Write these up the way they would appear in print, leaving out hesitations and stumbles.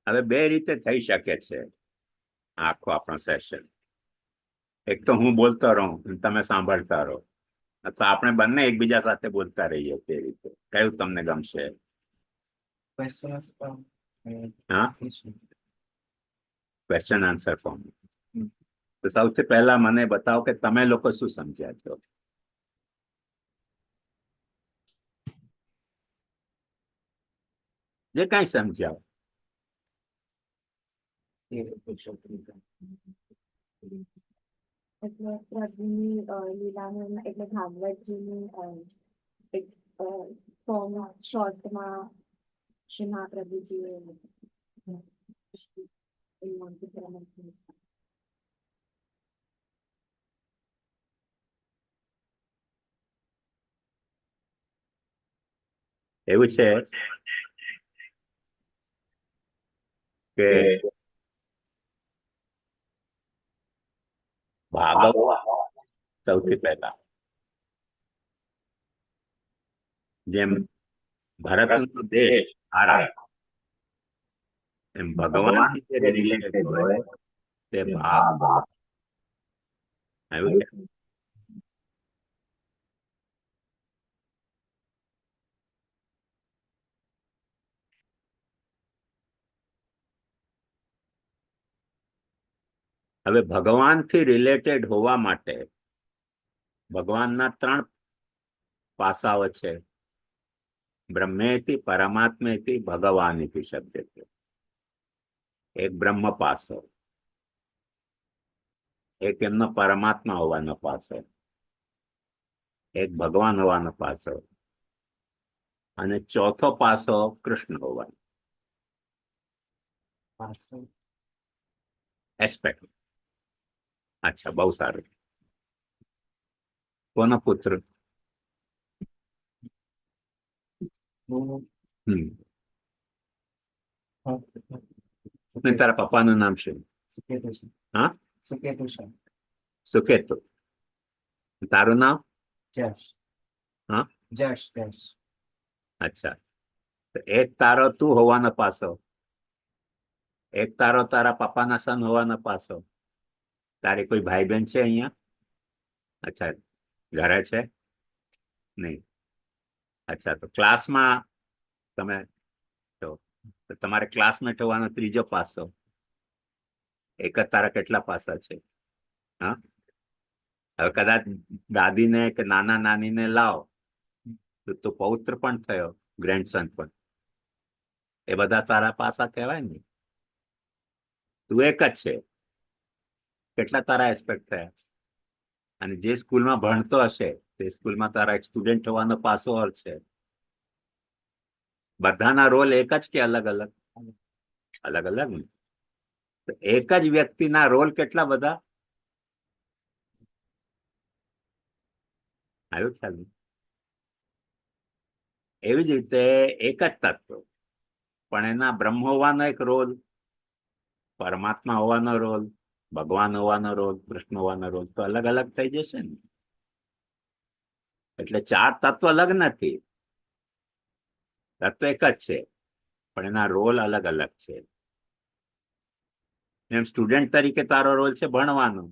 હવે બે રીતે થઈ શકે છે આખો આપણો સેશન. એક તો હું બોલતો રહું, તમે સાંભળતા રહો, અથવા આપણે બંને એકબીજા સાથે બોલતા રહીએ. તે રીતે કયું તમને ગમશે? હા, ક્વેશ્ચન આન્સર ફોર્મ. તો સૌથી પહેલા મને બતાવો કે તમે લોકો શું સમજ્યા છો. જે કઈ સમજ્યા. એટલે પ્રભુની લીલાનું એટલે ભાગવતજીની એક ફોર્મ શોર્ટમાં શ્રી મહાપ્રભુજીએ એવું છે કે ભાગવત સૌથી પહેલા જેમ ભરતનો દેશ આરા, એમ ભગવાન જે રિલેટેડ હોય તે ભાગવત. આવ્યું છે. હવે ભગવાનથી રિલેટેડ હોવા માટે ભગવાનના ત્રણ પાસાઓ છે. બ્રહ્મેતિ, પરમાત્મેતિ, ભગવાનિતિ શબ્દ છે. એક બ્રહ્મ પાસો, એક એમનો પરમાત્મા હોવાનો પાસો, એક ભગવાન હોવાનો પાસો, અને ચોથો પાસો કૃષ્ણ હોવાનો એસ્પેક્ટ. અચ્છા, બહુ સારું. કોનો પુત્ર? તારા પપ્પાનું નામ શું? હા, સુકેતુ. તારું નામ? જશ. હા, જશ. જશ. અચ્છા, એક તારો તું હોવાનો પાસો, એક તારો તારા પપ્પાના સન હોવાનો પાસો. તારી કોઈ ભાઈ બહેન છે અહીંયા? અચ્છા, ઘરે છે? નહીં. અચ્છા, તો ક્લાસમાં તમે છો, તો તમારે ક્લાસમેટ હોવાનો ત્રીજો પાસો. એક જ તારા કેટલા પાસા છે? હા, હવે કદાચ દાદીને કે નાના નાનીને લાવ તો તું પૌત્ર પણ થયો, ગ્રેન્ડસન પણ. એ બધા તારા પાસા કહેવાય ને. તું એક જ છે. કેટલા તારા એસ્પેક્ટ થયા? અને જે સ્કૂલમાં ભણતો હશે તે સ્કૂલમાં તારા એક સ્ટુડન્ટ હોવાનો પાસો છે. બધાના રોલ એક જ કે અલગ અલગ? અલગ અલગ ને. તો એક જ વ્યક્તિના રોલ કેટલા બધા? આવ્યું ખ્યાલ? એવી જ રીતે એક જ તત્વ, પણ એના બ્રહ્મ હોવાનો એક રોલ, પરમાત્મા હોવાનો રોલ, ભગવાન હોવાનો રોલ, કૃષ્ણ હોવાનો રોલ તો અલગ અલગ થઈ જશે ને. એટલે ચાર તત્વ અલગ નથી, તત્વ એક જ છે, પણ એના રોલ અલગ અલગ છે. એમ સ્ટુડન્ટ તરીકે તારો રોલ છે ભણવાનો.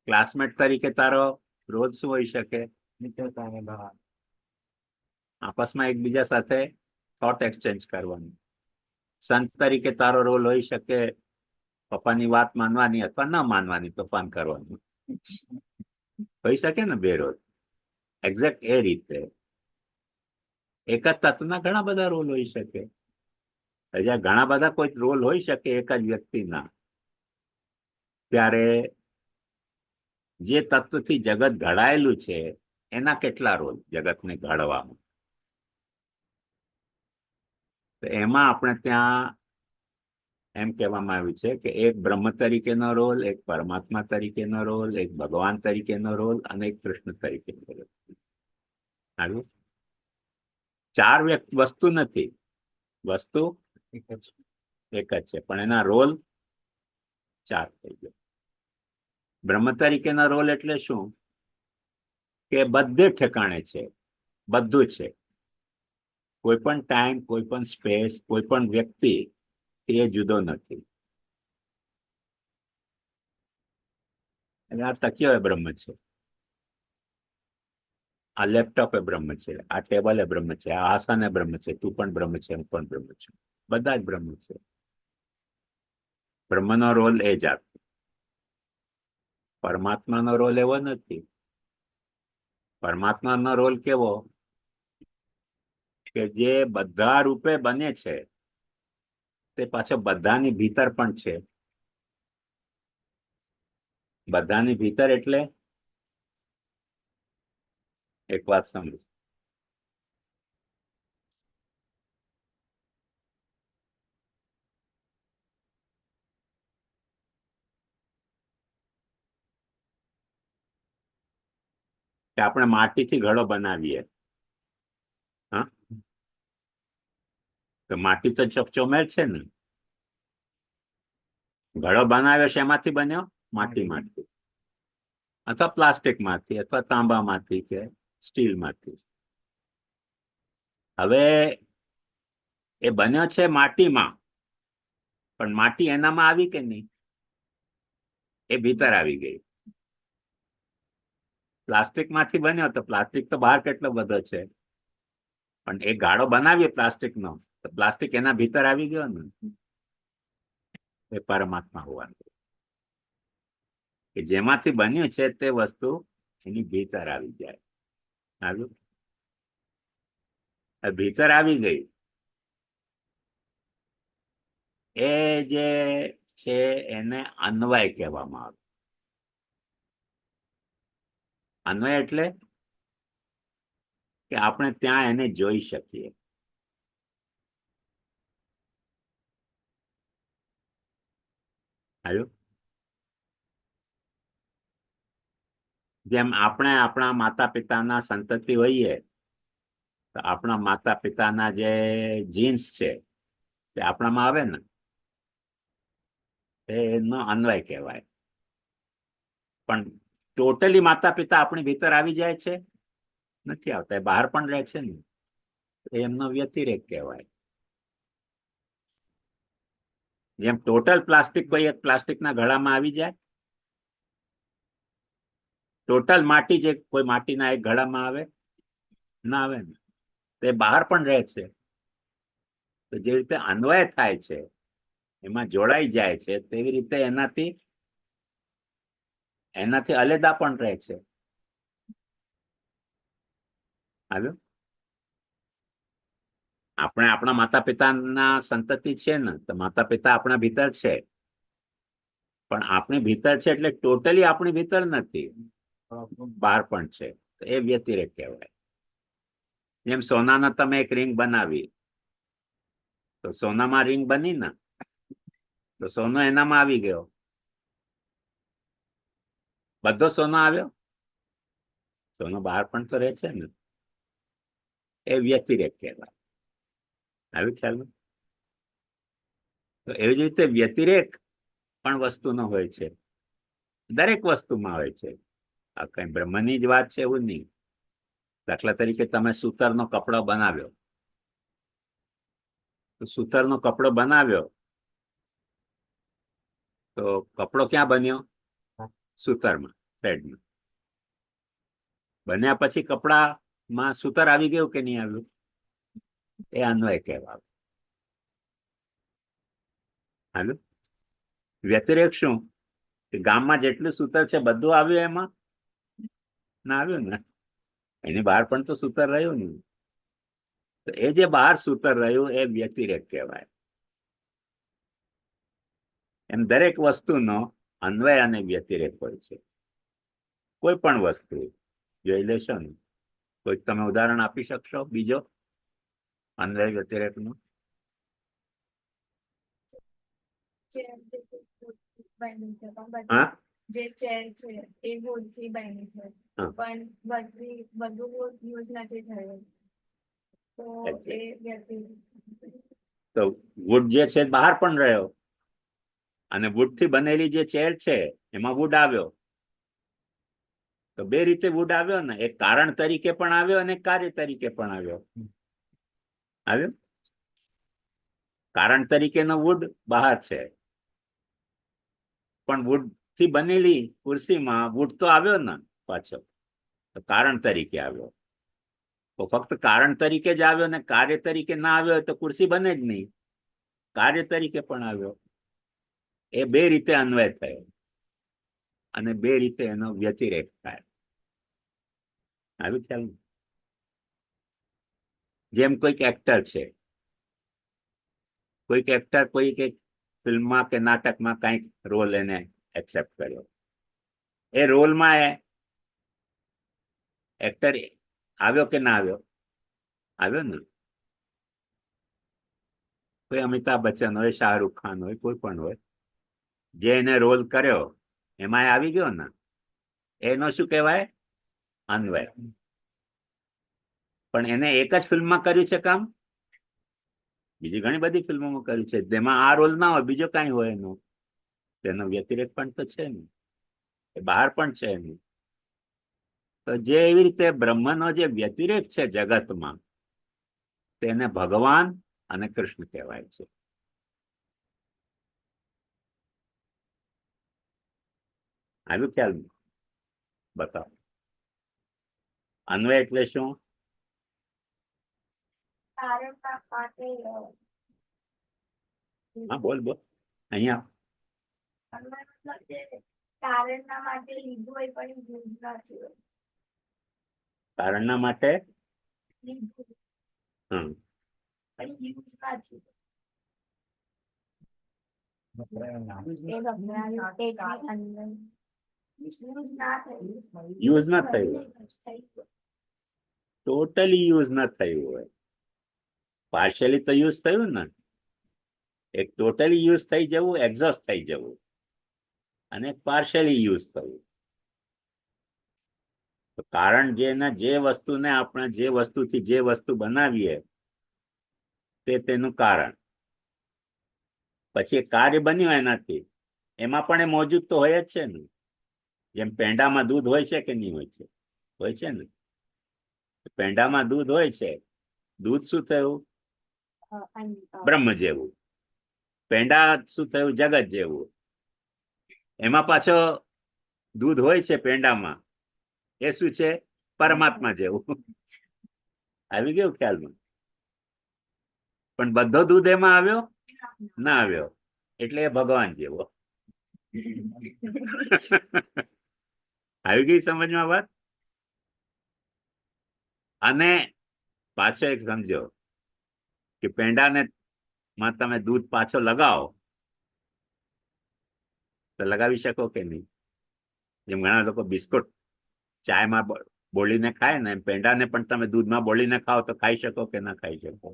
ક્લાસમેટ તરીકે તારો રોલ શું હોઈ શકે? મિત્રતાને ભાવ. આપસમાં એકબીજા સાથે થોટ એક્સચેન્જ કરવાનું. સંત તરીકે તારો રોલ હોઈ શકે પપ્પાની વાત માનવાની અથવા ન માનવાની, તોફાન કરવાનું. હોઈ શકે ને બે રોલ. એક્ઝેક્ટ એ રીતે એક જ તત્વના ઘણા બધા રોલ હોઈ શકે. જ્યાં ઘણા બધા કોઈ રોલ હોઈ શકે એક જ વ્યક્તિના, ત્યારે જે તત્વથી જગત ઘડાયેલું છે એના કેટલા રોલ જગતને ઘડવામાં. તો એમાં આપણે ત્યાં એમ કહેવામાં આવ્યું છે કે એક બ્રહ્મ તરીકેનો રોલ, એક પરમાત્મા તરીકેનો રોલ, એક ભગવાન તરીકેનો રોલ અને એક કૃષ્ણ તરીકેનો રોલ. આવ્યું? ચાર વસ્તુ નથી, વસ્તુ એક જ છે, પણ એના રોલ ચાર થઈ ગયા. બ્રહ્મ તરીકેના રોલ એટલે શું? કે બધે ઠેકાણે છે, બધું છે. કોઈ પણ ટાઈમ, કોઈ પણ સ્પેસ, કોઈ પણ વ્યક્તિ એ જુદો નથી. અને આ તકિયો એ બ્રહ્મ છે, આ લેપટોપ એ બ્રહ્મ છે, આ ટેબલ એ બ્રહ્મ છે, આ આસન એ બ્રહ્મ છે, તું પણ બ્રહ્મ છે, હું પણ બ્રહ્મ છું, બધા જ બ્રહ્મ છે. બ્રહ્મનો રોલ એ જ આપે. પરમાત્માનો રોલ એવો નથી. પરમાત્માનો રોલ કેવો કે જે બધા રૂપે બને છે તે પાછો બધાની ભીતર પણ છે. બધાની ભીતર એટલે એક વાત સમજ, કે આપણે માટીથી ઘડો બનાવીએ, હા, તો માટી તો ચોમેર છે ને. ઘડો બનાવ્યો છે એમાંથી બન્યો, માટીમાંથી, અથવા પ્લાસ્ટિકમાંથી, અથવા તાંબામાંથી કે સ્ટીલમાંથી. હવે એ બન્યો છે માટીમાં, પણ માટી એનામાં આવી કે નહીં? એ ભીતર આવી ગઈ. પ્લાસ્ટિકમાંથી બન્યો તો પ્લાસ્ટિક તો બહાર કેટલો બધો છે, પણ એ ગાળો બનાવીએ પ્લાસ્ટિકનો તો પ્લાસ્ટિક એના ભીતર આવી ગયો ને. એ પરમાત્મા હોવાનું કે જેમાંથી બન્યું છે તે વસ્તુ એની ભીતર આવી જાય. આવ્યું? ભીતર આવી ગઈ. એ જે છે એને અન્વય કહેવામાં આવે. અન્વય એટલે કે આપણે ત્યાં એને જોઈ શકીએ. આવ્યું? જેમ આપણે આપણા માતા પિતાના સંતતિ હોઈએ તો આપણા માતા પિતાના જે જીન્સ છે તે આપણામાં આવે ને, એનો અન્વય કહેવાય. પણ ટોટલી માતા પિતા આપણી ભીતર આવી જાય છે? નથી આવતા, એ બહાર પણ રહે છે ને, એમનો વ્યતિરેક કહેવાય. જેમ ટોટલ પ્લાસ્ટિક કોઈ એક પ્લાસ્ટિકના ઘડામાં આવી જાય, ટોટલ માટી જે કોઈ માટીના એક ઘડામાં આવે ના આવે ને, તે બહાર પણ રહે છે. તો જે રીતે અન્વય થાય છે, એમાં જોડાઈ જાય છે, તેવી રીતે એનાથી અલેદા પણ રહે છે. આવ્યું? આપણે આપણા માતા પિતાના સંતતિ છે ને, તો માતા પિતા આપણા ભીતર છે, પણ આપણી ભીતર છે એટલે ટોટલી આપણી ભીતર નથી, બહાર પણ છે. તો એ વ્યતિરેક કહેવાય. જેમ સોનાનો તમે એક રિંગ બનાવી, તો સોનામાં રિંગ બની ને, તો સોનો એનામાં આવી ગયો, બધો સોનો આવ્યો, સોનો બહાર પણ તો રહે છે ને, એ વ્યતિરેક કહેવાય. આવી ખ્યાલ? તો એવી જ રીતે વ્યતિરેક પણ વસ્તુનો હોય છે, દરેક વસ્તુમાં હોય છે. આ કઈ બ્રહ્મની જ વાત છે એવું નહીં. દાખલા તરીકે તમે સૂતરનો કપડો બનાવ્યો, તો સૂતરનો કપડો બનાવ્યો તો કપડો ક્યાં બન્યો? સૂતરમાં, થ્રેડમાં. બન્યા પછી કપડામાં સૂતર આવી ગયું કે નહીં આવ્યું? એ અન્વય કહેવાય. હાલો? વ્યતિરેક શું? કે ગામમાં જેટલું સૂતર છે બધું આવ્યું એમાં? ના આવ્યું ને, એની બહાર પણ તો સૂતર રહ્યું ને. તો એ જે બહાર સૂતર રહ્યું એ વ્યતિરેક કહેવાય. એમ દરેક વસ્તુનો અન્વય અને વ્યતિરેક હોય છે. કોઈ પણ વસ્તુ જોઈ લેશો ને, કોઈ તમે ઉદાહરણ આપી શકશો બીજો અન્વય વ્યતિરેકનું? હા, જે ચેર છે એ woodથી બની છે, હા. પણ બધું wood use નથી થયું, તો એ વ્યતિરેક. તો વુડ જે છે બહાર પણ રહ્યો, અને વુડથી બનેલી જે ચેર છે એમાં વુડ આવ્યો. તો બે રીતે વુડ આવ્યો ને, એક કારણ તરીકે પણ આવ્યો અને કાર્ય તરીકે પણ આવ્યો. આવ્યો? કારણ તરીકેનો વુડ બહાર છે, પણ વુડ થી બનેલી ખુરશીમાં વુડ તો આવ્યો ને પાછો, તો કારણ તરીકે આવ્યો. તો ફક્ત કારણ તરીકે જ આવ્યો ને કાર્ય તરીકે ના આવ્યો તો ખુરશી બને જ નહીં. કાર્ય તરીકે પણ આવ્યો. એ બે રીતે અન્વય થયો અને બે રીતે એનો વ્યતિરેક થાય. આવી ખ્યાલ? જેમ કોઈક એક્ટર છે, કોઈક એક્ટર કોઈક એક ફિલ્મમાં કે નાટકમાં કંઈક રોલ એને એક્સેપ્ટ કર્યો. એ રોલમાં એક્ટર આવ્યો કે ના આવ્યો? આવ્યો ને. કોઈ અમિતાભ બચ્ચન હોય, શાહરૂખ ખાન હોય, કોઈ પણ હોય, જે એને રોલ કર્યો એમાં આવી ગયો ને, એનો શું કહેવાય? અન્વય. પણ એને એક જ ફિલ્મમાં કર્યું છે કામ, બીજી ઘણી બધી ફિલ્મોમાં કર્યું છે, તેમાં આ રોલ ના હોય, બીજો કઈ હોય એનો, તેનો વ્યતિરેક પણ તો છે ને, એ બહાર પણ છે એનું. તો જે એવી રીતે બ્રહ્મનો જે વ્યતિરેક છે જગતમાં, તેને ભગવાન અને કૃષ્ણ કહેવાય છે. આવ્યું ખ્યાલ? બતાવો. અન્વય એટલે શું? કારણના માટે હા, બોલ બોલ. અહીંયા અન્વય મતલબ કે કારણના માટે લીધું હોય પણ યુઝ ના થયું. કારણના માટે લીધું હમ પણ યુઝ ના થયું. વપરાયું એ વપરાયું એટલે અન્વય. યુઝ ના થયું. યુઝ ના થયું, થઈ ગયું. ટોટલી યુઝ ના થયું હોય, પાર્શિયલી તો યુઝ થયું ને. એક ટોટલી યુઝ થઈ જવું, એક્ઝોસ્ટ થઈ જવું, અને પાર્શિયલી યુઝ થવું. તો કારણ જેના જે વસ્તુને આપણે જે વસ્તુથી જે વસ્તુ બનાવીએ તે તેનું કારણ. પછી એ કાર્ય બન્યું એનાથી, એમાં પણ એ મોજૂદ તો હોય જ છે ને. જેમ પેંડામાં દૂધ હોય છે કે નહીં હોય છે? હોય છે ને. પેંડામાં દૂધ હોય છે, દૂધ શું થયું? બ્રહ્મ જેવું. પેંડા શું થયું? જગત જેવું. એમાં પાછો દૂધ હોય છે પેંડામાં, એ શું છે? પરમાત્મા જેવું. આવી ગયું ખ્યાલમાં? પણ બધો દૂધ એમાં આવ્યો ના આવ્યો, એટલે એ ભગવાન જેવો. આવી ગઈ સમજમાં વાત? અને પાછો એક સમજો કે પેંડાને માં તમે દૂધ પાછો લગાવો તો લગાવી શકો કે નહીં? જેમ ઘણા લોકો બિસ્કુટ ચાયમાં બોલીને ખાય ને, પેંડાને પણ તમે દૂધમાં બોલીને ખાઓ તો ખાઈ શકો કે ના ખાઈ શકો?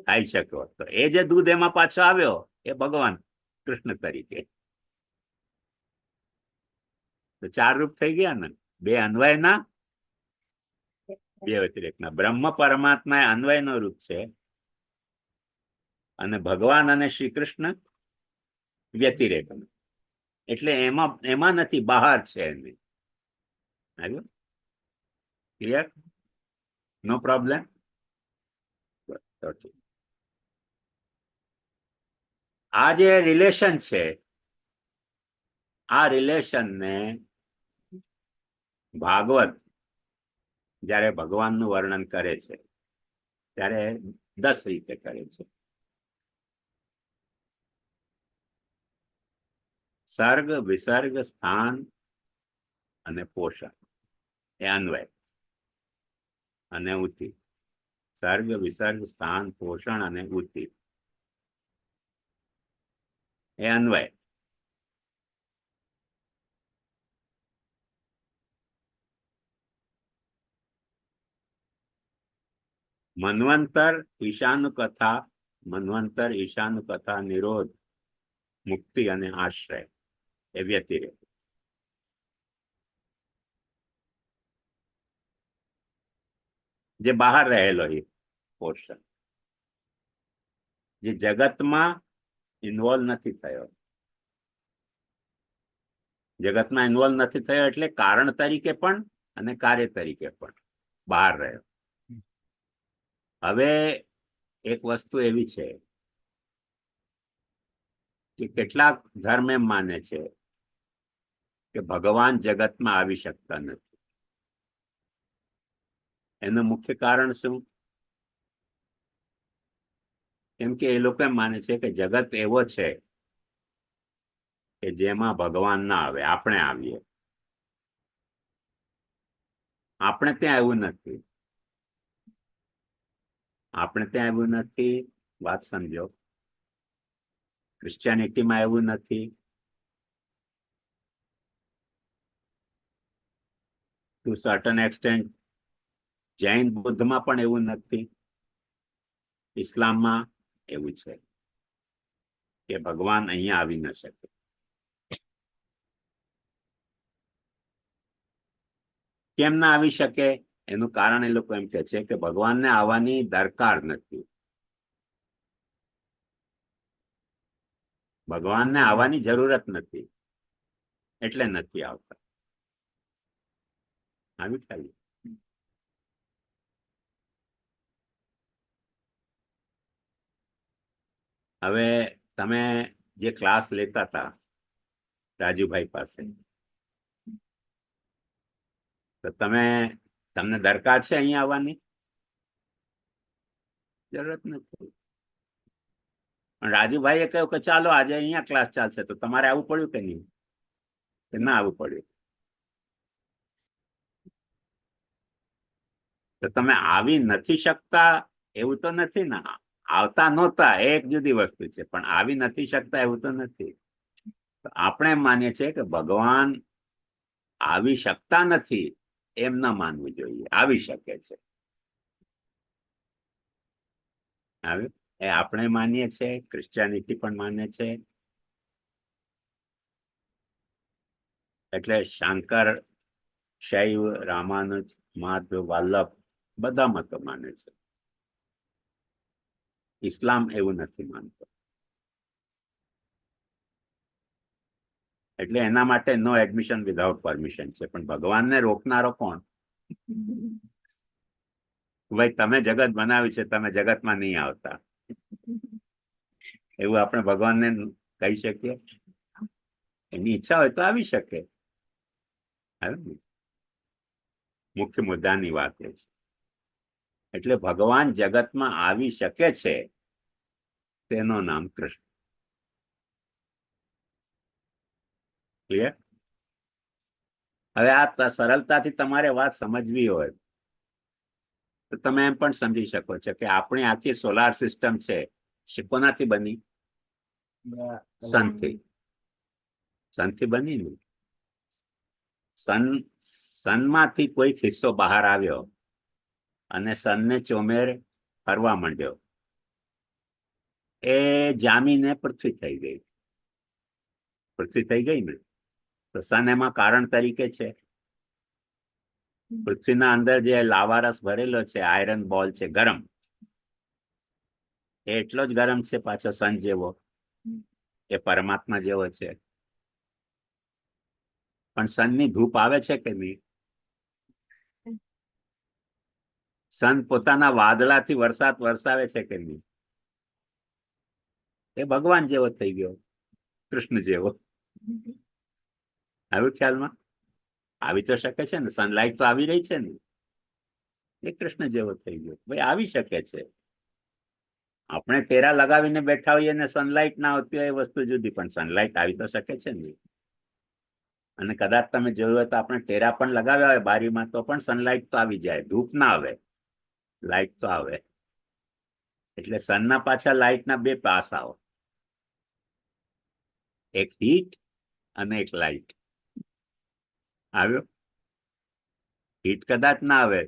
ખાઈ શકો. તો એ જે દૂધ એમાં પાછો આવ્યો એ ભગવાન કૃષ્ણ તરીકે. તો ચાર રૂપ થઈ ગયા ને, બે અન્વયના, બે વ્યતિરેકના. બ્રહ્મ પરમાત્મા એ અન્વયનો રૂપ છે અને ભગવાન અને શ્રી કૃષ્ણ વ્યતિરેક. એટલે એમાં નથી, બહાર છે. આવ્યું? ક્લિયર? નો પ્રોબ્લેમ? આ જે રિલેશન છે, આ રિલેશનને ભાગવત જ્યારે ભગવાનનું વર્ણન કરે છે ત્યારે 10 રીતે કરે છે. સર્ગ, વિસર્ગ, સ્થાન અને પોષણ એ અન્વય, અને ઉતિ. સર્ગ, વિસર્ગ, સ્થાન, પોષણ અને ઉતિ એ અન્વય. મન્વંતર ઈશાનું કથા, મન્વંતર ઈશાનું કથા, નિરોધ, મુક્તિ અને આશ્રય એ વ્યતિરેક. જે બહાર રહેલો એ પોર્શન, જે જગતમાં ઇન્વોલ્વ નથી થયો. જગતમાં ઇન્વોલ્વ નથી થયો એટલે કારણ તરીકે પણ અને કાર્ય તરીકે પણ બહાર રહ્યો. હવે એક વસ્તુ એવી છે કે કેટલાક ધર્મ એમ માને છે કે ભગવાન જગતમાં આવી શકતા નથી. એનું મુખ્ય કારણ શું? કેમ કે એ લોકો એમ માને છે કે જગત એવો છે કે જેમાં ભગવાન ના આવે, આપણે આવીએ. આપણે ત્યાં એવું નથી. આપણે ત્યાં એવું નથી. વાત સમજો. ક્રિશ્ચિયાનિટીમાં એવું નથી. ટુ સર્ટન એક્સટેન્ટ જૈન બુદ્ધમાં પણ એવું નથી. ઇસ્લામમાં એવું છે કે ભગવાન અહીંયા આવી ન શકે. કેમ ના આવી શકે? એનું કારણ એ લોકો એમ કે છે કે ભગવાનને આવવાની દરકાર નથી. ભગવાનને આવવાની જરૂરત નથી, એટલે નથી આવતા. આવી ખાલી હવે તમે જે ક્લાસ લેતા હતા રાજુભાઈ પાસે, તો તમને દરકાર છે અહીંયા આવવાની? જરૂરત નથી. પણ રાજુભાઈએ કહ્યું કે ચાલો આજે અહીંયા ક્લાસ ચાલશે, તો તમારે આવવું પડ્યું કે નહીં? કે ના આવવું પડ્યું? તો તમે આવી નથી શકતા એવું તો નથી ને? આવતા નહોતા એ એક જુદી વસ્તુ છે, પણ આવી નથી શકતા એવું તો નથી. આપણે એમ માનીએ છીએ કે ભગવાન આવી શકતા નથી એમ ન માનવું જોઈએ, આવી શકે છે. એ આપણે માનીએ છીએ, ક્રિશ્ચિયાનિટી પણ માને છે. એટલે શંકર, શૈવ, રામાનુજ, માધવ, વલ્લભ બધા મતો માને છે. ઇસ્લામ એવું નથી માનતો. એટલે એના માટે નો એડમિશન વિધાઉટ પરમિશન છે. પણ ભગવાનને રોકનારો કોણ? ભાઈ તમે જગત બનાવ્યું છે, તમે જગતમાં નહીં આવતા, એવું આપણે ભગવાનને કહી શકીએ? એની ઈચ્છા હોય તો આવી શકે. મુખ્ય મુદ્દાની વાત એ છે. એટલે ભગવાન જગતમાં આવી શકે છે, તેનું નામ કૃષ્ણ. ક્લિયર? હવે આ સરળતાથી તમારે વાત સમજવી હોય તો તમે એમ પણ સમજી શકો છો કે આપણી આખી સોલાર સિસ્ટમ છે કોનાથી બની? સનથી. સનથી બની ને. સનમાંથી કોઈક હિસ્સો બહાર આવ્યો અને સનને ચોમેર ફરવા માંડ્યો. એ જામીને પૃથ્વી થઈ ગઈ. પૃથ્વી થઈ ગઈ ને, તો સન એમાં કારણ તરીકે છે. પૃથ્વીના અંદર જે લાવારસ ભરેલો છે, આયરન બોલ છે, ગરમ, એ એટલો જ ગરમ છે પાછો સન જેવો. એ પરમાત્મા જેવો છે. પણ સનની ધૂપ આવે છે કે નહીં? સન પોતાના વાદળાથી વરસાદ વરસાવે છે કે નહીં? એ ભગવાન જેવો થઈ ગયો, કૃષ્ણ જેવો. આવ્યું ખ્યાલમાં? આવી તો શકે છે ને, સનલાઇટ તો આવી રહી છે ને, એ કૃષ્ણ જેવો થઈ ગયો. ભાઈ આવી શકે છે. આપણે તેરા લગાવીને બેઠા હોઈએ ને સનલાઇટ ના આવતી હોય એ વસ્તુ જુદી, પણ સનલાઇટ આવી તો શકે છે ને. અને કદાચ તમે જોયું હોય તો આપણે ટેરા પણ લગાવ્યા હોય બારીમાં, તો પણ સનલાઇટ તો આવી જાય. ધૂપ ના આવે, લાઇટ તો આવે. એટલે સનના પાછા લાઇટના બે પાસાઓ, એક હીટ અને એક લાઇટ. આવ્યો? હીટ કદાચ ના આવે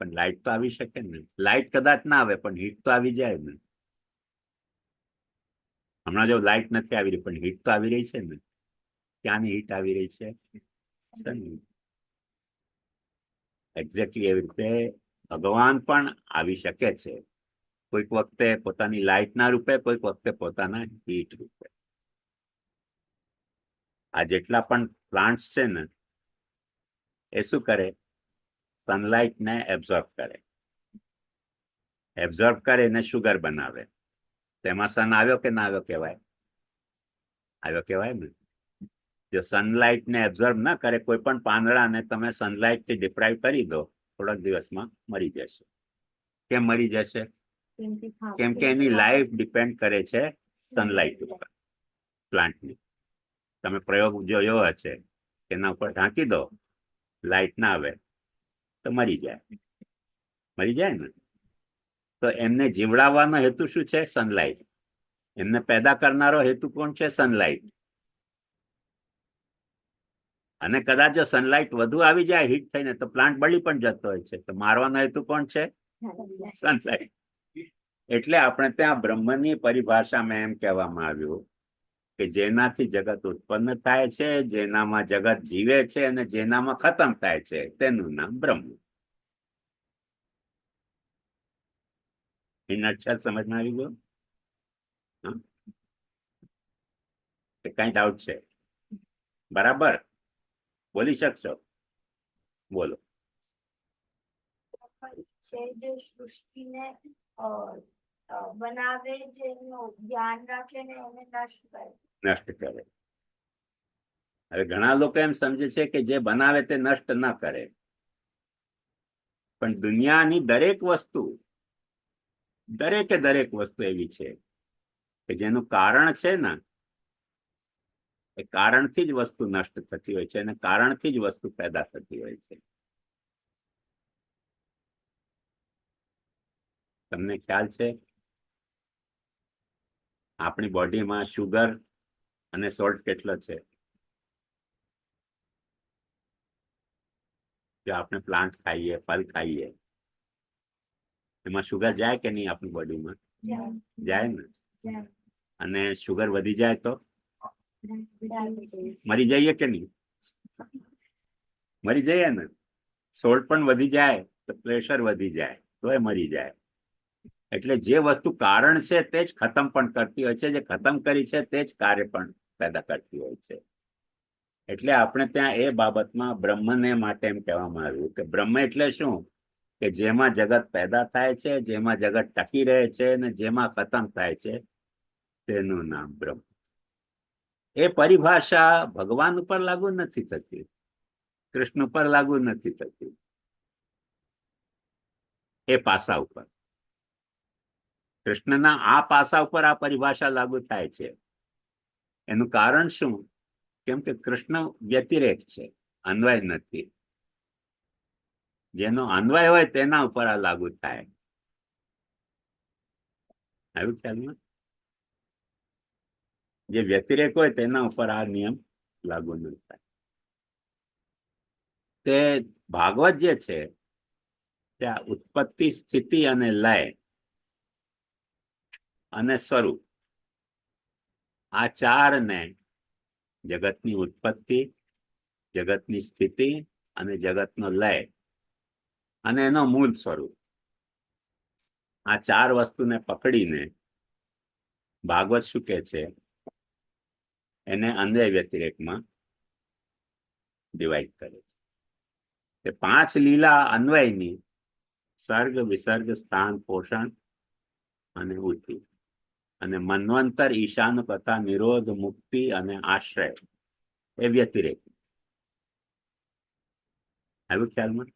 પણ લાઇટ તો આવી શકે ને. લાઇટ કદાચ ના આવે પણ હીટ તો આવી જાય ને. હમણાં જો લાઇટ નથી આવી રહી પણ હીટ તો આવી રહી છે ને. ક્યાંની હીટ આવી રહી છે? સનની. એક્ઝેક્ટલી એવી રીતે ભગવાન પણ આવી શકે છે. કોઈક વખતે પોતાની લાઇટના રૂપે, કોઈક વખતે પોતાના હીટ રૂપે. આ જેટલા પણ પ્લાન્ટ્સ છે ને, એ શું કરે? સનલાઇટને એબ્ઝોર્બ કરે. એબ્ઝોર્બ કરે એને શુગર બનાવે. તેમાં સન આવ્યો કે ના આવ્યો કહેવાય? આવ્યો કહેવાય ને. જો સનલાઇટ ને એબ્ઝોર્બ ના કરે કોઈ પણ પાંદડાને તમે સનલાઇટ થી ડિપ્રાઈવ કરી દો થોડાક દિવસમાં મરી જશે. કેમ મરી જશે? કેમ કે એની લાઈફ ડિપેન્ડ કરે છે સનલાઇટ ઉપર, પ્લાન્ટની. તમે પ્રયોગ જોયો હશે, એના ઉપર ઢાંકી દો, લાઇટ ના આવે તો મરી જાય. મરી જાય ને. તો એમને જીવડાવવાનો હેતુ શું છે? સનલાઇટ. એમને પેદા કરનારો હેતુ કોણ છે? સનલાઇટ. અને કદાચ જો સનલાઇટ વધુ આવી જાય હીટ થઈને તો પ્લાન્ટ બળી પણ જતો હોય છે. તો મારવાનો હેતુ કોણ છે? સનલાઇટ. એટલે આપણે ત્યાં બ્રહ્મની પરિભાષામાં એમ કહેવામાં આવ્યું કે જેનાથી જગત ઉત્પન્ન થાય છે, જેનામાં જગત જીવે છે અને જેનામાં ખતમ થાય છે તેનું નામ બ્રહ્મ. એના અક્ષર સમજમાં આવી ગયો? કઈ ડાઉટ છે? બરાબર બોલી શકશો? બોલો. છે જે સૃષ્ટિને બનાવે, જેનું ધ્યાન રાખે ને એને નષ્ટ કરે. નષ્ટ કરે. હવે ઘણા લોકો એમ સમજે છે કે જે બનાવે તે નષ્ટ ન કરે, પણ દુનિયાની દરેક વસ્તુ એવી છે કે જેનું કારણ છે ને એ કારણથી જ વસ્તુ નષ્ટ થતી હોય છે અને કારણથી જ વસ્તુ પેદા થતી હોય છે. તમને ખ્યાલ છે આપણી બોડીમાં શુગર અને સોલ્ટ કેટલો છે? જો આપણે પ્લાન્ટ ખાઈએ, ફળ ખાઈએ, એમાં શુગર જાય કે નહીં આપણી બોડીમાં? જાય ને. અને શુગર વધી જાય તો મરી જઈએ કે નહીં? મરી જઈએ ને. સોલ્ટ પણ વધી જાય તો પ્રેશર વધી જાય તો એ મરી જાય. એટલે જે વસ્તુ કારણ છે તે જ ખતમ પણ કરતી હોય છે, જે ખતમ કરી છે તે જ કાર્ય પણ પેદા કરતી હોય છે. એટલે આપણે ત્યાં એ બાબતમાં બ્રહ્મને માટે એમ કહેવામાં આવ્યું કે બ્રહ્મ એટલે શું? કે જેમાં જગત પેદા થાય છે, જેમાં જગત ટકી રહે છે અને જેમાં ખતમ થાય છે તેનું નામ બ્રહ્મ. એ પરિભાષા ભગવાન ઉપર લાગુ નથી થતી, કૃષ્ણ ઉપર લાગુ નથી થતી, એ પાસા ઉપર. કૃષ્ણના આ પાસા ઉપર આ પરિભાષા લાગુ થાય છે. એનું કારણ શું? કેમ કે કૃષ્ણ વ્યતિરેક છે, અન્વય નથી. જેનો અન્વય હોય તેના ઉપર આ લાગુ થાય. આવ્યું ખ્યાલમાં? જે વ્યતિરેક હોય તેના ઉપર આ નિયમ લાગુ ન થાય. તે ભાગવત જે છે ત્યાં ઉત્પત્તિ, સ્થિતિ અને લય અને સ્વરૂપ, આ ચારને, જગતની ઉત્પત્તિ, જગતની સ્થિતિ અને જગતનો લય અને એનો મૂળ સ્વરૂપ, આ ચાર વસ્તુને પકડીને ભાગવત શું કે છે? એને અન્વય વ્યતિરેકમાં ડિવાઈડ કરે છે. તે 5 લીલા અન્વયની સર્ગ, વિસર્ગ, સ્થાન, પોષણ અને વૃત્તિ, અને મન્વંતર, ઈશાન, કથા, નિરોધ, મુક્તિ અને આશ્રય એ વ્યતિરેક. આવ્યું ખ્યાલમાં?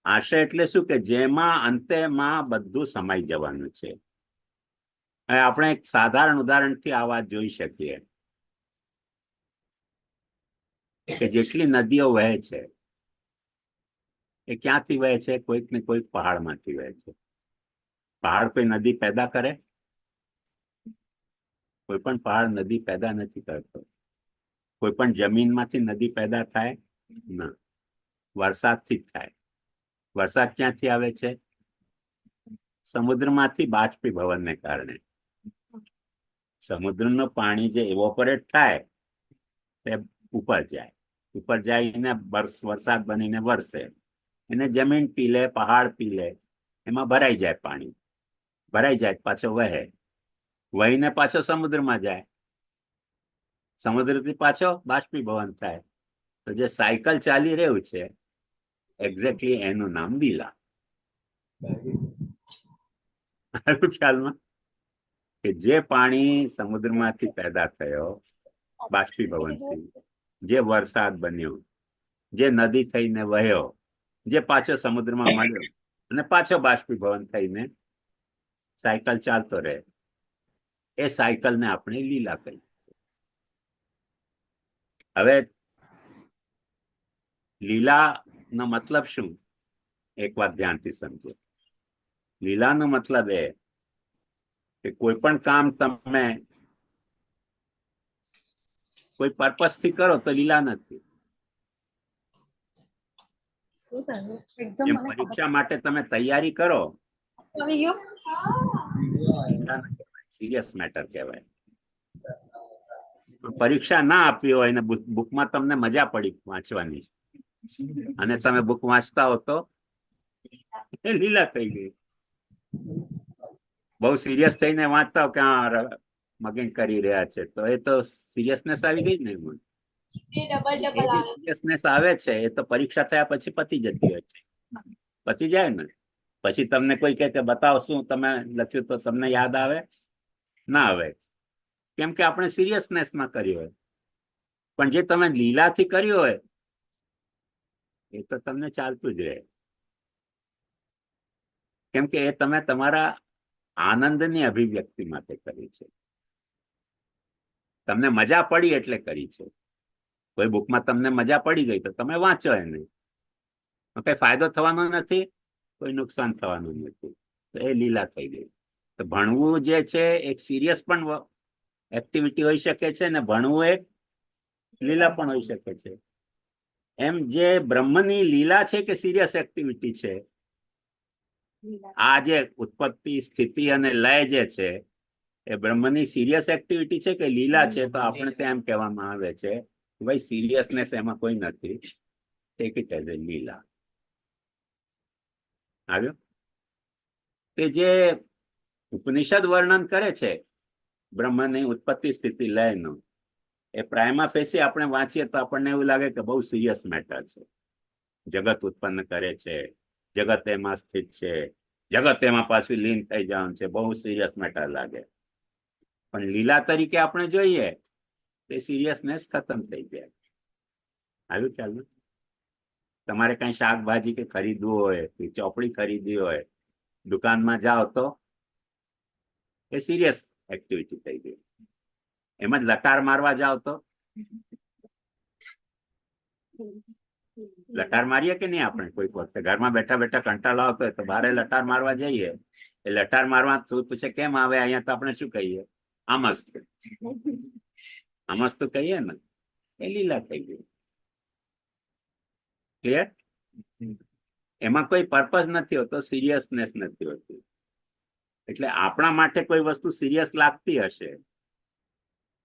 આશ્રય એટલે શું? કે જેમાં અંતેમાં બધું સમાઈ જવાનું છે. હવે આપણે એક સાધારણ ઉદાહરણથી આ વાત જોઈ શકીએ કે જેટલી નદીઓ વહે છે એ ક્યાંથી વહે છે? કોઈક ને કોઈક પહાડમાંથી વહે છે. પહાડ કોઈ નદી પેદા કરે? કોઈ પણ પહાડ નદી પેદા નથી કરતો. કોઈ પણ જમીનમાંથી નદી પેદા થાય? ના. વરસાદથી જ થાય. વરસાદ ક્યાંથી આવે છે? સમુદ્રમાંથી બાષ્પીભવનને કારણે. સમુદ્રનું પાણી જે ઇવોપોરેટ થાય તે ઉપર જાય. ઉપર જઈને વરસાદ બનીને વરસે. એને જમીન પી લે, પહાડ પી લે, એમાં ભરાઈ જાય પાણી. ભરાઈ જાય પાછો વહે, વહીને પાછો સમુદ્રમાં જાય, સમુદ્રથી પાછો બાષ્પીભવન થાય. તો જે સાયકલ ચાલી રહ્યું છે એક્ઝેક્ટલી એનું નામ લીલા. ખ્યાલમાં? કે જે પાણી સમુદ્રમાંથી પેદા થયો બાષ્પીભવન જે વરસાદ બન્યો, જે નદી થઈને વહ્યો, જે પાછો સમુદ્રમાં મળ્યો અને પાછો બાષ્પીભવન થઈને સાયકલ ચાલતો રહે, એ સાયકલને આપણે લીલા કહીએ. હવે લીલાનો મતલબ શું? એક વાત ધ્યાનથી સમજો. લીલાનો મતલબ એ કે કોઈ પણ કામ તમે કોઈ પર્પસ થી કરો તો લીલા નથી. જેમ પરીક્ષા માટે તમે તૈયારી કરો, સિરિયસ મેટર કહેવાય. પરીક્ષા ના આપી હોય અને બુકમાં તમને મજા પડી વાંચવાની અને તમે બુક વાંચતા હો તો એ લીલા થઈ ગઈ. બહુ સિરિયસ થઈને વાંચતા હો કે હા મગિંગ કરી રહ્યા છે તો એ તો સિરિયસનેસ આવી ગઈ ને. સિરિયસનેસ આવે છે એ તો પરીક્ષા થયા પછી પતી જતી હોય છે. પતી જાય ને પછી તમને કોઈ કહે કે બતાવો શું તમે લખ્યું તો તમને યાદ આવે? ના આવે, કેમ કે આપણે સિરિયસનેસમાં કર્યું હોય. પણ જે તમે લીલાથી કર્યું હોય એ તો તમને ચાલતું જ રહે, કેમ કે એ તમે તમારા આનંદની અભિવ્યક્તિ માટે કરી છે. તમને મજા પડી એટલે કરી છે. કોઈ બુકમાં તમને મજા પડી ગઈ તો તમે વાંચો એને, કઈ ફાયદો થવાનો નથી, કોઈ નુકસાન થવાનું નથી, તો એ લીલા થઈ ગઈ. તો ભણવું જે છે એક સિરિયસ પણ એક્ટિવિટી હોઈ શકે છે ને ભણવું એક લીલા પણ હોઈ શકે છે. એમ જે બ્રહ્મની લીલા છે કે સિરિયસ એક્ટિવિટી છે, આ જે ઉત્પત્તિ સ્થિતિ અને લય જે છે એ બ્રહ્મની સિરિયસ એક્ટિવિટી છે કે લીલા છે? તો આપણે તેમ કહેવામાં આવે છે ભાઈ સિરિયસનેસ એમાં કોઈ નથી, ટેક ઇટ એઝ એ લીલા. આવ્યો? કે જે ઉપનિષદ વર્ણન કરે છે બ્રહ્મની ઉત્પત્તિ સ્થિતિ લયનું, એ પ્રાઇમા ફેસી આપણે વાંચીએ તો આપણને એવું લાગે કે બહુ સિરિયસ મેટર છે. જગત ઉત્પન્ન કરે છે, જગત એમાં સ્થિત છે, જગત એમાં પાછું લીન થઈ જવાનું છે, બહુ સિરિયસ મેટર લાગે. પણ લીલા તરીકે આપણે જોઈએ તે સિરિયસનેસ ખતમ થઈ જાય. આવ્યું ખ્યાલ? તમારે કઈ શાકભાજી કે ખરીદવું હોય કે ચોપડી ખરીદવી હોય, દુકાનમાં જાઓ તો એ સિરિયસ એક્ટિવિટી થઈ ગઈ. એમ જ લટાર મારવા જાઓ તો લટાર મારીએ કે નહીં? આપણે કોઈ વખતે ઘરમાં બેઠા બેઠા કંટાળો આવતો હોય તો બારે લટાર મારવા જઈએ. એ લટાર મારવા પૂછે કેમ આવે? અહીંયા તો આપણે શું કહીએ? આમસ. આમસ તો કહીએ ને, એ લીલા થઈ ગઈ. ક્લિયર? એમાં કોઈ પર્પઝ નથી હોતો, સિરિયસનેસ નથી હોતી. એટલે આપણા માટે કોઈ વસ્તુ સિરિયસ લાગતી હશે,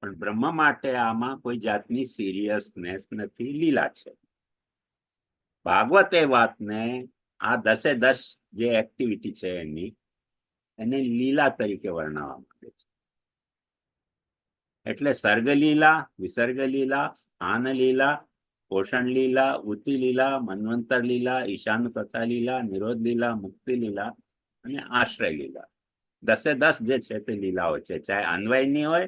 પણ બ્રહ્મ માટે આમાં કોઈ જાતની સિરિયસનેસ નથી, લીલા છે. ભાગવત એ વાતને આ 10 જે એક્ટિવિટી છે એની, એને લીલા તરીકે વર્ણવવામાં આવે છે. એટલે સર્ગ લીલા, વિસર્ગ લીલા, સ્થાન લીલા, પોષણ લીલા, ઉતિ લીલા, મન્વંતર લીલા, ઈશાન કથા લીલા, નિરોધ લીલા, મુક્તિ લીલા અને આશ્રય લીલા. 10 જે છે તે લીલાઓ છે, ચાહે અન્વયની હોય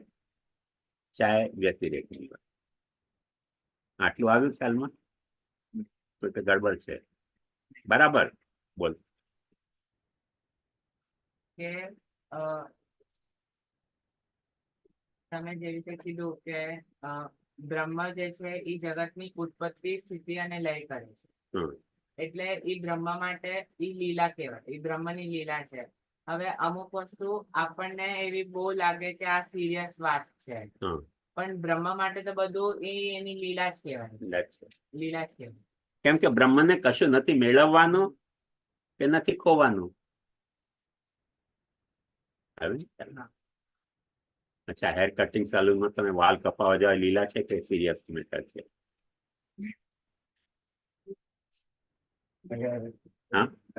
ચાહે વ્યતિરેકની હોય. આટલું આવ્યું ખ્યાલમાં? તો ગડબડ છે? બરાબર બોલ. કે તમે જે રીતે કીધું કે બ્રહ્મ જે છે એ જગતની ઉત્પત્તિ સ્થિતિ અને લય કરે છે, એટલે એ બ્રહ્મ માટે એ લીલા કહેવાય, એ બ્રહ્મની લીલા છે. હવે અમુક વસ્તુ આપણને એવી બહુ લાગે કે આ સિરિયસ વાત છે, પણ બ્રહ્મ માટે તો બધું એની લીલા જ કહેવાય, લીલા જ કહેવાય. કેમ કે બ્રહ્મને કશું નથી મેળવવાનું કે નથી ખોવાનું. અચ્છા, હેર કટિંગ સલૂનમાં તમે વાળ કપાવા જાવ, લીલા છે કે સિરિયસ મેટર છે?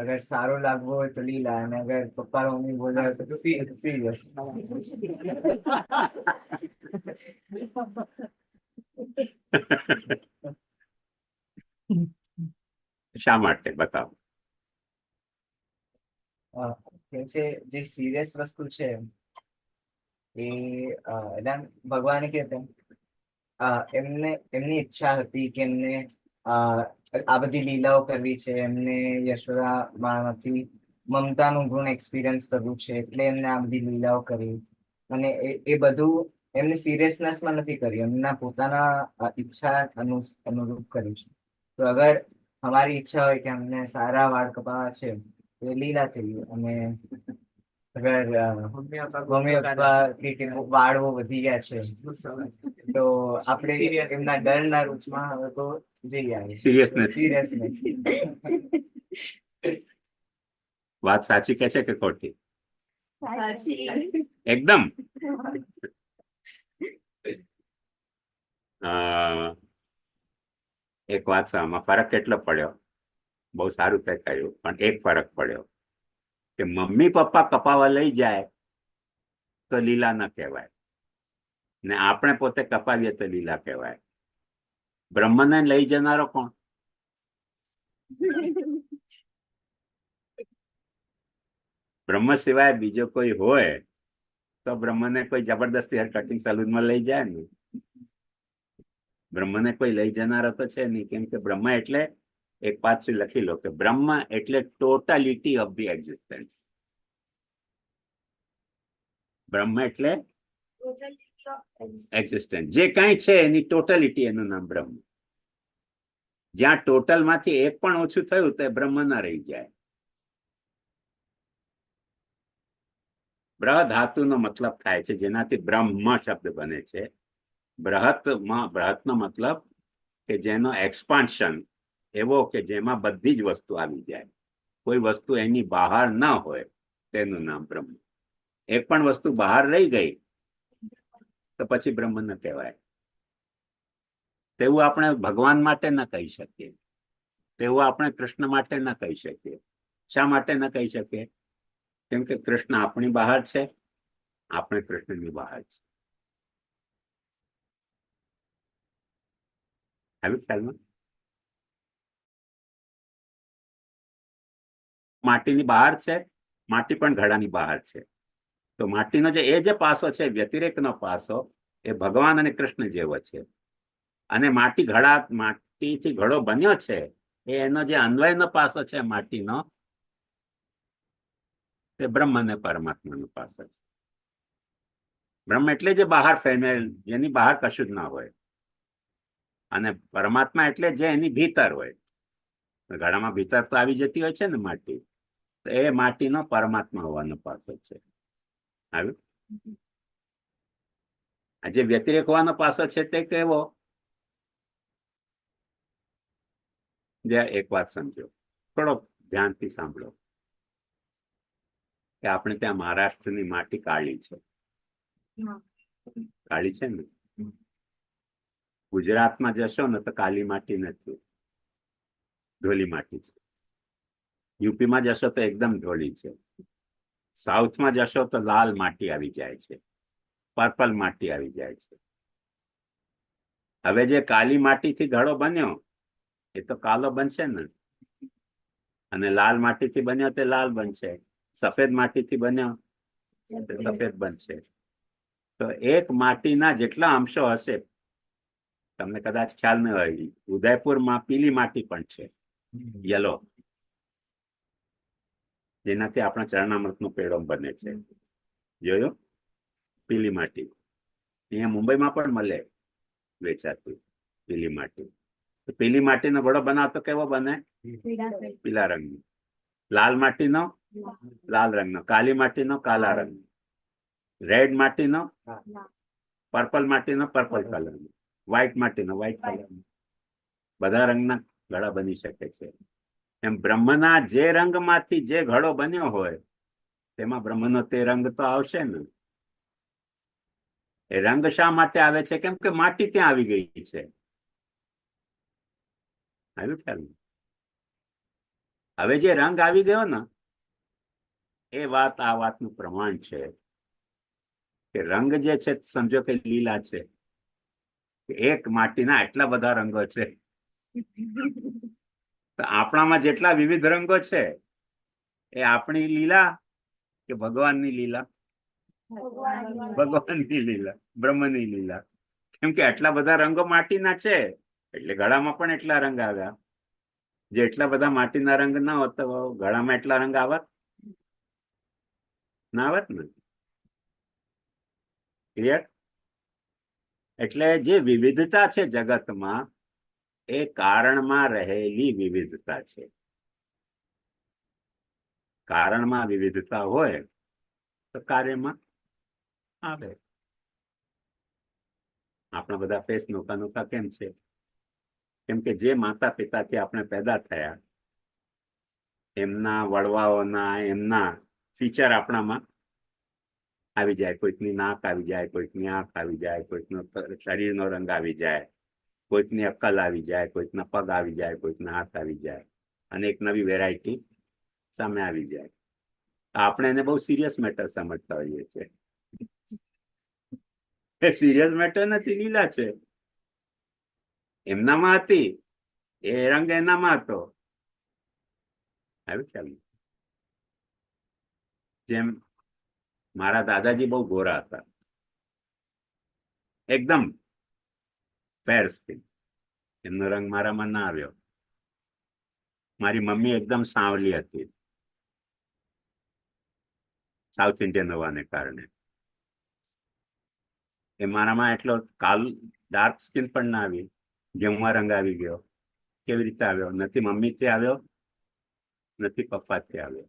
અગર સારું લાગવું હોય તો લીલા, અને અગર પપ્પા મમ્મી બોલે તો સિરિયસ. શા માટે બતાવો? જે સિરિયસ વસ્તુ છે એ ભગવાને કહેતા એમની ઈચ્છા હતી કે એમને આ બધી લીલાઓ કરવી છે, એમને યશોદા માંથી મમતાનું ગુણ એક્સપિરિયન્સ કરવું છે, એટલે એમને આ બધી લીલાઓ કરી. અને એ બધું એમને સિરિયસનેસમાં નથી કર્યું, એમના પોતાના ઈચ્છા અનુરૂપ કર્યું છે. તો અગર અમારી ઈચ્છા હોય કે અમને સારા વાળ કપાવવા છે તો એ લીલા કરીએ, અને અગર મમ્મી પપ્પા કે વાળ બહુ વધી ગયા છે તો આપણે એમના ડરના રૂપમાં હવે તો જઈ આવીએ. Seriousness. સિરિયસનેસ. વાત સાચી કે છે કે ખોટી? સાચી. એકદમ. એક વાત આમાં ફરક કેટલો પડ્યો, બહુ સારું તે કહ્યું, પણ એક ફરક પડ્યો કે મમ્મી પપ્પા કપાવા લઈ જાય તો લીલા ન કહેવાય, ને આપણે પોતે કપાવીએ તો લીલા કહેવાય. બ્રહ્મને લઈ જનારો કોણ? બ્રહ્મ સિવાય બીજો કોઈ હોય તો બ્રહ્મને કોઈ જબરદસ્તી હેર કટિંગ સલૂનમાં લઈ જાય ને. બ્રહ્મને કોઈ લઈ જનારો તો છે નહીં, કેમ કે બ્રહ્મ એટલે, એક પાછું લખી લો કે બ્રહ્મ એટલે ટોટાલિટી ઓફ ધી એક્ઝિસ્ટન્સ. બ્રહ્મ એટલે એક્ઝિસ્ટન્સ, જે કાંઈ છે એની ટોટાલિટી, એનું નામ બ્રહ્મ. જ્યાં ટોટલ માંથી એક પણ ઓછું થયું તો બ્રહ્મ ના રહી જાય. બ્રહ ધાતુનો મતલબ થાય છે જેનાથી બ્રહ્મ શબ્દ બને છે. બૃહતનો મતલબ કે જેનો એક્સપાન્શન એવો કે જેમાં બધી જ વસ્તુ આવી જાય, કોઈ વસ્તુ એની બહાર ન હોય, તેનું નામ બ્રહ્મ. એક પણ વસ્તુ બહાર રહી ગઈ તો પછી બ્રહ્મ ન કહેવાય. તેવું આપણે ભગવાન માટે ન કહી શકીએ, તેવું આપણે કૃષ્ણ માટે ન કહી શકીએ. શા માટે ન કહી શકીએ? કેમ કે કૃષ્ણ આપણી બહાર છે, આપણે કૃષ્ણની બહાર છે. આવી ખ્યાલમાં? માટીની બહાર છે, માટી પણ ઘડાની બહાર છે. તો માટીનો જે પાસો છે, વ્યતિરેકનો પાસો, એ ભગવાન અને કૃષ્ણ જેવો છે. અને માટીથી ઘડો બન્યો છે, એનો જે અન્વયનો પાસો છે માટીનો, તે બ્રહ્મ અને પરમાત્માનો પાસો છે. બ્રહ્મ એટલે જે બહાર ફેમેલ, જેની બહાર કશું જ ના હોય, અને પરમાત્મા એટલે જે એની ભીતર હોય. ઘડામાં ભીતર તો આવી જતી હોય છે ને માટી, તો એ માટીનો પરમાત્મા હોવાનો પાસો છે. આવ્યું? આ જે વ્યતિરેક હોવાનો પાસો છે તે કેવો? એક વાત સમજો, થોડો ધ્યાનથી સાંભળો, કે આપણે ત્યાં મહારાષ્ટ્રની માટી કાળી છે. કાળી છે ને? ગુજરાતમાં જશો ને તો કાળી માટી નથી, ધોળી માટી છે. યુપીમાં જશો તો એકદમ ધોળી છે. સાઉથમાં જશો તો લાલ માટી આવી જાય છે, પર્પલ માટી આવી જાય છે. હવે જે કાળી માટીથી ઘડો બન્યો એ તો કાલો બનશે ને, અને લાલ માટીથી બન્યો તે લાલ બનશે, સફેદ માટીથી બન્યો તે સફેદ બનશે. તો એક માટીના જેટલા અંશો હશે, તમને કદાચ ખ્યાલ ન હોય, ઉદયપુરમાં પીલી માટી પણ છે, યલો, જેનાથી આપણા ચરણામૃતનો પેડો બને છે. જોયું? પીલી માટી અહીંયા મુંબઈમાં પણ મળે વેચાતી પીલી માટી. પીલી માટીનો ઘડો બનાવતો કેવો બને? પીલા રંગનો. લાલ માટીનો લાલ રંગનો, કાળી માટીનો કાળા રંગનો, રેડ માટીનો, પર્પલ માટીનો પર્પલ કલરનો, વ્હાઈટ માટીનો વ્હાઈટ કલરનો. બધા રંગના ઘડા બની શકે છે. એમ બ્રહ્મના જે રંગમાંથી જે ઘડો બન્યો હોય તેમાં બ્રહ્મનો તે રંગ તો આવશે ને. એ રંગ શા માટે આવે છે? કેમ કે માટી ત્યાં આવી ગઈ છે. આવ્યું ખ્યાલ? હવે જે રંગ આવી ગયો ને, એ વાત આ વાતનું પ્રમાણ છે કે રંગ જે છે સમજો કે લીલા છે, એક માટીના એટલા બધા રંગો છે. તો આપણામાં જેટલા વિવિધ રંગો છે એ આપણી લીલા કે ભગવાનની લીલા? ભગવાનની લીલા, બ્રહ્મની લીલા. કેમ કે આટલા બધા રંગો માટીના છે એટલે ગળામાં પણ એટલા રંગ આવ્યા. જે એટલા બધા માટીના રંગ ના હોત તો ગળામાં એટલા રંગ આવત ના આવત ને. ક્લિયર? એટલે જે વિવિધતા છે જગતમાં એ કારણમાં રહેલી વિવિધતા છે. કારણમાં વિવિધતા હોય તો કાર્યમાં આવે. આપણા બધા ફેસ નોકા નોકા કેમ છે? કેમ કે જે માતા પિતાથી આપણે પેદા થયા એમના વડવાઓના એમના ફીચર આપણામાં આવી જાય. કોઈકની નાક આવી જાય, કોઈકની આંખ આવી જાય, કોઈકનો શરીરનો રંગ આવી જાય, કોઈકની અક્કલ આવી જાય, કોઈકના પગ આવી જાય, કોઈકના હાથ આવી જાય અને એક નવી વેરાયટી સામે આવી જાય. આપણે એને બહુ સિરિયસ મેટર સમજતા હોઈએ છીએ. એ સિરિયસ મેટર નથી, લીલા છે. એમનામાં હતી એ રંગ એનામાં હતો. આવી ચાલ્યું. જેમ મારા દાદાજી બહુ ગોરા હતા, એકદમ ફેર સ્કિન. એમનો રંગ મારામાં ના આવ્યો. મારી મમ્મી એકદમ સાવલી હતી, સાઉથ ઇન્ડિયન હોવાને કારણે. એ મારામાં એટલો ડાર્ક સ્કિન પણ ના આવી. જેમાં રંગ આવી ગયો. કેવી રીતે આવ્યો? નથી મમ્મીથી આવ્યો, નથી પપ્પાથી આવ્યો.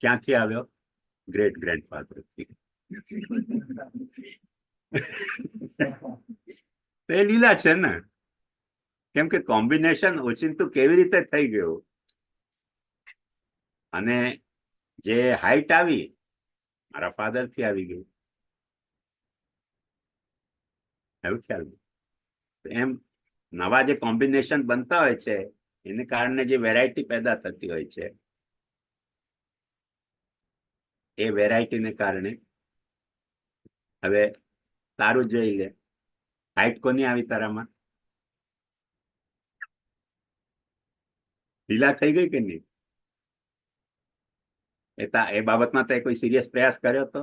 ક્યાંથી આવ્યો? ગ્રેટ ગ્રેન્ડફાધરથી. એ લીલા છે ને, કેમ કે કોમ્બિનેશન ઓચિંતું કેવી રીતે થઈ ગયું. અને જે હાઈટ આવી મારા ફાધર થી આવી ગઈ. એવું ખ્યાલ? એમ નવા જે કોમ્બિનેશન બનતા હોય છે એને કારણે જે વેરાયટી પેદા થતી હોય છે એ વેરાયટીને કારણે હવે તારું જોઈ લે, હાઈટ કોની આવી તારામાં? ઢીલા થઈ ગઈ કે નહીં? એ બાબતમાં તો કોઈ સિરિયસ પ્રયાસ કર્યો તો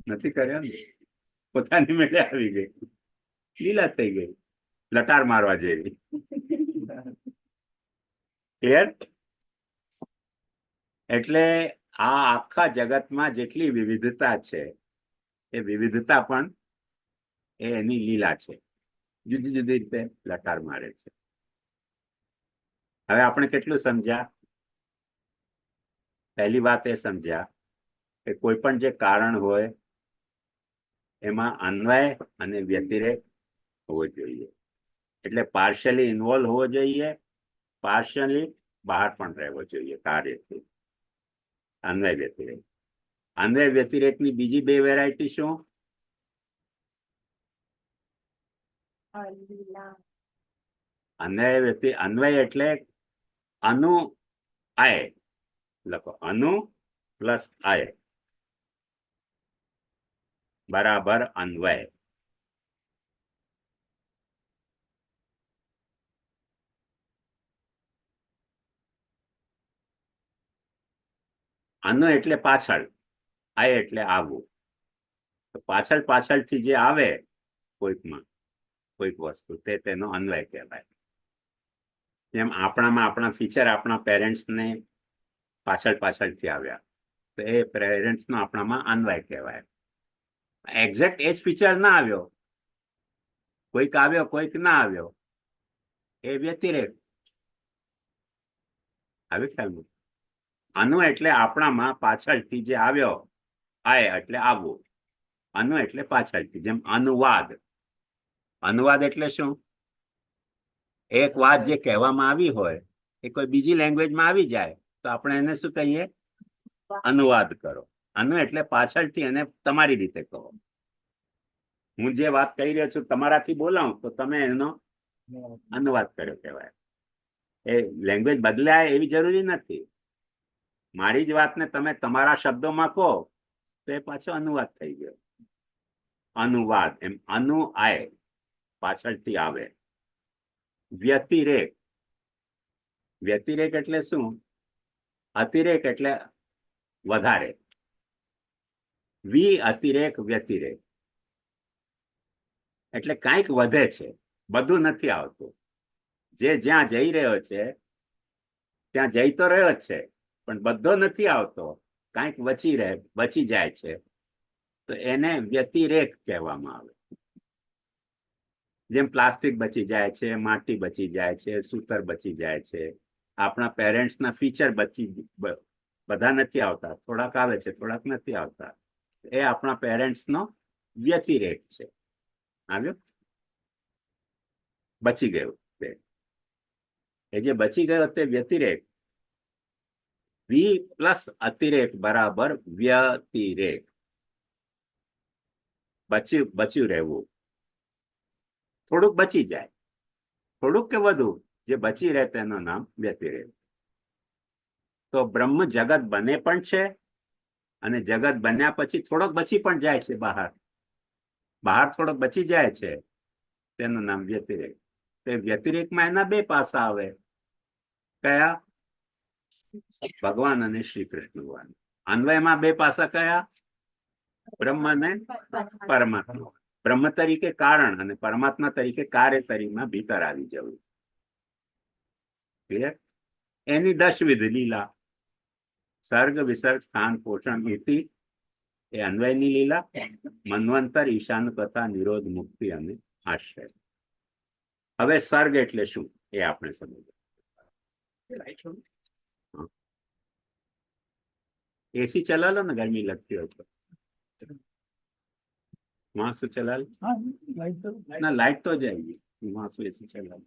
નથી કર્યો ને. પોતાની મેળે આવી ગઈ, લીલા થઈ ગઈ, લટાર મારવા જેવી. ક્લિયર? એટલે આ આખા જગતમાં જેટલી વિવિધતા છે એ વિવિધતા પણ એની લીલા છે, જુદી જુદી રીતે લટાર મારે છે. હવે આપણે કેટલું સમજ્યા? પહેલી વાત એ સમજ્યા કે કોઈ પણ જે કારણ હોય એમાં અન્વય અને વ્યતિરેક હોવો જોઈએ. એટલે પાર્શિયલી ઇન્વોલ્વ હોવો જોઈએ, પાર્શિયલી બહાર પણ રહેવો જોઈએ કાર્યથી. અન્વય વ્યતિરેક. અન્વય વ્યતિરેકની બીજી બે વેરાયટી શું? અન્વય એટલે અનુ આય લખો. અનુ પ્લસ આય બરાબર અન્વય. અનુ એટલે પાછળ, આય એટલે આવવું. તો પાછળ પાછળથી જે આવે કોઈકમાં કોઈક વસ્તુ તે તેનો અન્વય કહેવાય. જેમ આપણામાં આપણા ફીચર આપણા પેરેન્ટ્સને પાછળ પાછળથી આવ્યા તો એ પેરેન્ટ્સનો આપણામાં અન્વય કહેવાય. એક્ઝેક્ટ એ જ ફીચર ના આવ્યો, કોઈક આવ્યો કોઈક ના આવ્યો, એ વ્યતિરેક. આવે ખ્યાલમાં? અનુ એટલે આપણામાં પાછળથી જે આવ્યો, આય એટલે આવવું. અનુ એટલે પાછળથી. જેમ અનુવાદ. અનુવાદ એટલે શું? એક વાત જે કહેવામાં આવી હોય એ કોઈ બીજી લેંગ્વેજમાં આવી જાય તો આપણે એને શું કહીએ? અનુવાદ કરો. અનુ એટલે પાછળથી એને તમારી રીતે કહો. હું જે વાત કહી રહ્યો છું તમારાથી બોલાવું તો તમે એનો અનુવાદ કર્યો કહેવાય. એ લેંગ્વેજ બદલાય એવી જરૂરી નથી. મારી જ વાતને તમે તમારા શબ્દોમાં કહો તો એ પાછો અનુવાદ થઈ ગયો. અનુવાદ. એમ અનુ આય પાછળથી આવે. વ્યતિરેક. વ્યતિરેક એટલે શું? અતિરેક એટલે વધારે. વિ અતિરેક વ્યતિરેક. એટલે કાંઈક વધે છે, બધું નથી આવતું. જે જ્યાં જઈ રહ્યો છે ત્યાં જઈ તો રહ્યો જ છે, પણ બધો નથી આવતો, કાંઈક બચી જાય છે, તો એને વ્યતિરેક કહેવામાં આવે. જેમ પ્લાસ્ટિક બચી જાય છે, માટી બચી જાય છે, સૂતર બચી જાય છે, આપણા પેરેન્ટ્સના ફીચર બધા નથી આવતા, થોડાક આવે છે, થોડાક નથી આવતા, એ આપણા પેરેન્ટ્સનો વ્યતિરેક છે. આવ્યો? બચી ગયું તે, એ જે બચી ગયો તે વ્યતિરેક. વી પ્લસ અતિરેક બરાબર વ્યતિરેક. બચ્યું રહેવું, થોડુંક બચી જાય, થોડુંક કે વધુ, જે બચી રહે તેનું નામ વ્યતિરેક. તો બ્રહ્મ જગત બને પણ છે, અને જગત બન્યા પછી થોડોક બચી પણ જાય છે, બહાર થોડોક બચી જાય છે, તેનું નામ વ્યતિરેક. તે વ્યતિરેકમાં એના બે પાસા આવે. કયા? ભગવાન અને શ્રી કૃષ્ણ ભગવાન. અન્વયમાં બે પાસા કયા? બ્રહ્મ અને પરમાત્મા. બ્રહ્મ તરીકે કારણ અને પરમાત્મા તરીકે કાર્ય તરીકેમાં ભીતર આવી જવું. ક્લિયર? એની 10 વિધ લીલા. સર્ગ વિસર્ગ સ્થાન પોષણ ઇતિ એ અન્વયની લીલા. મન્વંતર ઈશાન કથા નિરોધ મુક્તિ અને આશ્રય. હવે સર્ગ એટલે શું એ આપણે સમજીએ. એસી ચલા લો ને, ગરમી લગતી હોય તો. वहां से चला लो ना, लाइट तो जाएगी, वहां से एसी चला लो.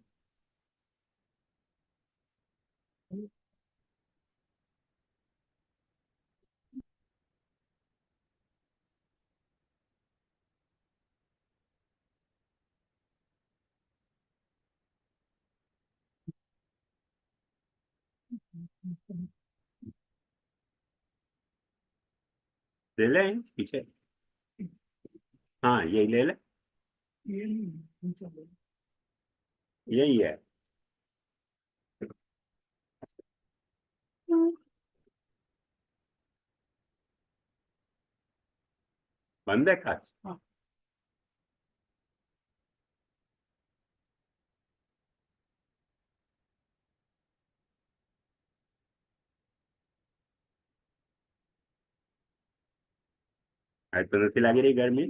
ले ले पीछे, हाँ यही ले ले, यही है. बंद है कांच? आज तो नहीं लगी रही गर्मी.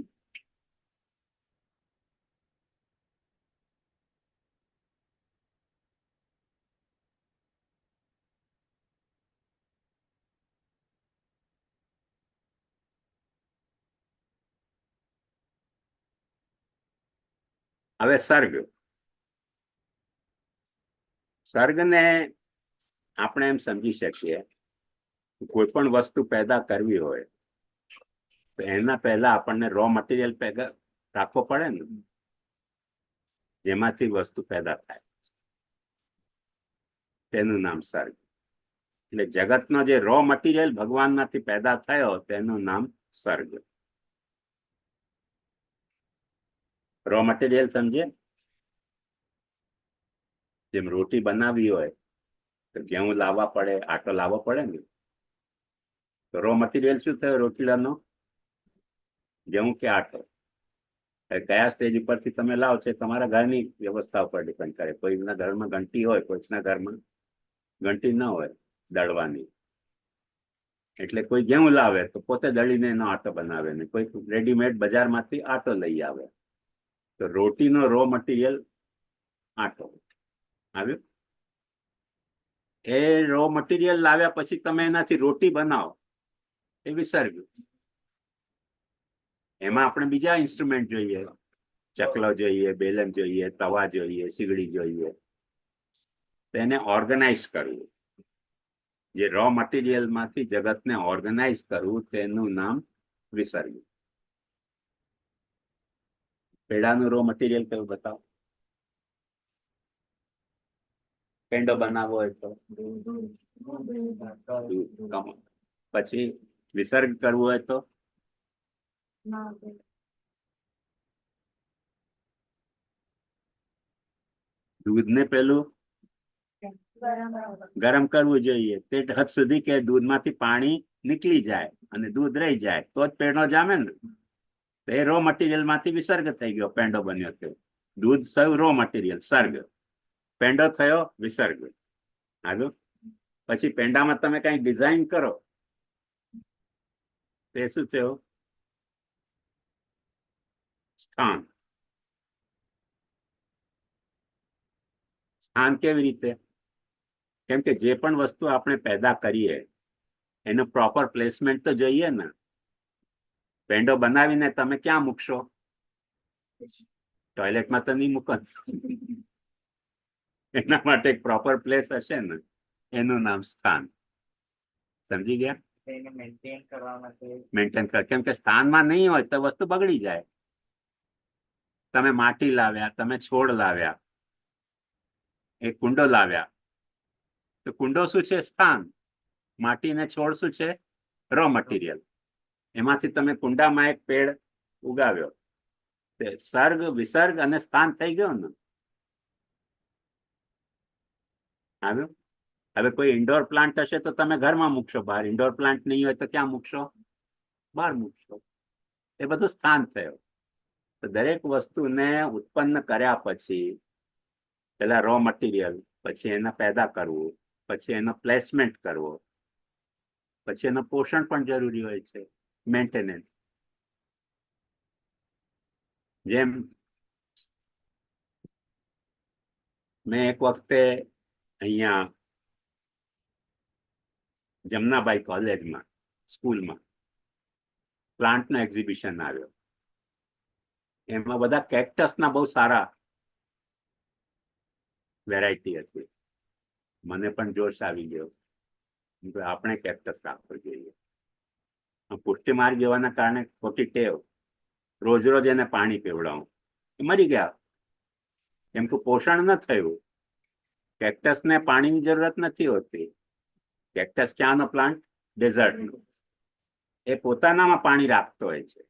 હવે સર્ગને આપણે એમ સમજી શકીએ, કોઈ પણ વસ્તુ પેદા કરવી હોય તો એના પહેલા આપણને રો મટીરિયલ પેદા રાખવો પડે ને, જેમાંથી વસ્તુ પેદા થાય, તેનું નામ સર્ગ. એટલે જગતનો જે રો મટીરિયલ ભગવાનમાંથી પેદા થયો તેનું નામ સર્ગ. રો મટીરિયલ સમજે? જેમ રોટી બનાવવી હોય તો ઘઉં લાવવા પડે, આટો લાવવો પડે ને. તો રો મટીરિયલ શું થયો રોટલાનો? ઘઉં કે આટો. કયા સ્ટેજ ઉપરથી તમે લાવો છો તમારા ઘરની વ્યવસ્થા ઉપર ડિપેન્ડ કરે. કોઈના ઘરમાં ઘંટી હોય, કોઈના ઘરમાં ઘંટી ન હોય દળવાની. એટલે કોઈ ઘઉં લાવે તો પોતે દળીને એનો આટો બનાવે ને, કોઈ રેડીમેડ બજારમાંથી આટો લઈ આવે. તો રોટીનો રો મટીરિયલ આટો આવ્યો. એ રો મટીરિયલ લાવ્યા પછી તમે એનાથી રોટી બનાવો એ વિસર્ગ. એમાં આપણે બીજા ઇન્સ્ટ્રુમેન્ટ જોઈએ, ચકલો જોઈએ, બેલન જોઈએ, તવા જોઈએ, સીગડી જોઈએ. તેને ઓર્ગેનાઇઝ કરવું, જે રો મટીરિયલ માંથી જગતને ઓર્ગેનાઇઝ કરવું, તેનું નામ વિસર્ગ. પેડાનું રો મટીરિયલ કયું બતાવો? પેંડો બનાવવો હોય તો પછી વિસર્ગ કરવું હોય તો દૂધને પેલું ગરમ કરવું જોઈએ તે હદ સુધી કે દૂધમાંથી પાણી નીકળી જાય અને દૂધ રહી જાય તો જ પેંડો જામે ને. તો એ રો મટીરિયલ માંથી વિસર્ગ થઈ ગયો, પેંડો બન્યો થયો. દૂધ થયું રો મટીરિયલ, સર્ગ. પેંડો થયો વિસર્ગ. આગળ પછી પેંડામાં તમે કઈ ડિઝાઇન કરો તે શું થયું? સ્થાન. સ્થાન કેવી રીતે? કેમ કે જે પણ વસ્તુ આપણે પેદા કરીએ એનું પ્રોપર પ્લેસમેન્ટ તો જોઈએ ને. પેંડો બનાવીને તમે ક્યાં મૂકશો? ટોયલેટમાં તો નહીં મૂકો. એના માટે એક પ્રોપર પ્લેસ હશે ને, એનું નામ સ્થાન. સમજી ગયા? એને મેન્ટેન કરવા માટે મેન્ટેન કર, કેમ કે સ્થાનમાં નહીં હોય તો વસ્તુ બગડી જાય. તમે માટી લાવ્યા, તમે છોડ લાવ્યા, એક કુંડો લાવ્યા, તો કુંડો શું છે? સ્થાન. માટી ને છોડ શું છે? Raw material. એમાંથી તમે કુંડામાં એક પેડ ઉગાવ્યો, તે સર્ગ વિસર્ગ અને સ્થાન થઈ ગયો ને. આવ્યું? હવે કોઈ ઇન્ડોર પ્લાન્ટ હશે તો તમે ઘરમાં મૂકશો, બહાર. ઇન્ડોર પ્લાન્ટ નહીં હોય તો ક્યાં મૂકશો? બહાર મૂકશો. એ બધું સ્થાન થયું. તો દરેક વસ્તુને ઉત્પન્ન કર્યા પછી પેલા રો મટીરિયલ, પછી એને પેદા કરવું, પછી એનો પ્લેસમેન્ટ કરવો, પછી એનું પોષણ પણ જરૂરી હોય છે, મેન્ટેનન્સ. જેમ મેં એક વખતે અહીંયા જમનાબાઈ કોલેજમાં, સ્કૂલમાં પ્લાન્ટનો એક્ઝિબિશન આવ્યો. એમાં બધા કેક્ટસના બહુ સારા વેરાયટી હતી. મને પણ જોશ આવી ગયો, આપણે કેક્ટસ રાખવું જોઈએ. પુષ્ટિમાર્ગ જવાના કારણે ખોટી ટેવ, રોજ રોજ એને પાણી પીવડાવું, એ મરી ગયા. કેમ કે પોષણ ન થયું. કેક્ટસને પાણીની જરૂરત નથી હોતી. Cactus ક્યાંનો plant? ડેઝર્ટનો. એ પોતાનામાં પાણી રાખતો હોય છે.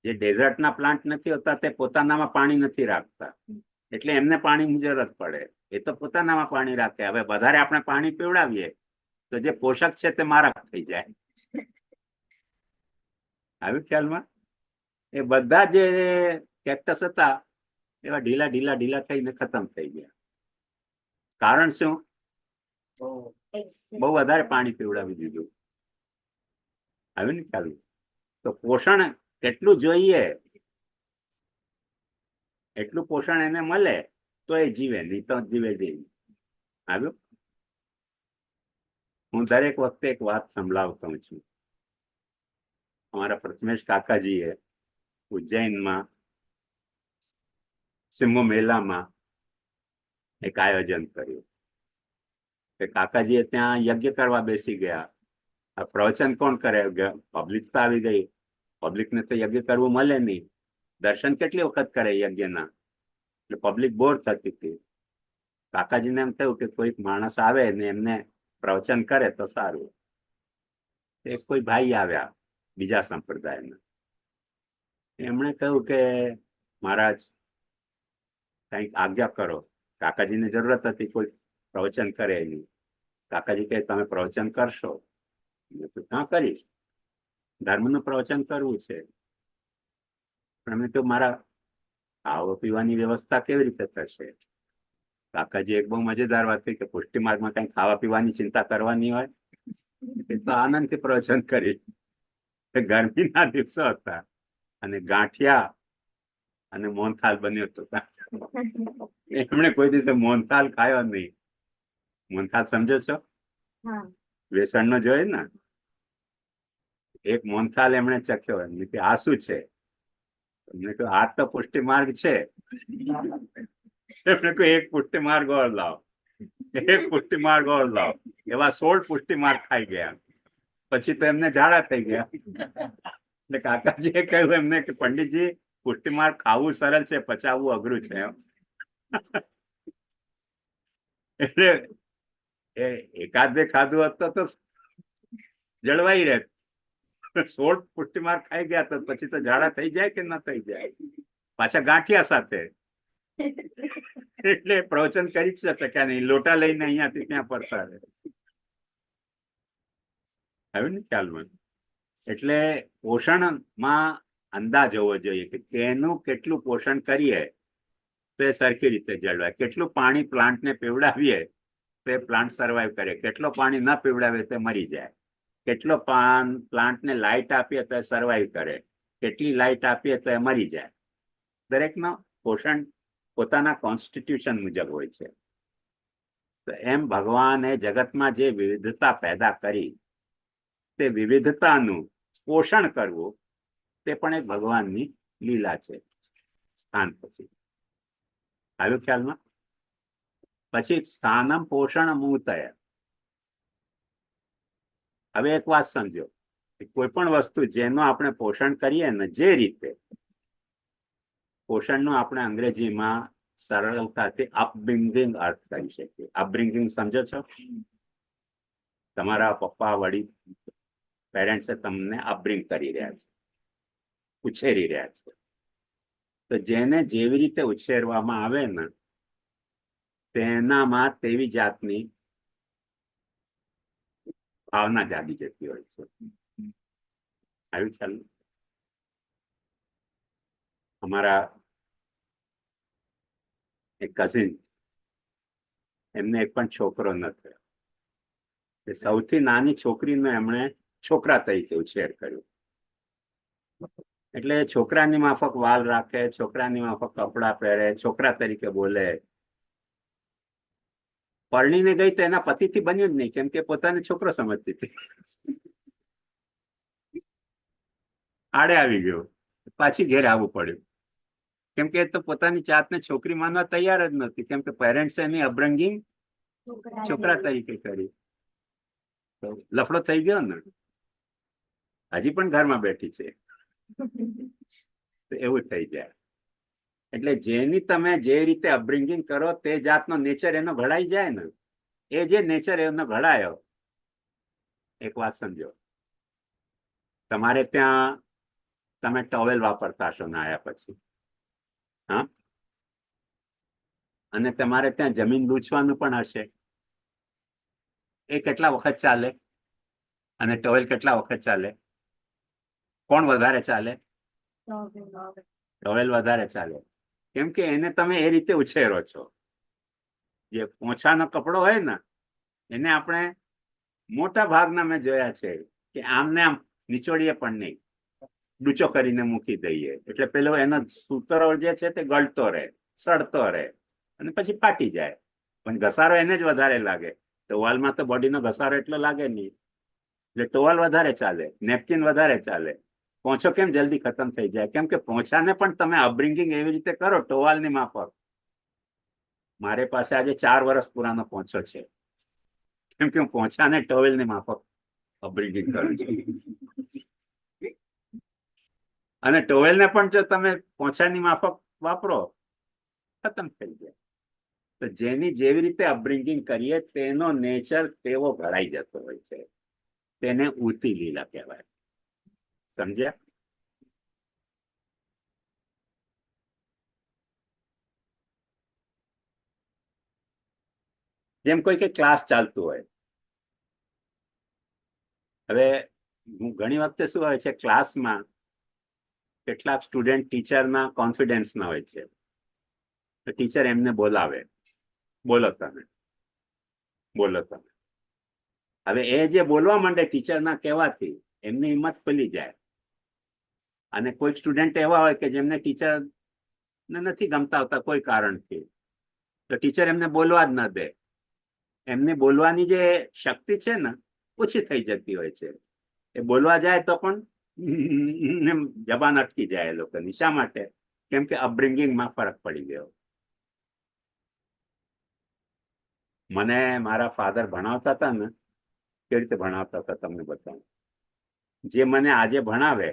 જે ડેઝર્ટના પ્લાન્ટ નથી હોતા તે પોતાનામાં પાણી નથી રાખતા, એટલે એમને પાણીની જરૂરત પડે. એ તો પોતાનામાં પાણી રાખે. હવે વધારે આપણે પાણી પીવડાવીએ તો જે પોષક છે તે મારક થઈ જાય. આવ્યું ખ્યાલમાં? એ બધા જે કેક્ટસ હતા એવા ઢીલા ઢીલા ઢીલા થઈને ખતમ થઈ ગયા. કારણ શું? બહુ વધારે પાણી પીવડાવી દીધું. આવ્યું ને ખ્યાલ? તો પોષણ કેટલું જોઈએ એટલું પોષણ એને મળે તો એ જીવે, નહીં તો જીવે જઈ. આવ્યું? હું દરેક વખતે એક વાત સંભળાવતો છું. અમારા પ્રથમેશ કાકાજીએ ઉજ્જૈનમાં સિંહો મેલામાં એક આયોજન કર્યું. કે કાકાજીએ ત્યાં યજ્ઞ કરવા બેસી ગયા. આ પ્રવચન કોણ કરે? પબ્લિક તો આવી ગઈ. પબ્લિકને તો યજ્ઞ કરવું મળે નહીં. દર્શન કેટલી વખત કરે યજ્ઞના, એટલે પબ્લિક બોર થતી હતી. કાકાજીને એમ થયું કે કોઈક માણસ આવે ને એમને પ્રવચન કરે તો સારું. એક કોઈ ભાઈ આવ્યા બીજા સંપ્રદાયના. એમણે કહ્યું કે મહારાજ કંઈક આજ્ઞા કરો. કાકાજીને જરૂરત હતી કોઈ પ્રવચન કરે એની. કાકાજી કહે તમે પ્રવચન કરશો? મેં તો ક્યાં કરીશ, ધર્મનું પ્રવચન કરવું છે. પણ મેં તો મારા ખાવા પીવાની વ્યવસ્થા કેવી રીતે થશે? કાકાજી એક બહુ મજેદાર વાત થઈ કે પુષ્ટિ માર્ગમાં કઈ ખાવા પીવાની ચિંતા કરવાની હોય એ તો આનંદથી પ્રવચન કરી. ગરમીના દિવસો હતા અને ગાંઠિયા અને મોહનથાલ બન્યો હતો. એમણે કોઈ દિવસે મોહનથાલ ખાયો નહીં. મોહનથાલ સમજો છો? વેસણનો જોઈએ ને. એક મોહનથાલ એમણે ચખ્યો. એમને કે આ શું છે? એમને કહ્યું આ તો પુષ્ટિ માર્ગ છે. એમણે કહ્યું એક પુષ્ટિ માર્ગ ઓર લાવો, એક પુષ્ટિ માર્ગ ઓર લાવો. એવા 16 પુષ્ટિ માર્ગ ખાઈ ગયા. પછી તો એમને ઝાડા થઈ ગયા. એટલે કાકાજીએ કહ્યું એમને કે પંડિતજી પુષ્ટિ માર્ગ ખાવું સરળ છે, પચાવવું અઘરું છે. એટલે એકાદ બે ખાધું હોત તો જળવાઈ રહે. 16 પુષ્ટિ માર્ગ ખાઈ ગયા તો પછી તો ઝાડા થઈ જાય કે ન થઈ જાય, પાછા ગાંઠિયા સાથે. એટલે પ્રવચન કરી જ શક્યા નહીં. લોટા લઈને અહીંયાથી ત્યાં પડતા રહે. આવ્યું ને ખ્યાલમાં? એટલે પોષણમાં અંદાજ હોવો જોઈએ કે તેનું કેટલું પોષણ કરીએ તો એ સરખી રીતે જળવાય, કેટલું પાણી પ્લાન્ટને પીવડાવીએ તો એ પ્લાન્ટ સર્વાઈવ કરે, કેટલો પાણી ન પીવડાવે તો મરી જાય, કેટલો પ્લાન્ટને લાઇટ આપીએ તો એ સર્વાઈવ કરે, કેટલી લાઇટ આપીએ તો એ મરી જાય. દરેકનો પોષણ પોતાના કોન્સ્ટિટ્યુશન મુજબ હોય છે. તો એમ ભગવાને જગતમાં જે વિવિધતા પેદા કરી તે વિવિધતાનું પોષણ કરવું તે પણ એક ભગવાનની લીલા છે. સ્થાન પછી આવ્યું ખ્યાલમાં? પછી સ્થાનમ પોષણ મૂતય. હવે એક વાત સમજો, કોઈ પણ વસ્તુ જેનું આપણે પોષણ કરીએ ને, જે રીતે પોષણનો આપણે અંગ્રેજીમાં સરળતાથી અપબ્રિંગિંગ અર્થ કરી શકીએ. અપબ્રિંગિંગ સમજો છો? તમારા પપ્પા વડીલ પેરેન્ટ્સે તમને અપબ્રિંગ કરી રહ્યા છે, ઉછેરી રહ્યા છે. તો જેને જેવી રીતે ઉછેરવામાં આવે ને તેનામાં તેવી જાતની ભાવના જાગી જતી હોય છે. આવ્યું ચાલુ? અમારા એક કઝિન, એમને એક પણ છોકરો ન થયો. સૌથી નાની છોકરીને એમણે છોકરા તરીકે ઉછેર કર્યો. એટલે છોકરાની માફક વાલ રાખે, છોકરાની માફક કપડા પહેરે, છોકરા તરીકે બોલે. પરણીને ગઈ તો એના પતિથી બન્યું જ નહીં, કેમ કે પોતાને છોકરો સમજતી હતી. આડે આવી ગયો, પાછી ઘેર આવવું પડ્યું, કેમ કે તો પોતાની જાતને છોકરી માનવા તૈયાર જ નથી, કેમ કે પેરેન્ટ્સ એની અપબ્રિંગિંગ છોકરા તરીકે કરી. તો લફડો થઈ ગયો ને. હજી પણ ઘરમાં બેઠી છે. તો એવું થઈ જાય. એટલે જેની તમે જે રીતે અપબ્રિંગિંગ કરો તે જાતનો નેચર એનો ઘડાઈ જાય ને, એ જે નેચર એનો ઘડાયો. એક વાત સમજો, તમારે ત્યાં તમે ટોવેલ વાપરતા હશો નાયા પછી, હા, અને તમારે ત્યાં જમીન લૂછવાનું પણ હશે. એ કેટલા વખત ચાલે અને ટોવેલ કેટલા વખત ચાલે? કોણ વધારે ચાલે? ટોવેલ વધારે ચાલે, કેમ કે એને તમે એ રીતે ઉછેરો છો. જે પોછાનો કપડો હોય ને એને આપણે મોટા ભાગના મેં જોયા છે કે આમને આમ નીચોડીએ પણ નહીં, ડૂચો કરીને મૂકી દઈએ, એટલે પેલો એનો સૂતરો જે છે તે ગળતો રહે, સડતો રહે અને પછી ફાટી જાય. પણ ઘસારો એને જ વધારે લાગે. ટોવાલમાં તો બોડીનો ઘસારો એટલો લાગે નહીં, એટલે ટોવાલ વધારે ચાલે, નેપકિન વધારે ચાલે. પોંછો કેમ જલ્દી ખતમ થઈ જાય? કેમ કે પોંછાને પણ તમે અપબ્રિંગિંગ એવી રીતે કરો ટોવાલની માફક. મારે પાસે આજે 4 વર્ષ પુરાનો પોંછો છે, કેમ કે હું પોંછાને ટોવેલની માફક અપબ્રિંગિંગ કરું છું. અને ટોવેલને પણ જો તમે પોંછાની માફક વાપરો ખતમ થઈ જાય. તો જેની જેવી રીતે અપબ્રિંગિંગ કરીએ તેનો નેચર તેવો ઘડાઈ જતો હોય છે. તેને ઉતી લીલા કહેવાય. સમજ્યા? જેમ કોઈ કે ક્લાસ ચાલતું હોય. હવે ઘણી વખતે શું હોય છે, ક્લાસમાં કેટલાક સ્ટુડન્ટ ટીચરના કોન્ફિડન્સના હોય છે. તો ટીચર એમને બોલાવે, બોલો તમે, બોલો તમે. હવે એ જે બોલવા માંડે ટીચરના કહેવાથી એમની હિંમત ખુલી જાય. અને કોઈ સ્ટુડન્ટ એવા હોય કે જેમને ટીચરને નથી ગમતા હોતા કોઈ કારણથી, તો ટીચર એમને બોલવા જ ન દે. એમને બોલવાની જે શક્તિ છે ને ઓછી થઈ જતી હોય છે. એ બોલવા જાય તો પણ જબાન અટકી જાય એ લોકોની. શા માટે? કેમ કે અપબ્રિંગિંગમાં ફરક પડી ગયો. મને મારા ફાધર ભણાવતા હતા ને, કેવી રીતે ભણાવતા હતા તમને બતાવું. જે મને આજે ભણાવે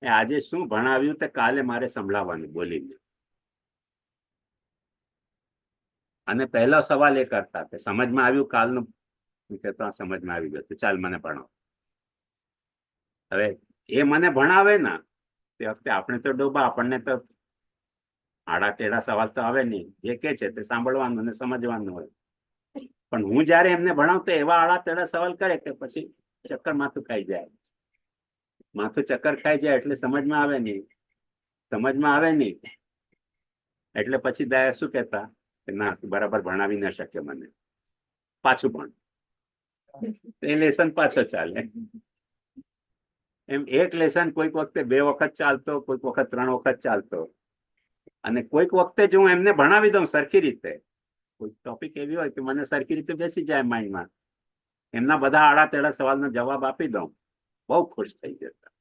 એ આજે શું ભણાવ્યું તે કાલે મારે સંભળાવવાનું બોલીને. અને પહેલો સવાલ એ કરતા કે સમજમાં આવ્યું કાલનું? કહેતો સમજમાં આવી ગયું, ચાલ મને ભણાવ. હવે એ મને ભણાવે ને તે વખતે આપણે તો ડોબા, આપણને તો આડા ટેઢા સવાલ તો આવે નહીં. જે કે છે તે સાંભળવાનું અને સમજવાનું હોય. પણ હું જયારે એમને ભણાવતો એવા આડા ટેઢા સવાલ કરે કે પછી ચક્કર માથું ખાઈ જાય. માથું ચક્કર ખાઈ જાય એટલે સમજમાં આવે નહીં એટલે પછી દાયા શું કહેતા કે ના તું બરાબર ભણાવી ન શકે મને, પાછું ભણ. એ લેસન પાછો ચાલે. એમ એક લેસન કોઈક વખતે 2 વખત ચાલતો, કોઈક વખત 3 વખત ચાલતો, અને કોઈક વખતે જો હું એમને ભણાવી દઉં સરખી રીતે, કોઈ ટોપિક એવી હોય કે મને સરખી રીતે બેસી જાય માઇન્ડમાં, એમના બધા આડા તેડા સવાલનો જવાબ આપી દઉં, બહુ ખુશ થઈ જતા.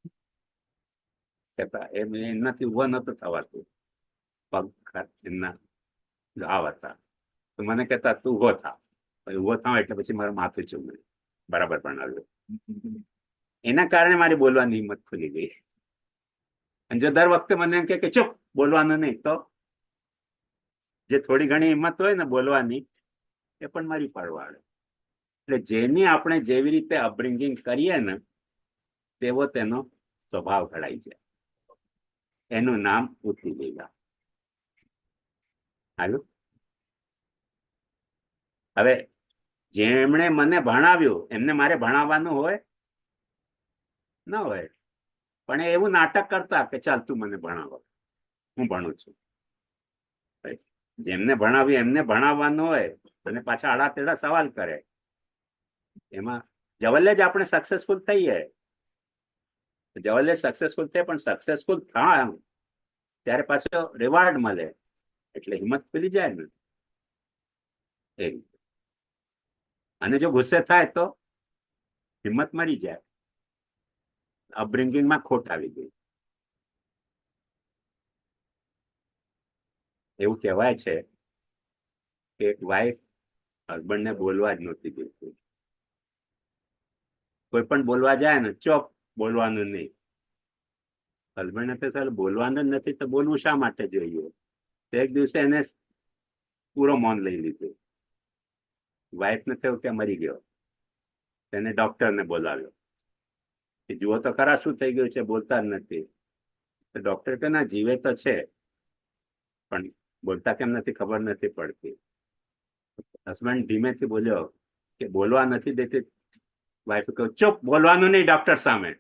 કહેતા એમનાથી ઉભો નતો થવાતું, પગ એમના ઘાવ હતા. તો મને કહેતા તું ઉભો થા. ઉભો થાવ એટલે પછી મારું માથું ચૂમે, બરાબર ભણાવ્યું. એના કારણે મારી બોલવાની હિંમત ખુલી ગઈ. અને જો દર વખતે મને એમ કે ચૂપ બોલવાનું નહીં, તો જે થોડી ઘણી હિંમત હોય ને બોલવાની, એ પણ મારી પરવાડે. એટલે જેની આપણે જેવી રીતે અપબ્રિંગિંગ કરીએ ને તેવો તેનો સ્વભાવ ઘડાઈ જાય. એનું નામ ઉઠી લીલા. હાલું. હવે જેમણે મને ભણાવ્યું એમને મારે ભણાવવાનું હોય ન હોય, પણ એવું નાટક કરતા કે ચાલ તું મને ભણાવો, હું ભણું છું. જેમને ભણાવ્યું એમને ભણાવવાનું હોય અને પાછા આડા તેડા સવાલ કરે, એમાં જવલ્લે જ આપણે સક્સેસફુલ થઈએ. જવલ્લે સક્સેસફુલ થાય, પણ સક્સેસફુલ થાય ત્યારે પાછો રિવાર્ડ મળે એટલે હિંમત ખુલી જાય ને એ રીતે. અને જો ગુસ્સે થાય તો હિંમત મરી જાય. અપબ્રિંગિંગમાં ખોટ આવી ગઈ. એવું કહેવાય છે કે એક વાઈફ હસબન્ડને બોલવા જ નહોતી દેતી. કોઈ પણ બોલવા જાય ને ચોપ, બોલવાનું નહીં. હસબન્ડને તો ચાલ બોલવાનું જ નથી તો બોલવું શા માટે જોઈએ. તો એક દિવસે એને પૂરો મૌન લઈ લીધું. વાઈફને થયું કે મરી ગયો. તેને ડોક્ટરને બોલાવ્યો કે જુઓ તો ખરા શું થઈ ગયું છે, બોલતા જ નથી. તો ડોક્ટર કે ના જીવે તો છે પણ બોલતા કેમ નથી ખબર નથી પડતી. હસબન્ડ ધીમેથી બોલ્યો કે બોલવા નથી દેતી. વાઈફ કહ્યું ચૂપ, બોલવાનું નહીં ડોક્ટર સામે.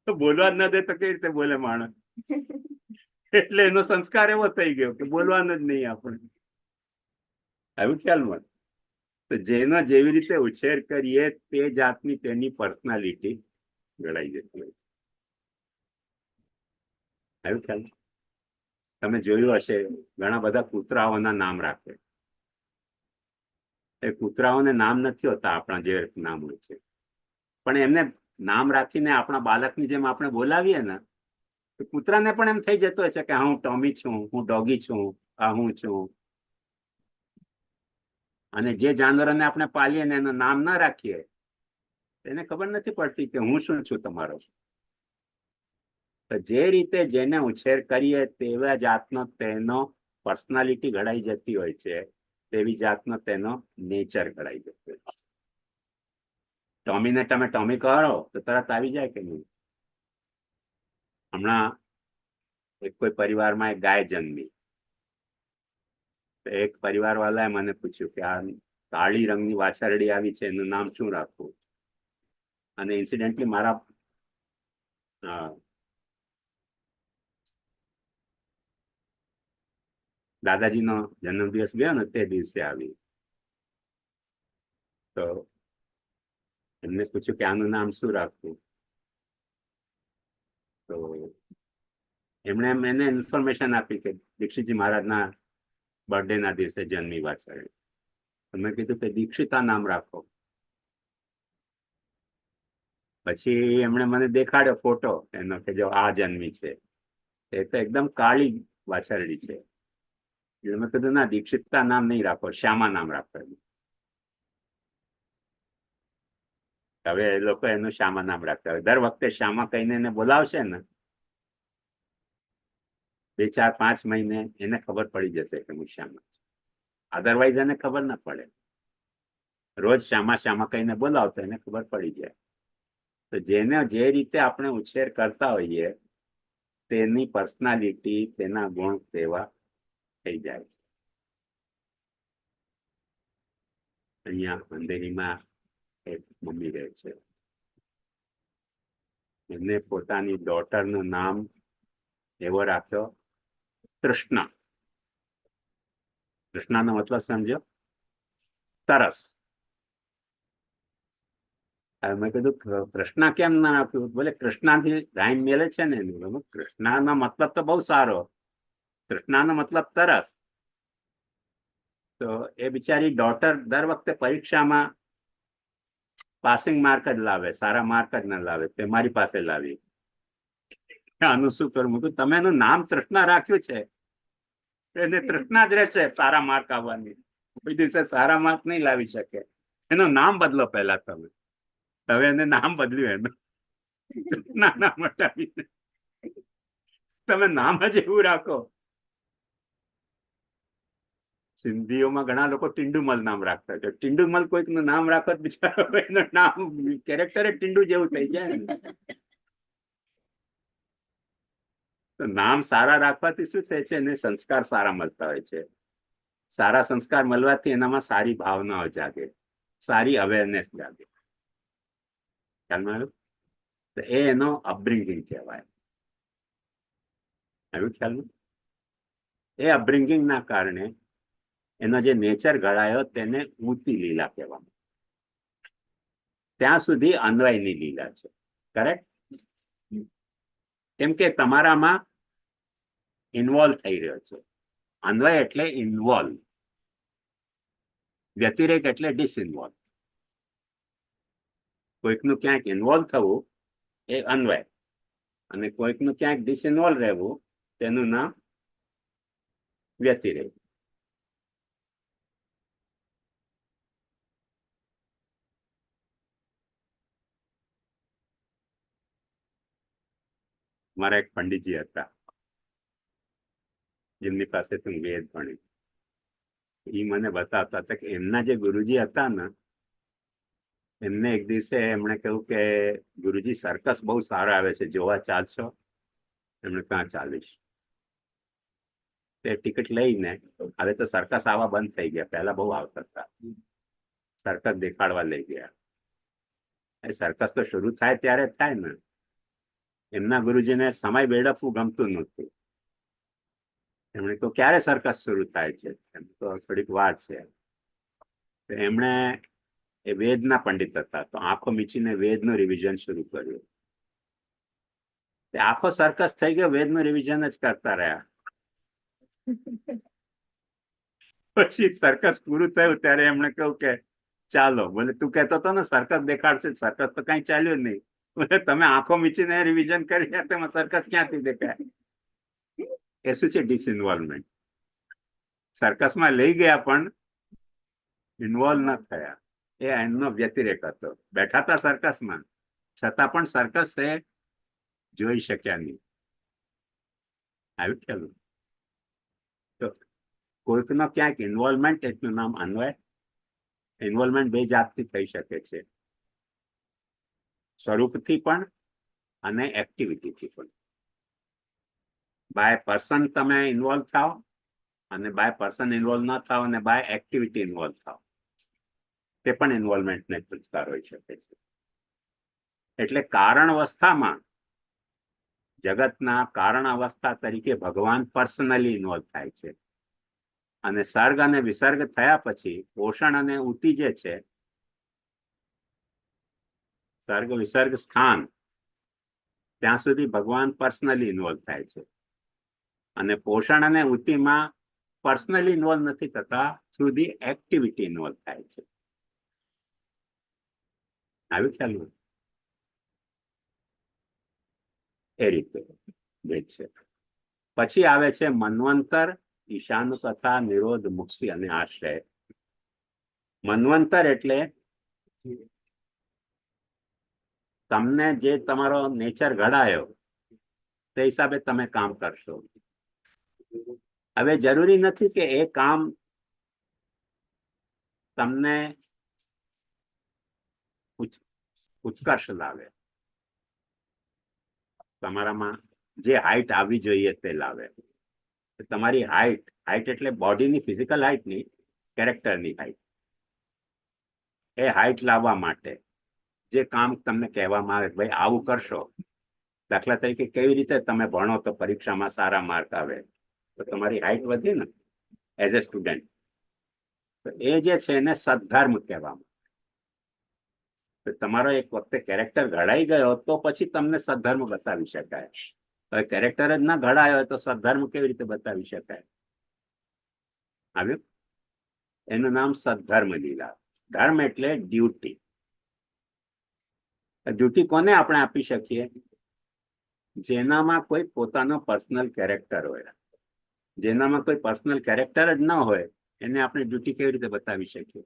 તો બોલવા જ ન દે તો કેવી રીતે બોલે માણસ. એટલે એનો સંસ્કાર એવો થઈ ગયો કે બોલવાનું જ નહીં આપણે. આવ્યું ખ્યાલમાં? તો જેનો જેવી રીતે ઉછેર કરીએ તે જાતની તેની પર્સનાલિટી ઘડાઈ જતી હોય છે. આવ્યું ખ્યાલ? તમે જોયું હશે ઘણા બધા કૂતરાઓના નામ રાખે. એ કૂતરાઓને નામ નથી હોતા આપણા જે નામ હોય છે, પણ એમને નામ રાખીને આપણા બાળકની જેમ આપણે બોલાવીએ ને તો કૂતરાને પણ એમ થઈ જતું હોય છે કે હું ટોમી છું, હું ડોગી છું, આ હું છું. અને જે જાનવરોને આપણે પાલીએ ને એનું નામ ના રાખીએ એને ખબર નથી પડતી કે હું શું છું તમારો. તો જે રીતે જેને ઉછેર કરીએ તેવા જાતનો તેનો પર્સનાલિટી ઘડાઈ જતી હોય છે, તેવી જાતનો તેનો નેચર ઘડાઈ જતો હોય છે. ટોમીને તમે ટોમી કહો તો તરત આવી જાય કે નહીં. હમણાં એક કોઈ પરિવારમાં એક ગાય જન્મી. એક પરિવાર વાળાએ મને પૂછ્યું કે આ કાળી રંગની વાછરડી આવી છે, એનું નામ શું રાખવું. અને ઇન્સિડેન્ટલી મારા દાદાજીનો જન્મદિવસ ગયો ને તે દિવસે આવી. તો એમને પૂછ્યું કે આનું નામ શું રાખવું. તો એમણે એને ઇન્ફોર્મેશન આપી કે દીક્ષિતજી મહારાજના બર્થડે ના દિવસે જન્મી વાછરડી. મેં કીધું કે દીક્ષિતા નામ રાખો. પછી એમણે મને દેખાડ્યો ફોટો એનો કે જો આ જન્મી છે, એ તો એકદમ કાળી વાછરડી છે. મેં કીધું ના દીક્ષિતા નામ નહીં રાખો, શ્યામા નામ રાખો. હવે એ લોકો એનું શ્યામા નામ રાખતા હોય. દર વખતે શ્યામા કહીને એને બોલાવશે ને 2-4-5 મહિને એને ખબર પડી જશે કે હું શ્યામા છું. અધરવાઇઝ એને ખબર ના પડે. રોજ શ્યામા શ્યામા કહીને બોલાવતો એને ખબર પડી જાય. તો જેને જે રીતે આપણે ઉછેર કરતા હોઈએ તેની પર્સનાલિટી, તેના ગુણ તેવા થઈ જાય. અહીંયા અંધેરીમાં એક મમ્મી રહે છે. એમને પોતાની ડોટરનું નામ એવો રાખ્યો તૃષ્ણા. તૃષ્ણાનો મતલબ સમજો, તરસ. હવે મેં કીધું કૃષ્ણા કેમ ના આપ્યું? બોલે કૃષ્ણાથી રાઈમ મેલે છે ને એનું. કૃષ્ણાનો મતલબ તો બહુ સારો, કૃષ્ણાનો મતલબ તરસ. તો એ બિચારી ડોટર દર વખતે પરીક્ષામાં પાસિંગ માર્ક જ લાવે, સારા માર્ક જ ના લાવે. તે મારી પાસે લાવી. આનું શું કરું? મેં કીધું તમે એનું નામ તૃષ્ણા રાખ્યું છે, એને તૃષ્ણા જ રહેશે સારા માર્ક આવવાની. કોઈ દિવસે સારા માર્ક નહીં લાવી શકે. એનું નામ બદલો પહેલા તમે. હવે એને નામ બદલ્યું એનું, તૃષ્ણા નામ હટાવીને તમે નામ જ એવું રાખો. સિંધીઓમાં ઘણા લોકો ટિંડુમલ નામ રાખતા છે. ટિંડુમલ કોઈકનું નામ રાખો તો બિચારો એનું નામ કેરેક્ટર ટિંડુ જેવું થઈ જાય ને. તો નામ સારા રાખવાથી શું થાય છે? એને સંસ્કાર સારા મળતા હોય છે. સારા સંસ્કાર મળવાથી એનામાં સારી ભાવનાઓ જાગે, સારી અવેરનેસ જાગે. ખ્યાલમાં આવ્યું? તો એ એનો અપબ્રિંગિંગ કહેવાય. આવ્યું ખ્યાલમાં? એ અપબ્રિંગિંગના કારણે એનો જે નેચર ઘડાયો તેને ઊંચી લીલા કહેવામાં. ત્યાં સુધી અન્વયની લીલા છે. કરેક્ટ? કેમ કે તમારામાં ઇન્વોલ્વ થઈ રહ્યો છે. અન્વય એટલે ઇન્વોલ્વ, વ્યતિરેક એટલે ડિસઇન્વોલ્વ. કોઈકનું ક્યાંક ઇન્વોલ્વ થવું એ અન્વય, અને કોઈકનું ક્યાંક ડિસઇન્વોલ્વ રહેવું તેનું નામ વ્યતિરેક. મારા એક પંડિતજી હતા, જેમની પાસે હું વેદ ભણી. એ મને બતાવતા હતા કે એમના જે ગુરુજી હતા ને, એમને એક દિવસે એમણે કહ્યું કે ગુરુજી સર્કસ બહુ સારો આવે છે, જોવા ચાલશો? એમણે ક્યાં ચાલીશ. તે ટિકિટ લઈને, હવે તો સર્કસ આવવા બંધ થઈ ગયા, પહેલા બહુ આવતા હતા. સર્કસ દેખાડવા લઈ ગયા. એ સર્કસ તો શરૂ થાય ત્યારે થાય ને. એમના ગુરુજીને સમય વેડફવું ગમતું નહોતું. એમણે તો ક્યારે સર્કસ શરૂ થાય છે? એમ તો થોડીક વાર છે. તો એમણે, એ વેદના પંડિત હતા, તો આંખો મીચીને વેદનું રિવિઝન શરૂ કર્યું. આખો સર્કસ થઈ ગયો, વેદનું રિવિઝન જ કરતા રહ્યા. પછી સર્કસ પૂરું થયું ત્યારે એમણે કહ્યું કે ચાલો. બોલે તું કહેતો હતો ને સર્કસ દેખાડશે, સર્કસ તો કઈ ચાલ્યું નહીં. બોલે તમે આંખો મીચીને રિવિઝન કરી, તેમાં સર્કસ ક્યાંથી દેખાય? એ શું છે? ડિસઇન્વોલ્વમેન્ટ. સર્કસમાં લઈ ગયા પણ ઇન્વોલ્વ ન થયા. એ એમનો વ્યતિરેક હતો. બેઠા હતા સર્કસમાં, છતાં પણ સર્કસ એ જોઈ શક્યા નહીં. આવ્યું ખ્યાલ? તો કોઈકનો ક્યાંક ઇન્વોલ્વમેન્ટ, એટલું નામ અન્વય. ઇન્વોલ્વમેન્ટ બે જાતથી થઈ શકે છે, સ્વરૂપથી પણ અને એક્ટિવિટીથી પણ. બાય પર્સન તમે ઇન્વોલ્વ થાવ, અને બાય પર્સન ઇન્વોલ્વ ન થાવ, અને બાય એક્ટિવિટી ઇન્વોલ્વ થાવ, તે પણ ઇન્વોલ્વમેન્ટને પૂછકાર હોઈ શકે છે. એટલે કારણ અવસ્થામાં, જગતના કારણ અવસ્થા તરીકે ભગવાન પર્સનલી ઇન્વોલ્વ થાય છે. અને સર્ગ અને વિસર્ગ થયા પછી પોષણ અને ઉતિ જે છે, સર્ગ વિસર્ગ સ્થાન, ત્યાં સુધી ભગવાન પર્સનલી ઇન્વોલ્વ થાય છે. અને પોષણ અને ઉતિમાં પર્સનલી ઇન્વોલ્વ નથી થતા, થ્રુ ધી એક્ટિવિટી ઇન્વોલ્વ થાય છે. આવ્યું ખ્યાલ? એ રીતે ભેદ છે. પછી આવે છે મન્વંતર, ઈશાન કથા, નિરોધ, મુક્તિ અને આશ્રય. મન્વંતર એટલે તમને જે તમારો નેચર ઘડાયો તે હિસાબે તમે કામ કરશો. હવે જરૂરી નથી કે એ કામ તમને ઉત્કર્ષ લાવે, તમારામાં જે હાઈટ આવવી જોઈએ તે લાવે. તમારી હાઈટ એટલે બોડીની ફિઝિકલ હાઈટ નહીં, કેરેક્ટરની હાઈટ. એ હાઈટ લાવવા માટે જે કામ તમને કહેવામાં આવે ભાઈ આવું કરશો, દાખલા તરીકે કેવી રીતે તમે ભણો તો પરીક્ષામાં સારા માર્ક આવે, તો તમારી હાઈટ વધી ને એઝ એ સ્ટુડન્ટ. તો એ જે છે એને સદ્ધર્મ કહેવામાં. તો તમારો એક વખતે કેરેક્ટર ઘડાઈ ગયો તો પછી તમને સદ્ધર્મ બતાવી શકાય. હવે કેરેક્ટર જ ના ઘડાયો હોય તો સદ્ધર્મ કેવી રીતે બતાવી શકાય? આવ્યું? એનું નામ સદ્ધર્મ લીલા. ધર્મ એટલે ડ્યુટી. ડ્યુટી કોને આપણે આપી શકીએ? જેનામાં કોઈ પોતાનો પર્સનલ કેરેક્ટર હોય. જેનામાં કોઈ પર્સનલ કેરેક્ટર જ ન હોય એને આપણે ડ્યુટી કેવી રીતે બતાવી શકીએ?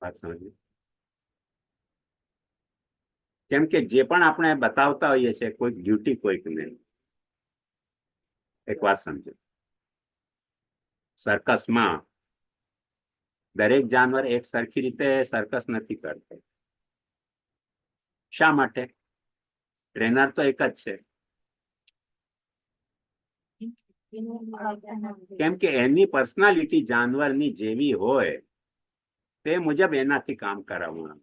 વાત સમજી? કેમ કે જે પણ આપણે બતાવતા હોઈએ છીએ કોઈક ડ્યુટી કોઈકને, એક વાત સમજો, સર્કસમાં દરેક જાનવર એક સરખી રીતે સર્કસ નથી કરતો. શા માટે? ટ્રેનર તો એક જ છે. કેમ કે એની પર્સનાલિટી જાનવરની જેવી હોય તે મુજબ એનાથી કામ કરાવવું.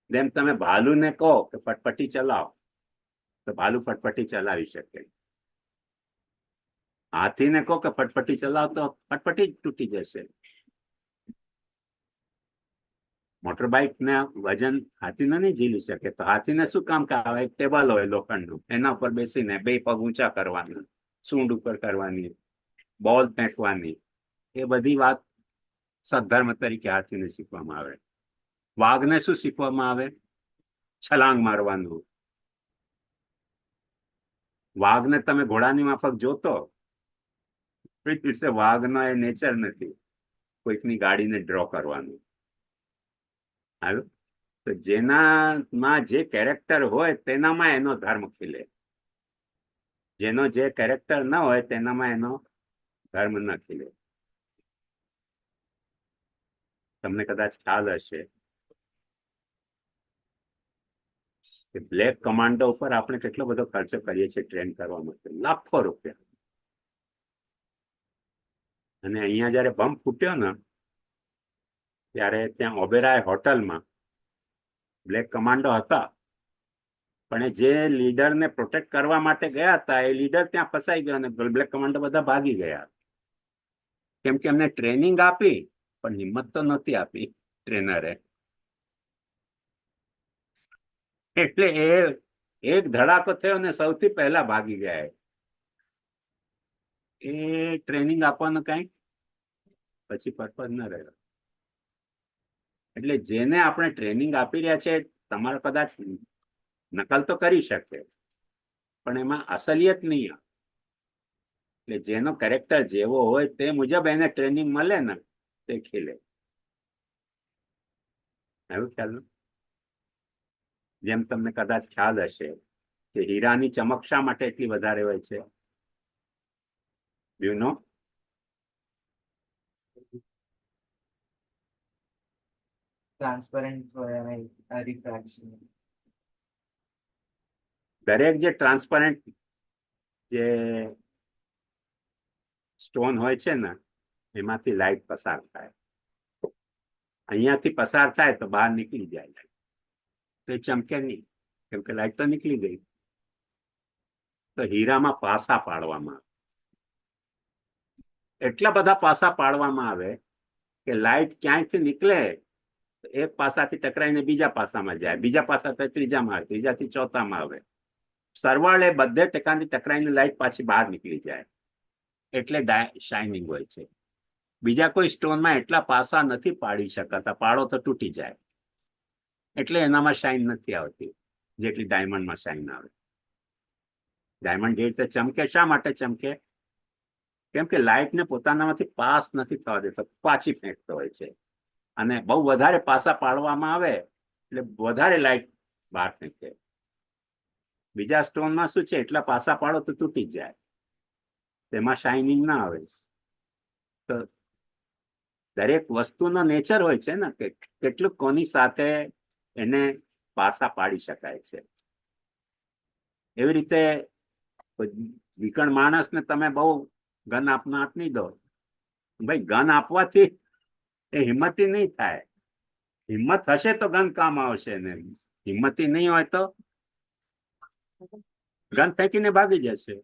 જેમ તમે ભાલુને કહો કે ફટફટી ચલાવો તો ભાલુ ફટફટી ચલાવી શકે. હાથીને કહો કે ફટફટી ચલાવો તો ફટફટી જ તૂટી જશે. મોટર બાઇક ને વજન હાથીને નહીં ઝીલી શકે, તો હાથીને શું કામ કરાવે? એક ટેબલ હોય લોખંડનું, એના ઉપર બેસીને બે પગ ઊંચા કરવાના, સૂંઢ ઉપર કરવાની, બોલ ફેંકવાની, એ બધી વાત સદ્ધર્મ તરીકે હાથીને શીખવામાં આવે. વાઘને શું શીખવામાં આવે? છલાંગ મારવાનું. વાઘને તમે ઘોડાની માફક જોતો, કોઈ દિવસે વાઘનો એ નેચર નથી કોઈકની ગાડીને ડ્રો કરવાનું. આવ્યું? તો જેનામાં જે કેરેક્ટર હોય તેનામાં એનો ધર્મ ખીલે. જેનો જે કેરેક્ટર ન હોય તેનામાં એનો ધર્મ ન ખીલે. તમને કદાચ ખ્યાલ હશે કે બ્લેક કમાન્ડો ઉપર આપણે કેટલો બધો ખર્ચો કરીએ છીએ ટ્રેન કરવા માટે, લાખો રૂપિયા. અને અહીંયા જયારે બંબ ફૂટ્યો ને ત્યારે ત્યાં ઓબેરાય હોટલમાં બ્લેક કમાન્ડો હતા, પણ જે લીડરને પ્રોટેક્ટ કરવા માટે ગયા હતા એ લીડર ત્યાં ફસાઈ ગયો અને બ્લેક કમાન્ડો બધા ભાગી ગયા. કેમ કે એમને ટ્રેનિંગ આપી પણ હિંમત તો નહોતી આપી ટ્રેનરે. એટલે એ એક ધડાકો થયો ને સૌથી પહેલા ભાગી ગયા. એ ટ્રેનિંગ આપવાનો કઈ પછી પર્પઝ ન રહ્યો. એટલે જેને આપણે ટ્રેનિંગ આપી રહ્યા છે તમારે કદાચ નકલ તો કરી શકે પણ એમાં અસલિયત નહીં આવે. એટલે જેનો કેરેક્ટર જેવો હોય તે મુજબ એને ટ્રેનિંગ મળે ને તે ખીલે. એવું ખ્યાલ? જેમ તમને કદાચ ખ્યાલ હશે કે હીરાની ચમક શા માટે એટલી વધારે હોય છે? You know? ટ્રાન્સપરન્ટ હોય અને રિફ્રેક્શન. દરેક જે ટ્રાન્સપરન્ટ જે સ્ટોન હોય છે ને એમાંથી લાઈટ પસાર થાય. અહીંયાથી પસાર થાય તો બહાર નીકળી જાય, તો એ ચમકે નહીં કેમ કે લાઈટ તો નીકળી ગઈ. તો હીરામાં પાસા પાડવામાં આવે. એટલા બધા પાસા પાડવામાં આવે કે લાઈટ ક્યાંયથી નીકળે તો એક પાસાથી ટકરાઈને બીજા પાસામાં જાય, બીજા પાસાથી ત્રીજામાં આવે, ત્રીજાથી ચોથામાં આવે. સરવાળે બધે ટેકાની ટકરાઈને લાઈટ પાછી બહાર નીકળી જાય. એટલે શાઇનિંગ હોય છે. બીજા કોઈ સ્ટોનમાં એટલા પાસા નથી પાડી શકાતા, પાડો તો તૂટી જાય. એટલે એનામાં શાઇન નથી આવતી જેટલી ડાયમંડમાં શાઇન આવે. ડાયમંડ જે રીતે ચમકે શા માટે ચમકે? કેમ કે લાઇટને પોતાનામાંથી પાસ નથી થવા દેતો, પાછી ફેંકતો હોય છે. અને બહુ વધારે પાસા પાડવામાં આવે એટલે વધારે લાઇટ બહાર ફેંકે. બીજા સ્ટોનમાં શું છે, એટલા પાસા પાડો તો તૂટી જાય, તેમાં શાઇનિંગ ના આવે. તો દરેક વસ્તુનો નેચર હોય છે ને કે કેટલું કોની સાથે એને પાસા પાડી શકાય છે. એવી રીતે વિકણ માણસને તમે બહુ ગન આપનો હાથ નહીં દો. ભાઈ ગન આપવાથી એ હિંમતી નહીં થાય. હિંમત હશે તો ગન કામ આવશે ને હિંમતી નહીં હોય તો ગન ફેંકીને ભાગી જશે.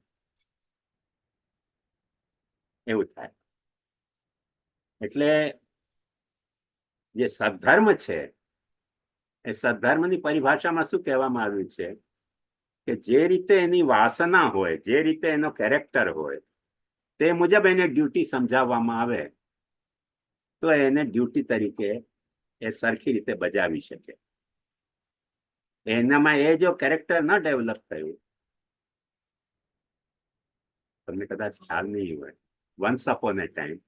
એવું થાય. એટલે જે સદ્ધર્મ છે એ સદ્ધર્મની પરિભાષામાં શું કહેવામાં આવ્યું છે કે જે રીતે એની વાસના હોય, જે રીતે એનો કેરેક્ટર હોય, તે મુજબ એને ડ્યુટી સમજાવવામાં આવે તો એને ડ્યુટી તરીકે એ સરખી રીતે બજાવી શકે. એનામાં એ જો કેરેક્ટર ન ડેવલપ થયું, તમને કદાચ ખ્યાલ નહીં હોય, વન્સ અપોન એ ટાઈમ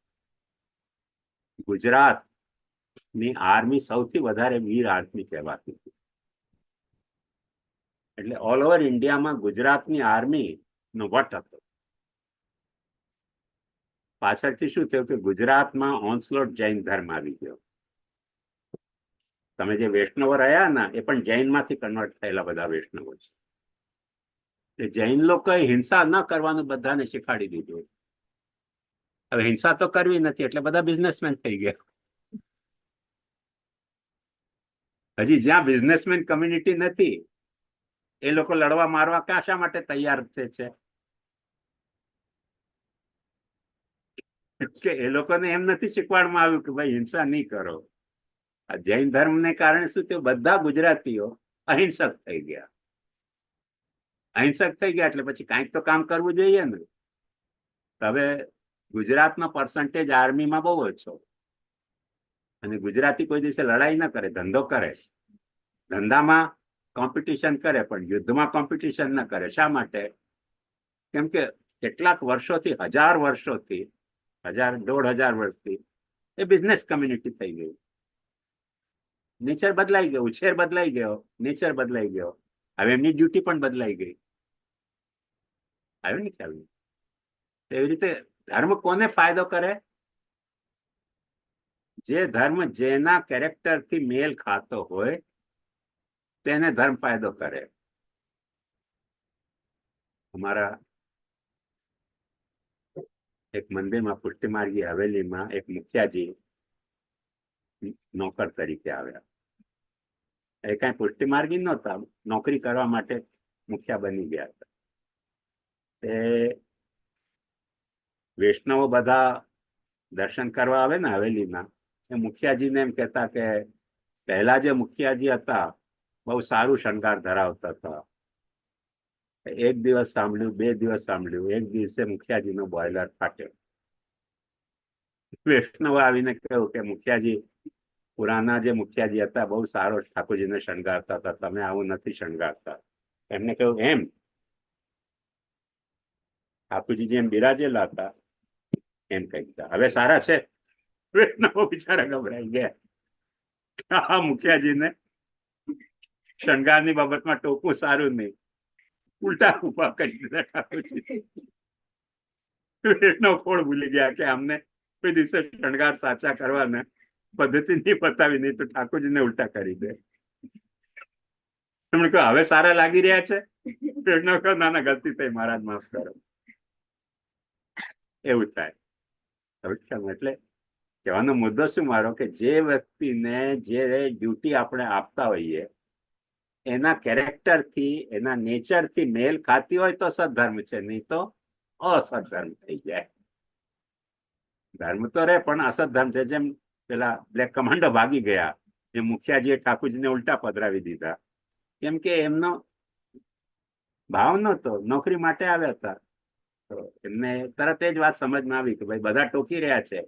ગુજરાતની આર્મી સૌથી વધારે વીર આર્મી કહેવાતી હતી. એટલે ઓલ ઓવર ઇન્ડિયામાં ગુજરાતની આર્મી નો વટ હતો. પાછળથી શું થયું કે ગુજરાતમાં ઓન્સલોટ જૈન ધર્મ આવી ગયો. તમે જે વૈષ્ણવો રહ્યા ને એ પણ જૈનમાંથી કન્વર્ટ થયેલા બધા વૈષ્ણવો છે. એ જૈન લોકોએ હિંસા ન કરવાનું બધાને શીખવાડી દીધું. હવે હિંસા તો કરવી નથી એટલે બધા બિઝનેસમેન થઈ ગયા. હજી જ્યાં બિઝનેસમેન કમ્યુનિટી નથી એ લોકો લડવા મારવા ક્યાં શા માટે તૈયાર છે કે એ લોકોને એમ નથી શીખવાડવામાં આવ્યું કે ભાઈ હિંસા નહીં કરો. આ જૈન ધર્મને કારણે શું થયું, બધા ગુજરાતીઓ અહિંસક થઈ ગયા. અહિંસક થઈ ગયા એટલે પછી કાંઈક તો કામ કરવું જોઈએ ને. હવે ગુજરાતનો પર્સન્ટેજ આર્મીમાં બહુ ઓછો અને ગુજરાતી કોઈ દિવસે લડાઈ ન કરે, ધંધો કરે, ધંધામાં કોમ્પિટિશન કરે પણ યુદ્ધમાં કોમ્પિટિશન ન કરે. શા માટે? કેમ કે કેટલાક વર્ષોથી, 1000 વર્ષોથી, 1000-1500 વર્ષથી એ બિઝનેસ કમ્યુનિટી થઈ ગઈ. નેચર બદલાઈ ગયો, ઉછેર બદલાઈ ગયો, નેચર બદલાઈ ગયો. હવે એમની ડ્યુટી પણ બદલાઈ ગઈ. આવ્યું ને ખ્યાલ? એવી રીતે ધર્મ કોને ફાયદો કરે? જે ધર્મ જેના કેરેક્ટરથી મેલ ખાતો હોય તેને ધર્મ ફાયદો કરે. અમારા એક મંદિરમાં પુષ્ટિ માર્ગી હવેલીમાં એક મુખિયાજી નોકર તરીકે આવ્યા. એ કઈ પુષ્ટિ માર્ગી નહોતા, નોકરી કરવા માટે મુખિયા બની ગયા હતા. એ વૈષ્ણવો બધા દર્શન કરવા આવે ને હવેલીમાં, એ મુખિયાજીને એમ કહેતા કે પહેલા જે મુખિયાજી હતા બહુ સારું શણગાર ધરાવતા હતા. એક દિવસ સાંભળ્યું, 2 દિવસ સાંભળ્યું, એક દિવસે મુખિયાજીનો બોઇલર ફાટ્યો. વૈષ્ણવ આવીને કહ્યું કે મુખિયાજી, પુરાના જે મુખિયાજી હતા બહુ સારો ઠાકોરજીને શણગારતા હતા, તમે આવું નથી શણગારતા. એમને કહ્યું એમ ઠાકોરજી જેમ બિરાજેલા હતા એમ કહી દીધા. હવે સારા છે? વૈષ્ણવો બિચારા ગભરાઈ ગયા. આ મુખિયાજીને શણગારની બાબતમાં ટોકવું સારું નહીં, ઉલટા ઉભા કરી દીધા ઠાકોરજી. વૈષ્ણવ ફોડ ભૂલી ગયા કે અમને કોઈ દિવસે શણગાર સાચા કરવાના પદ્ધતિ નહીં બતાવી, નહીં તો ઠાકોરજીને ઉલટા કરી દે. એમણે કહ્યું હવે સારા લાગી રહ્યા છે? વૈષ્ણવ કહ્યું ના ના, ગલતી થઈ, મહારાજ માફ કરો. એવું થાય. એટલે કહેવાનો મુદ્દો શું મારો કે જે વ્યક્તિને જે ડ્યુટી આપણે આપતા હોઈએ એના કેરેક્ટરથી, એના નેચરથી મેલ ખાતી હોય તો સદ્ધર્મ છે, નહીં તો અસદ્ધર્મ થઈ જાય. ધર્મ તો રહે પણ અસદ્ધર્મ છે. જેમ પેલા બ્લેક કમાન્ડો ભાગી ગયા, એ મુખિયાજીએ ઠાકોરજીને ઉલટા પધરાવી દીધા. કેમ કે એમનો ભાવ નહોતો, નોકરી માટે આવ્યા હતા. તો એમને તરત એ જ વાત સમજમાં આવી કે ભાઈ બધા ટોકી રહ્યા છે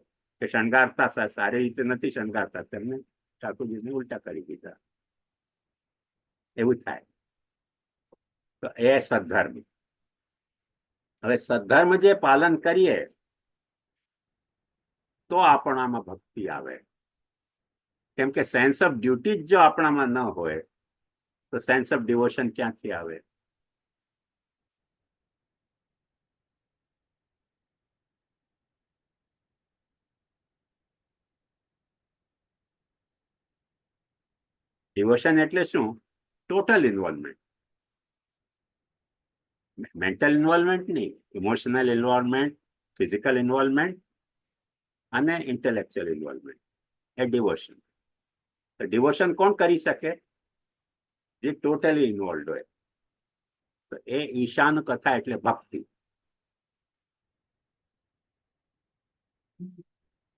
કે શણગારતા સારી રીતે નથી શણગારતા, તેમને ઠાકોરજીને ઉલટા કરી દીધા. એવું થાય. તો એ સદ્ધર્મ. હવે સદ્ધર્મ જે પાલન કરીએ તો આપણામાં ભક્તિ આવે. કેમ કે સેન્સ ઓફ ડ્યુટી જ જો આપણામાં ન હોય તો સેન્સ ઓફ ડિવોશન ક્યાંથી આવે? ડિવોશન એટલે શું? Total involvement. મેન્ટલ ઇન્વોલ્વમેન્ટ નહીં, ઇમોશનલ ઇન્વોલ્વમેન્ટ, ફિઝિકલ ઇન્વોલ્વમેન્ટ અને ઇન્ટેલેક્ચ્યુઅલ ઇન્વોલ્વમેન્ટ, એ ડિવોશન. ડિવોશન કોણ કરી શકે? જે ટોટલી ઇન્વોલ્વ હોય. તો એ ઈશાન કથા એટલે ભક્તિ.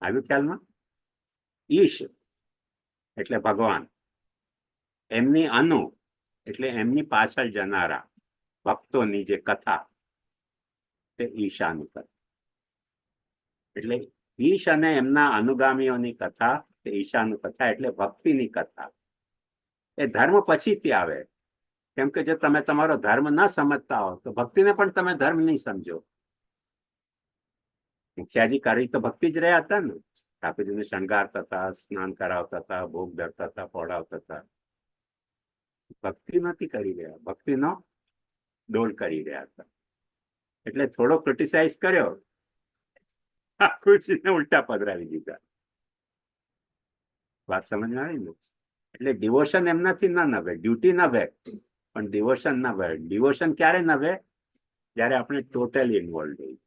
આવ્યું ખ્યાલમાં? ઈશ એટલે ભગવાન, એમની અનુ એટલે એમની પાછળ જનારા ભક્તોની જે કથા તે ઈશાનું કથા. એટલે ઈશ અને એમના અનુગામીઓની કથા તે ઈશાનું કથા એટલે ભક્તિની કથા. એ ધર્મ પછીથી આવે, કેમ કે જો તમે તમારો ધર્મ ન સમજતા હો તો ભક્તિને પણ તમે ધર્મ નહીં સમજો. મુખિયાજી કરી તો ભક્તિ જ રહ્યા હતા ને. ઠાકોરજીને શણગારતા હતા, સ્નાન કરાવતા હતા, ભોગ ધરતા હતા, પહોળાવતા હતા. ભક્તિ નથી કરી રહ્યા, ભક્તિનો ડોલ કરી રહ્યા હતા. એટલે થોડો ક્રિટિસાઇઝ કર્યો, ઠાકોરજીને ઉલટા પધરાવી દીધા. વાત સમજમાં આવી ને? એટલે ડિવોશન એમનાથી ના નવે, ડ્યુટી નવે, પણ ડિવોશન નવે. ડિવોશન ક્યારે નવે? જ્યારે આપણે ટોટલી ઇન્વોલ્વ હોઈએ.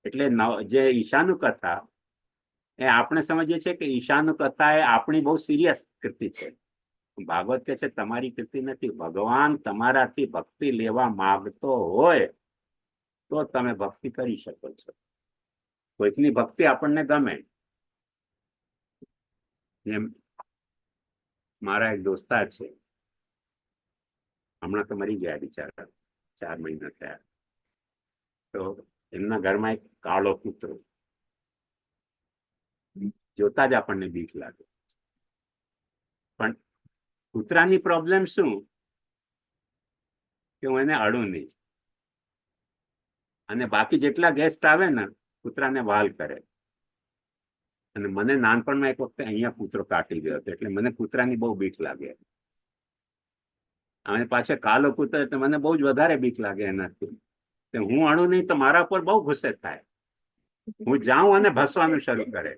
એટલે જે ઈશાનું કથા એ આપણે સમજીએ છીએ કે ઈશાનું કથા એ આપણી બહુ સિરિયસ કૃતિ છે. ભાગવત કે છે તમારી કૃતિ નથી. ભગવાન તમારાથી ભક્તિ લેવા માંગતો હોય તો તમે ભક્તિ કરી શકો છો. કોઈકની ભક્તિ આપણને ગમે. જેમ મારા એક દોસ્તાર છે, હમણાં તો મરી ગયા બિચારા, 4 મહિના થયા. તો એમના ઘરમાં એક કાળો કૂતરો, જોતા જ આપણને બીક લાગે. પણ કૂતરાની પ્રોબ્લેમ શું કે હું એને અડું નહીં, અને બાકી જેટલા ગેસ્ટ આવે ને કૂતરાને વાલ કરે. અને મને નાનપણમાં એક વખતે અહીંયા કૂતરો કાટી ગયો હતો, એટલે મને કૂતરાની બહુ બીક લાગે. અને પાછળ કાલો કૂતરો એટલે મને બહુ જ વધારે બીક લાગે એનાથી. હું અડું નહીં તો મારા પર બહુ ગુસ્સે થાય. હું જાઉં અને ભસવાનું શરૂ કરે,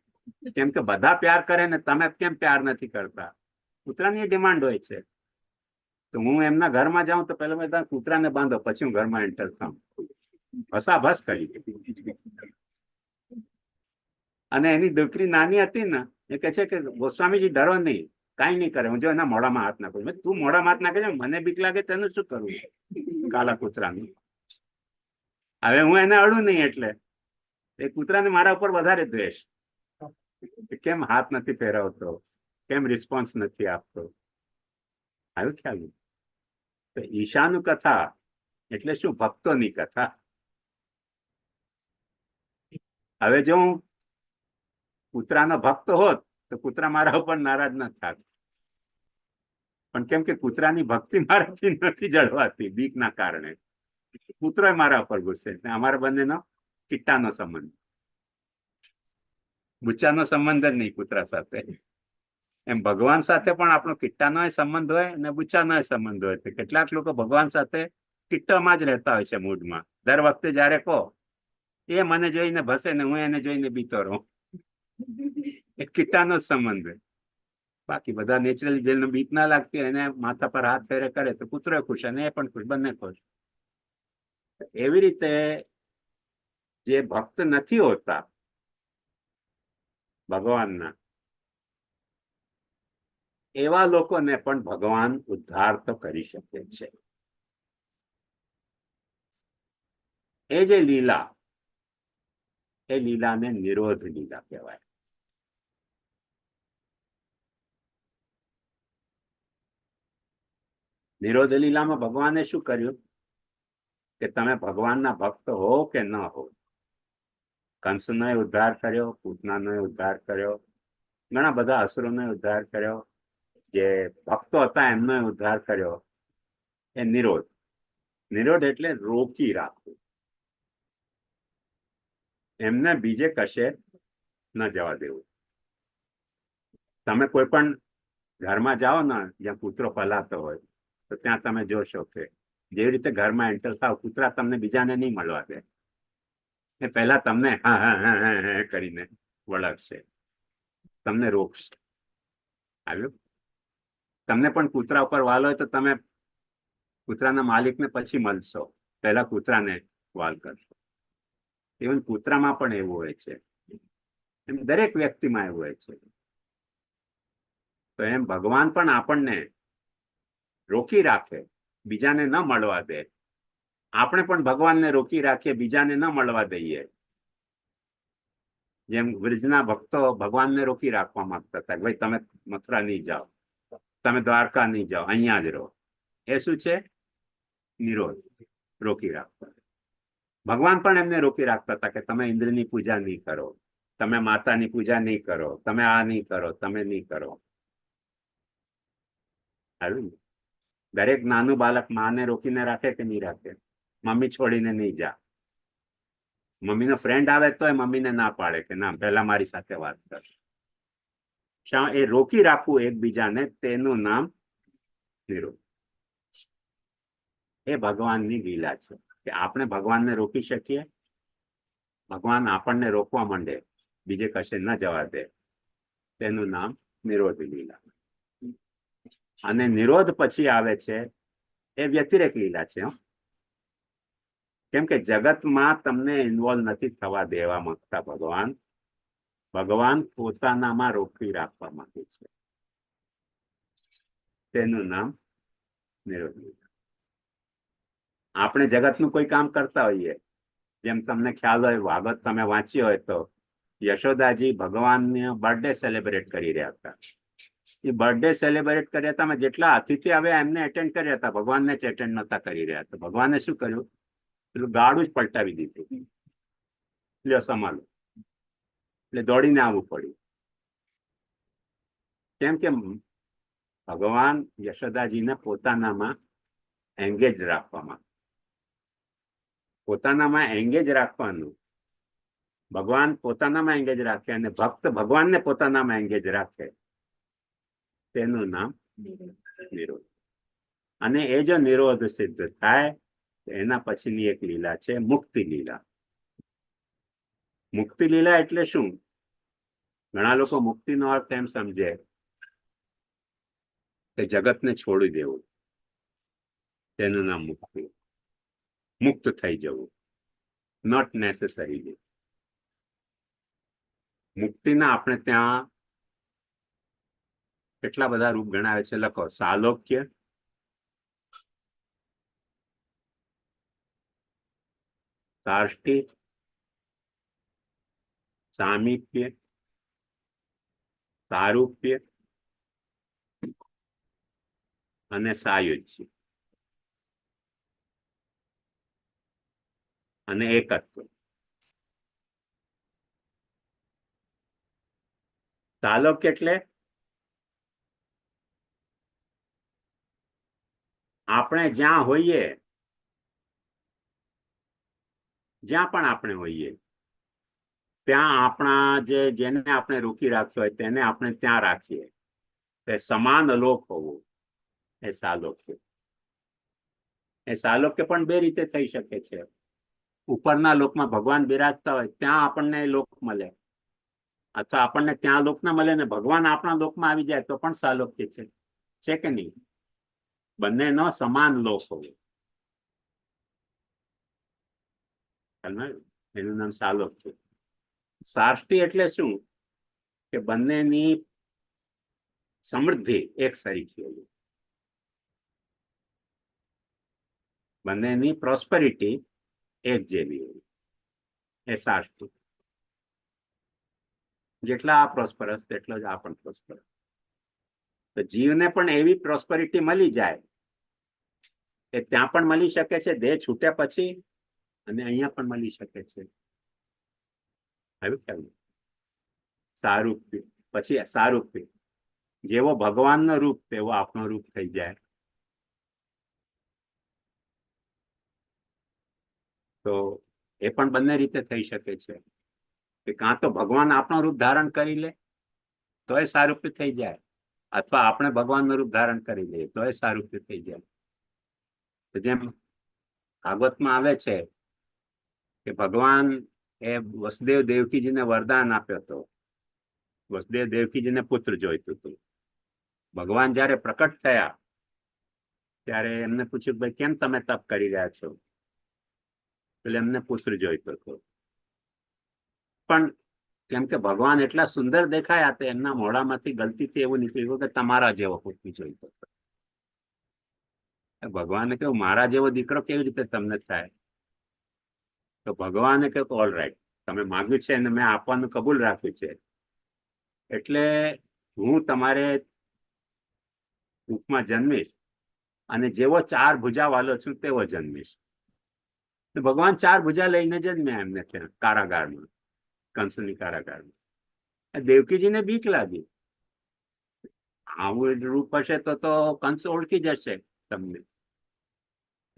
કેમ કે બધા પ્યાર કરે ને તમે કેમ પ્યાર નથી કરતા. કૂતરાની ડિમાન્ડ હોય છે. તો હું એમના ઘરમાં જાઉં તો પહેલા બધા કૂતરાને બાંધો, પછી હું ઘરમાં એન્ટર થાઉં. ભસાભસ કરી. અને એની દીકરી નાની હતી ને, એ કહે છે કે ગોસ્વામીજી ડરો નહીં, કાંઈ નહીં કરે. હું જો એના મોઢામાં હાથ નાખું. તું મોઢામાં હાથ નાખે છે, મને બીક લાગે તેનું શું કરવું કાલા કૂતરાનું. હવે હું એને અડું નહીં એટલે એ કૂતરાને મારા ઉપર વધારે દ્વેષ. કેમ હાથ નથી ફેરવતો, કેમ રિસ્પોન્સ નથી આપતો. આવ્યું ખ્યાલ? તો ઈશાનું કથા એટલે શું? ભક્તોની કથા. હવે જો હું કૂતરાનો ભક્ત હોત તો કૂતરા મારા ઉપર નારાજ ન થાત. પણ કેમ કે કૂતરાની ભક્તિ મારાથી નથી જળવાતી બીકના કારણે, કૂતરો મારા ઉપર ગુસ્સે. અમારા બંનેનો કિટ્ટાનો સંબંધ, બુચ્ચાનો સંબંધ જ નહીં કૂતરા સાથે. એમ ભગવાન સાથે પણ આપણો કિટ્ટાનો સંબંધ હોય અને બુચ્ચાનો સંબંધ હોય. કેટલાક લોકો ભગવાન સાથે કિટ્ટામાં જ રહેતા હોય છે મૂડમાં. દર વખતે જયારે કહો એ મને જોઈને ભસે ને હું એને જોઈને બીતો રહું. એ કિટ્ટાનો જ સંબંધ હોય. બાકી બધા નેચરલી જેને બીક ના લાગતી હોય એને માથા પર હાથ ફેરે કરે તો કૂતરો ખુશ અને એ પણ ખુશ, બંને ખુશ. એવી રીતે જે ભક્ત નથી હોતા ભગવાનના, એવા લોકોને પણ ભગવાન ઉદ્ધાર તો કરી શકે છે. એ જે લીલા, એ લીલાને નિરોધ લીલા કહેવાય. નિરોધ લીલામાં ભગવાને શું કર્યું કે તમે ભગવાનના ભક્ત હો કે ન હો, કંસનો ઉદ્ધાર કર્યો, પૂતનાનો ઉદ્ધાર કર્યો, ઘણા બધા અસુરોનો ઉદ્ધાર કર્યો, જે ભક્તો હતા એમનો ઉદ્ધાર કર્યો. એ નિરોધ. નિરોધ એટલે રોકી રાખવું, એમને બીજે કશે ન જવા દેવું. તમે કોઈ પણ ઘરમાં જાઓ ને જ્યાં કૂતરો પલાતો હોય તો ત્યાં તમે જોશો કે જેવી રીતે ઘરમાં એન્ટર થાવ કૂતરા તમને બીજાને નહીં મળવા દે. એ પહેલા તમને હા હા હા હા કરીને વળગશે, તમને રોકશે. આવ્યું? તમને પણ કૂતરા ઉપર વાલ હોય તો તમે કૂતરાના માલિકને પછી મળશો, પહેલા કૂતરાને વાલ કરશો. ઇવન કૂતરામાં પણ એવું હોય છે, એમ દરેક વ્યક્તિમાં એવું હોય છે. તો એમ ભગવાન પણ આપણને રોકી રાખે, બીજાને ન મળવા દે. આપણે પણ ભગવાનને રોકી રાખીએ, બીજાને ન મળવા દઈએ. જેમ બ્રિજના ભક્તો ભગવાનને રોકી રાખવા માંગતા હતા, ભાઈ તમે મથુરા નહીં જાઓ, તમે દ્વારકા નહીં જાઓ, અહીંયા જ રહો. એ શું છે? નિરોધ, રોકી રાખવા. ભગવાન પણ એમને રોકી રાખતા હતા કે તમે ઇન્દ્રની પૂજા નહીં કરો, તમે માતાની પૂજા નહીં કરો, તમે આ નહીં કરો, તમે નહીં કરો. દરેક નાનું બાળક માને રોકીને રાખે કે નહીં રાખે? મમ્મી છોડીને નહીં જા. મમ્મીનો ફ્રેન્ડ આવે તો એ મમ્મીને ના પાડે કે ના, પહેલા મારી સાથે વાત કર. એ રોકી રાખવું એકબીજાને, તેનું નામ નિરોધ. એ ભગવાનની લીલા છે કે આપણે ભગવાનને રોકી શકીએ, ભગવાન આપણને રોકવા માંડે, બીજે કશે ન જવા દે. તેનું નામ નિરોધ લીલા. અને નિરોધ પછી આવે છે એ વ્યતિરેક લીલા છે. કેમ કે જગતમાં તમને ઇન્વોલ્વ નથી થવા દેવા માંગતા ભગવાન. ભગવાન પોતાનામાં રોકી રાખવા માંગે છે. તેનું નામ નિરોધ લીલા. આપણે જગતનું કોઈ કામ કરતા હોઈએ, જેમ તમને ખ્યાલ હોય, ભાગવત તમે વાંચ્યો હોય તો યશોદાજી ભગવાનને બર્થડે સેલિબ્રેટ કરી રહ્યા હતા. એ બર્થડે સેલિબ્રેટ કર્યા હતા, જેટલા અતિથિ આવ્યા એમને એટેન્ડ કર્યા હતા, ભગવાનને જ એટેન્ડ નતા કરી રહ્યા હતા. ભગવાને શું કર્યું? પેલું ગાડું જ પલટાવી દીધું, લ્યો સંભાળો. એટલે દોડીને આવવું પડ્યું. કેમ કે ભગવાન યશોદાજીને પોતાનામાં એંગેજ રાખવામાં, પોતાનામાં એંગેજ રાખવાનું. ભગવાન પોતાનામાં એંગેજ રાખે અને ભક્ત ભગવાનને પોતાનામાં એંગેજ રાખે, તેનું નામ નિરોધ. અને એ જો નિરોધ સિદ્ધ થાય, એના પછીની એક લીલા છે મુક્તિ લીલા. મુક્તિ લીલા એટલે શું? ઘણા લોકો મુક્તિનો અર્થ એમ સમજે કે જગતને છોડી દેવું, તેનું નામ મુક્તિ. મુક્ત થઈ જવું, નોટ નેસેસરી. મુક્તિના આપણે ત્યાં કેટલા બધા રૂપ ગણાવે છે, લખો. સાલોક્ય, સાષ્ટી, સામીપ્ય, સારૂપ્ય અને સાયુજ્ય અને એકત્વ. સાલોક્ય એટલે આપણે જ્યાં હોઈએ, જ્યાં પણ આપણે હોઈએ, ત્યાં આપણા જેને આપણે રોકી રાખ્યો હોય તેને આપણે ત્યાં રાખીએ. એ સમાન લોક હોવું, એ સાલોક્ય. એ સાલોક્ય પણ બે રીતે થઈ શકે છે. ઉપરના લોકમાં ભગવાન બિરાજતા હોય ત્યાં આપણને લોક મળે, અથવા આપણને ત્યાં લોક ના મળે ને ભગવાન આપણા લોકમાં આવી જાય તો પણ સાલોક્ય છે કે નહીં? બંનેનો સમાન લોક હોવો, એનું નામ સાલોક્ય. સાષ્ટી એટલે શું? કે બંનેની સમૃદ્ધિ એક સરખી હોય, બંનેની પ્રોસ્પેરિટી એક જેવી હોય, એ સાષ્ટી. જેટલા આ પ્રોસ્પરસ તેટલો જ આ પણ પ્રોસ્પરસ. તો જીવને પણ એવી પ્રોસ્પેરિટી મળી જાય, એ ત્યાં પણ મળી શકે છે દેહ છૂટ્યા પછી, અને અહીંયા પણ મળી શકે છે. આવ્યું ખ્યાલ? સારૂપ્ય પછી સારૂપ્ય, જેવો ભગવાનનો રૂપ તેવો આપણો રૂપ થઈ જાય. તો એ પણ બંને રીતે થઈ શકે છે કે કાં તો ભગવાન આપણું રૂપ ધારણ કરી લે તો એ સારૂપ્ય થઈ જાય, અથવા આપણે ભગવાનનું રૂપ ધારણ કરી લઈએ તો એ સારૂપ્ય થઈ જાય. તો જેમ ભાગવતમાં આવે છે કે ભગવાન એ વસુદેવ દેવકીજીને વરદાન આપ્યો હતો. વસુદેવ દેવકીજીને પુત્ર જોઈતું હતું. ભગવાન જયારે પ્રકટ થયા ત્યારે એમને પૂછ્યું, ભાઈ કેમ તમે તપ કરી રહ્યા છો? એટલે એમને પુત્ર જોઈતો હતો. પણ કેમ કે ભગવાન એટલા સુંદર દેખાયા તો એમના મોઢામાંથી ગલતીથી એવું નીકળી ગયું કે તમારા જેવો પૃથ્વી જોઈતો હતો. ભગવાને કહ્યું મારા જેવો દીકરો કેવી રીતે તમને થાય? તો ભગવાને કહ્યું ઓલ રાઈટ, તમે માગ્યું છે અને મેં આપવાનું કબૂલ રાખ્યું છે, એટલે હું તમારે રૂપમાં જન્મીશ અને જેવો 4 ભુજા વાલો છું તેવો જન્મીશ. તો ભગવાન 4 ભુજા લઈને જન્મ્યા એમને ત્યાં કારાગારમાં, કંસની કારાગારમાં. દેવકીજીને બીક લાગી, આવું રૂપ હશે તો કંસ ઓળખી જશે તમને.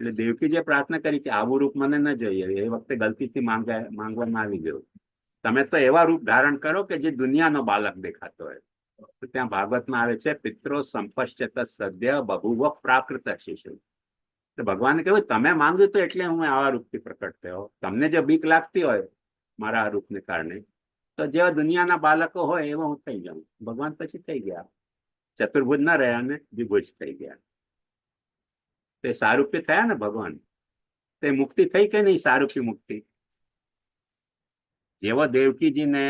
એટલે દેવકીજીએ પ્રાર્થના કરી કે આવું રૂપ મને ન જોઈએ. એ વખતે ગલતીથી માંગવામાં આવી ગયું, તમે તો એવા રૂપ ધારણ કરો કે જે દુનિયાનો બાલક દેખાતો હોય. તો ત્યાં ભાગવતમાં આવે છે પિત્રો સંપશ્ચત સદ્ય બભુવ પ્રાકૃત શિશુ. તો ભગવાને કહ્યું તમે માંગ્યું તો એટલે હું આવા રૂપથી પ્રકટ થયો. તમને જો બીક લાગતી હોય મારા આ રૂપને કારણે તો જેવા દુનિયાના બાળકો હોય એવા હું થઈ જાઉં. ભગવાન પછી થઈ ગયા, ચતુર્ભુજ ના રહ્યા ને દ્વિભુજ થઈ ગયા. તે સારૂપ્ય થયા ને ભગવાન. તે મુક્તિ થઈ કે નહીં? સારૂપ્ય મુક્તિ. જેવો દેવકીજીને,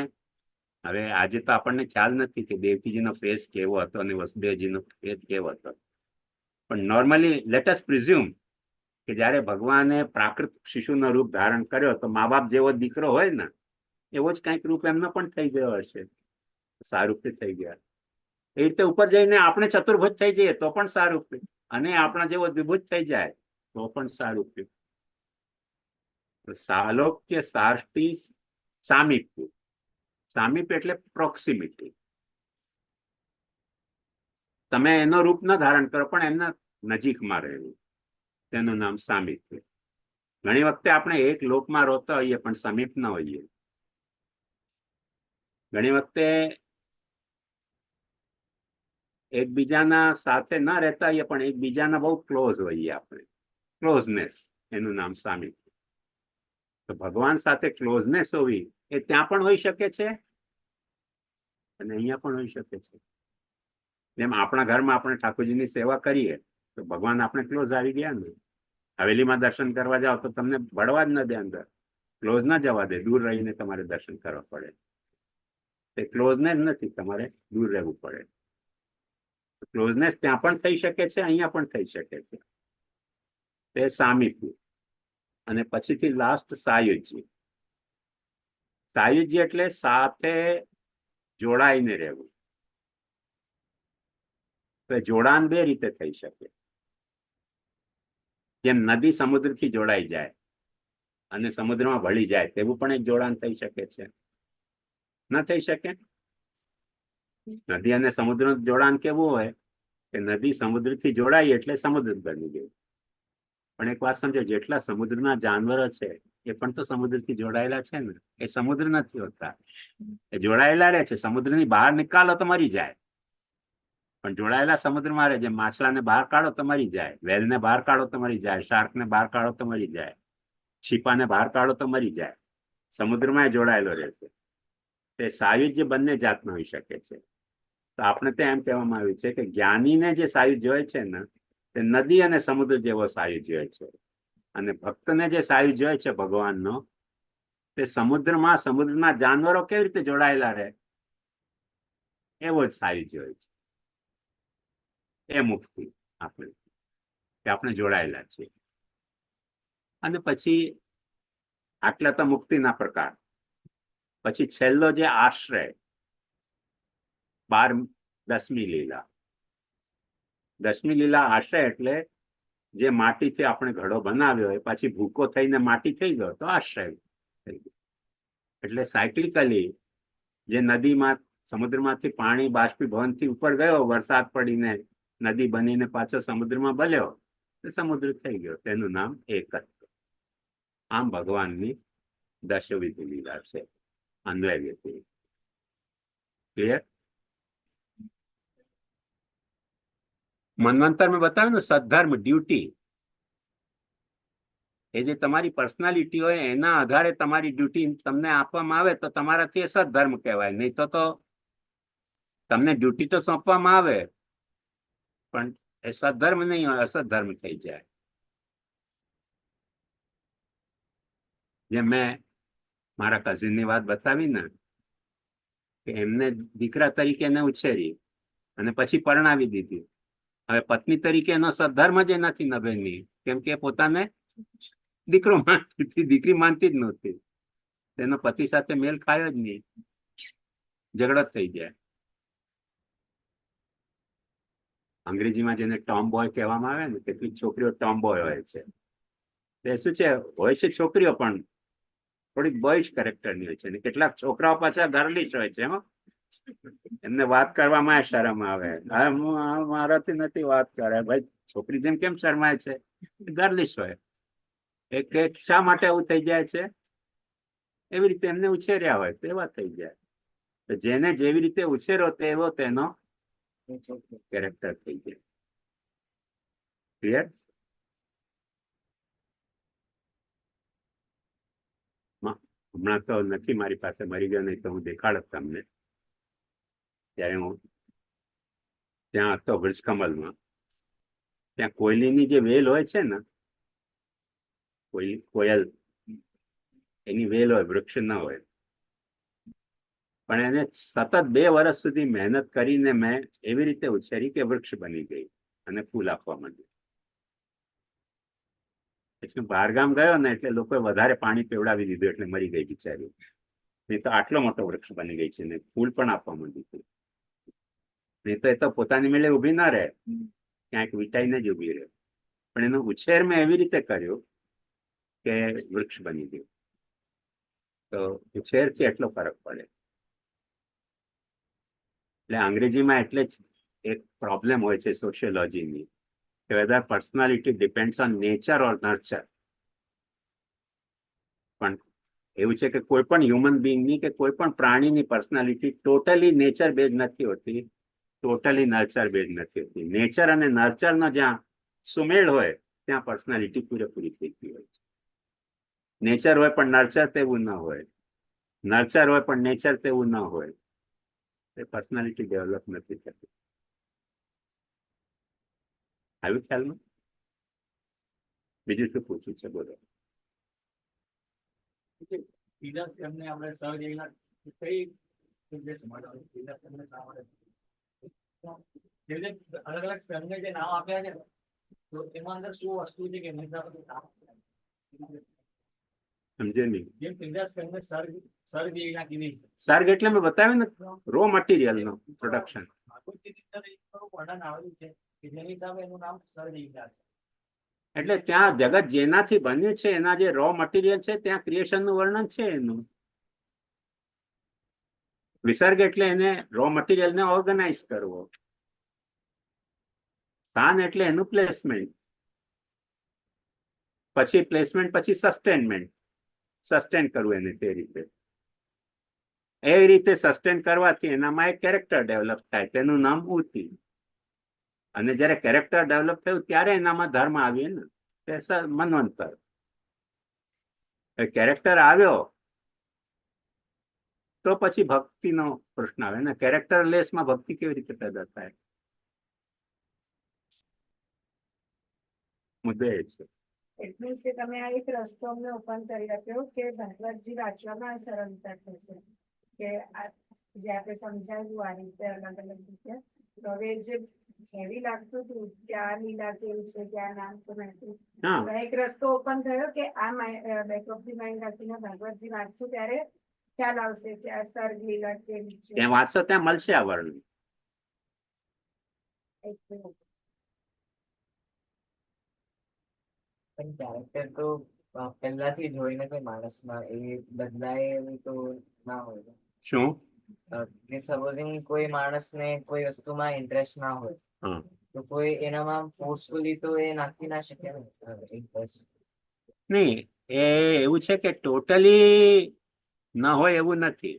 હવે આજે તો આપણને ખ્યાલ નથી કે દેવકીજીનો ફેસ કેવો હતો અને વસુદેવજીનો ફેસ કેવો હતો, પણ નોર્મલી લેટ અસ પ્રિઝ્યુમ કે જ્યારે ભગવાને પ્રાકૃત શિશુનો રૂપ ધારણ કર્યો તો મા બાપ જેવો દીકરો હોય ને એવો જ કંઈક રૂપ એમનો પણ થઈ ગયો હશે, સારૂપ્ય થઈ ગયા. એ રીતે ઉપર જઈને આપણે ચતુર્ભુજ થઈ જઈએ તો પણ સારૂપ્ય, અને આપણા જેવો દ્વિભુજ થઈ જાય તો પણ સારૂપ્ય. સાલોક્ય, સાષ્ટી, સામીપ્ય. સામીપ્ય એટલે પ્રોક્સિમિટી. તમે એનો રૂપ ન ધારણ કરો પણ એમના નજીકમાં રહેવું, તેનું નામ સામીપ્ય. ઘણી વખતે આપણે એક લોકમાં રોતા હોઈએ પણ સમીપ ન હોઈએ. ઘણી વખતે એકબીજાના સાથે ન રહેતા હોઈએ પણ એકબીજાના બહુ ક્લોઝ હોઈએ આપણે, ક્લોઝનેસ, એનું નામ સામીપ્ય. તો ભગવાન સાથે ક્લોઝનેસ હોવી એ ત્યાં પણ હોઈ શકે છે અને અહીંયા પણ હોઈ શકે છે. જેમ આપણા ઘરમાં આપણે ઠાકોરજીની સેવા કરીએ તો ભગવાન આપણે ક્લોઝ આવી ગયા ને. હવેલીમાં દર્શન કરવા જાઓ તો તમને ભળવા જ ન દે અંદર, ક્લોઝ ના જવા દે, દૂર રહીને તમારે દર્શન કરવા પડે. એ ક્લોઝનેસ નથી, તમારે દૂર રહેવું પડે. ક્લોઝનેસ ત્યાં પણ થઈ શકે છે, અહીંયા પણ થઈ શકે છે. તે સામીપ્ય. અને પછીથી લાસ્ટ સાયુજ્ય. સાયુજ્ય એટલે સાથે જોડાઈને રહેવું. તો જોડાણ 2 રીતે થઈ શકે. જેમ નદી સમુદ્રથી જોડાઈ જાય અને સમુદ્રમાં ભળી જાય તેવું પણ એક જોડાણ થઈ શકે છે. ન થઈ શકે? નદી અને સમુદ્રનું જોડાણ કેવું હોય કે નદી સમુદ્રથી જોડાઈ એટલે સમુદ્ર બની ગયું. પણ એક વાત સમજો, જેટલા સમુદ્રના જાનવરો છે એ પણ તો સમુદ્રથી જોડાયેલા છે ને. એ સમુદ્ર નથી હોતા, એ જોડાયેલા રહે છે. સમુદ્રની બહાર નિકાલો તો મરી જાય, પણ જોડાયેલા સમુદ્રમાં રહે. જેમ માછલાને બહાર કાઢો તો મરી જાય, વેલને બહાર કાઢો તો મરી જાય, શાર્કને બહાર કાઢો તો મરી જાય, છીપાને બહાર કાઢો તો મરી જાય. સમુદ્રમાં જોડાયેલો રહે છે. તે સાયુજ્ય બંને જાતના હોઈ શકે છે. તો આપણે ત્યાં એમ કહેવામાં આવ્યું છે કે જ્ઞાનીને જે સાયુજ્ય હોય છે ને તે નદી અને સમુદ્ર જેવો સાયુજ્ય હોય છે, અને ભક્તને જે સાયુજ્ય હોય છે ભગવાનનો તે સમુદ્રમાં, સમુદ્રના જાનવરો કેવી રીતે જોડાયેલા રહે એવો જ સાયુજ્ય હોય છે. એ મુક્તિ આપણે, કે આપણે જોડાયેલા છીએ. અને પછી આટલા તો મુક્તિના પ્રકાર. પછી છેલ્લો જે આશ્રય, 10મી લીલા. 10મી લીલા આશ્રય એટલે જે માટીથી આપણે ઘડો બનાવ્યો હોય પછી ભૂકો થઈને માટી થઈ ગયો તો આશ્રય થઈ ગયો. એટલે સાયકલિકલી જે નદીમાં, સમુદ્રમાંથી પાણી બાષ્પીભવનથી ઉપર ગયો, વરસાદ પડીને નદી બનીને પાછો સમુદ્રમાં ભલ્યો તો સમુદ્ર થઈ ગયો, તેનું નામ એકત્વ. આમ ભગવાનની દશવિધ લીલા છે અન્વય વ્યતિ. ક્લિયર? મન્વંતર મેં બતાવ્યું ને, સદ્ધર્મ, ડ્યુટી. એ જે તમારી પર્સનાલિટી હોય એના આધારે તમારી ડ્યુટી તમને આપવામાં આવે તો તમારાથી એ સદ્ધર્મ કહેવાય. નહીં તો તમને ડ્યુટી તો સોંપવામાં આવે પણ એ સદ્ધર્મ નહીં હોય, અસદ્ધર્મ થઈ જાય. જેમ મેં મારા કઝિનની વાત બતાવી ને કે એમને દીકરા તરીકે એને ઉછેરી અને પછી પરણાવી દીધી. હવે પત્ની તરીકે એનો સદ્ધર્મ જ એનાથી નભેની, કેમ કે પોતાને દીકરો માનતી હતી, દીકરી માનતી જ નહોતી. તેનો પતિ સાથે મેલ ખાયો જ નહીં, ઝઘડો થઈ જાય. અંગ્રેજીમાં જેને ટોમ બોય કહેવામાં આવે ને, કેટલીક છોકરીઓ ટોમ બોય હોય છે. તે શું છે, હોય છે છોકરીઓ પણ થોડીક બોયશ કેરેક્ટરની હોય છે, અને કેટલાક છોકરાઓ પાછા ગર્લિશ હોય છે. એમને વાત કરવામાં શરમ આવે, મારાથી નથી વાત કરે. ભાઈ છોકરી જેમ કેમ શરમાય છે? ગર્લિશ હોય. એક શા માટે એવું થઈ જાય છે? એવી રીતે એમને ઉછેર્યા હોય તેવા થઈ જાય. તો જેને જેવી રીતે ઉછેરો તેવો તેનો કેરેક્ટર થઈ જાય. ક્લિયર? હમણાં તો નથી મારી પાસે, મરી ગયો નહીં તો હું દેખાડત તમને. ત્યારે હું ત્યાં હતો વૃક્ષકમલમાં, ત્યાં કોયલીની જે વેલ હોય છે ને, કોયલ એની વેલ હોય, વૃક્ષ ના હોય. પણ એને સતત 2 વર્ષ સુધી મહેનત કરીને મેં એવી રીતે ઉછેરી કે વૃક્ષ બની ગઈ અને ફૂલ આપવા માંડ્યું. પછી બહારગામ ગયો ને એટલે લોકોએ વધારે પાણી પીવડાવી દીધું એટલે મરી ગઈ બિચારી. નહીં તો આટલો મોટો વૃક્ષ બની ગઈ છે ને ફૂલ પણ આપવા માંડ્યું. નહીં તો એ તો પોતાની મેળે ઊભી ના રહે, ક્યાંક વીંટાઈને જ ઊભી રહે. પણ એનો ઉછેર મેં એવી રીતે કર્યો કે વૃક્ષ બની ગયું. તો ઉછેરથી એટલો ફરક પડે. એટલે અંગ્રેજીમાં એટલે જ એક પ્રોબ્લેમ હોય છે સોશિયોલોજીની, કે whether personality depends on nature or nurture. પણ એવું છે કે કોઈ પણ હ્યુમન બિંગની કે કોઈ પણ પ્રાણીની પર્સનાલિટી ટોટલી નેચર બેઝ નથી હોતી, ટોટલી નર્ચર બેઝ નથી હોતી. નેચર અને નર્ચરનો જ્યાં સુમેળ હોય ત્યાં પર્સનાલિટી પૂરેપૂરી થઈ ગઈ હોય છે. નેચર હોય પણ નર્ચર તેવું ન હોય, નર્ચર હોય પણ નેચર તેવું ન હોય, એ પર્સનાલિટી ડેવલપ નથી થતી. આવ્યું ખ્યાલમાં? બીજું શું પૂછ્યું છે બોલો? અલગ અલગ સ્તરને જે નામ આપ્યા છે તો એમાં અંદર શું વસ્તુ છે કે સમજે નહીં. જેમ ત્રીજા સ્તરને સર્ગ એવી કીધી સર્ગ એટલે મેં બતાવ્યું ને, રો મટીરિયલ નો પ્રોડક્શન. વર્ણન આવેલું છે કે જેની હિસાબે એનું નામ સર્ગ છે. એટલે ત્યાં જગત જેનાથી બન્યું છે એના જે રો મટીરિયલ છે ત્યાં ક્રિએશન નું વર્ણન છે એનું. વિસર્ગ એટલે એને રો મટીરિયલ ને ઓર્ગેનાઇઝ કરવો. સ્થાન એટલે એનું પ્લેસમેન્ટ, પછી પ્લેસમેન્ટ પછી સસ્ટેનમેન્ટ, સસ્ટેન કરવું એને તે રીતે. એ રીતે સસ્ટેન કરવાથી એનામાં એક કેરેક્ટર ડેવલપ થાય, તેનું નામ ઉતિ. અને જયારે કેરેક્ટર ડેવલપ થયું ત્યારે એનામાં ધર્મ આવ્યો ને, તે મન્વંતર. કેરેક્ટર આવ્યો તો પછી ભક્તિનો પ્રશ્ન આવે ને. કેરેક્ટર લેસમાં ભક્તિ કેવી રીતે પેદા થાય? મુદ્દો એ છે. એટલે કે તમે આ એક રસ્તો અમને ઓપન કરી આપ્યો કે ભાગવતજી વાંચવામાં સરળતા થશે, કે જે આપણે સમજાવ્યું આ રીતે અલગ અલગ રીતે. તો હવે જે હેવી લાગતું હતું કે આ લીલા કેવું છે કે આ નામ તો નથી, એક રસ્તો ઓપન થયો કે આ બેક ઓફ ધી માઇન્ડ રાખીને ભાગવતજી વાંચશું ત્યારે ખ્યાલ આવશે કે આ સર્ગ લીલા કેવી છે. ત્યાં વાંચશો ત્યાં મળશે આ વર્ણન. પણ કેરેક્ટર તો પહેલાથી જ હોય ને કોઈ માણસમાં, એ બદલાય એવું તો ના હોય. શું કે સપોઝિંગ કોઈ માણસને કોઈ વસ્તુમાં ઇન્ટરેસ્ટ ના હોય તો કોઈ એનામાં ફોર્સફુલી તો એ નાખી ના શકે ને ઇન્ટરેસ્ટ. નહીં, એ એવું છે કે ટોટલી ન હોય એવું નથી.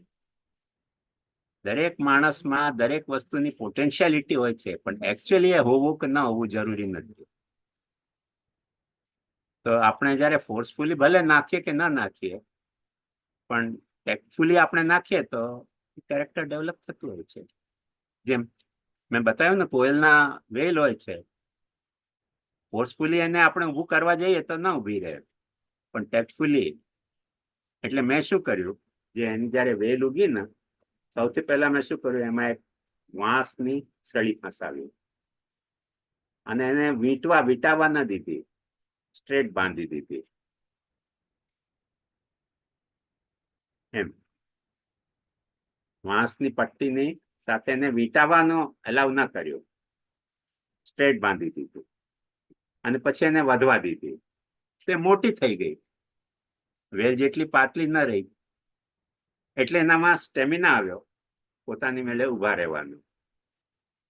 દરેક માણસમાં દરેક વસ્તુની પોટેન્શિયાલિટી હોય છે, પણ એકચ્યુઅલી એ હોવું કે ન હોવું જરૂરી નથી. તો આપણે જયારે ફોર્સફુલી ભલે નાખીએ કે ના નાખીએ, પણ ટેક્ટફુલી આપણે નાખીએ તો કેરેક્ટર ડેવલપ થતું હોય છે. જેમ મેં બતાવ્યું ને, કોયલના વેલ હોય છે, ફોર્સફુલી એને આપણે ઊભું કરવા જઈએ તો ના ઊભી રહે, પણ ટેક્ટફુલી એટલે મેં શું કર્યું, જે એની જયારે વેલ ઉગી ને, સૌથી પહેલા મેં શું કર્યું, એમાં એક વાંસની સળી ફસાવી અને એને વીંટાવા ન દીધી, સ્ટ્રેટ બાંધી દીધી. એમ વાંસની પટ્ટીની સાથે એને વીંટાવાનો એલાવ ન કર્યો, સ્ટ્રેટ બાંધી દીધું અને પછી એને વધવા દીધી. તે મોટી થઈ ગઈ, વેલ જેટલી પાતળી ન રહી, એટલે એનામાં સ્ટેમિના આવ્યો પોતાની મેળે ઊભા રહેવાનું.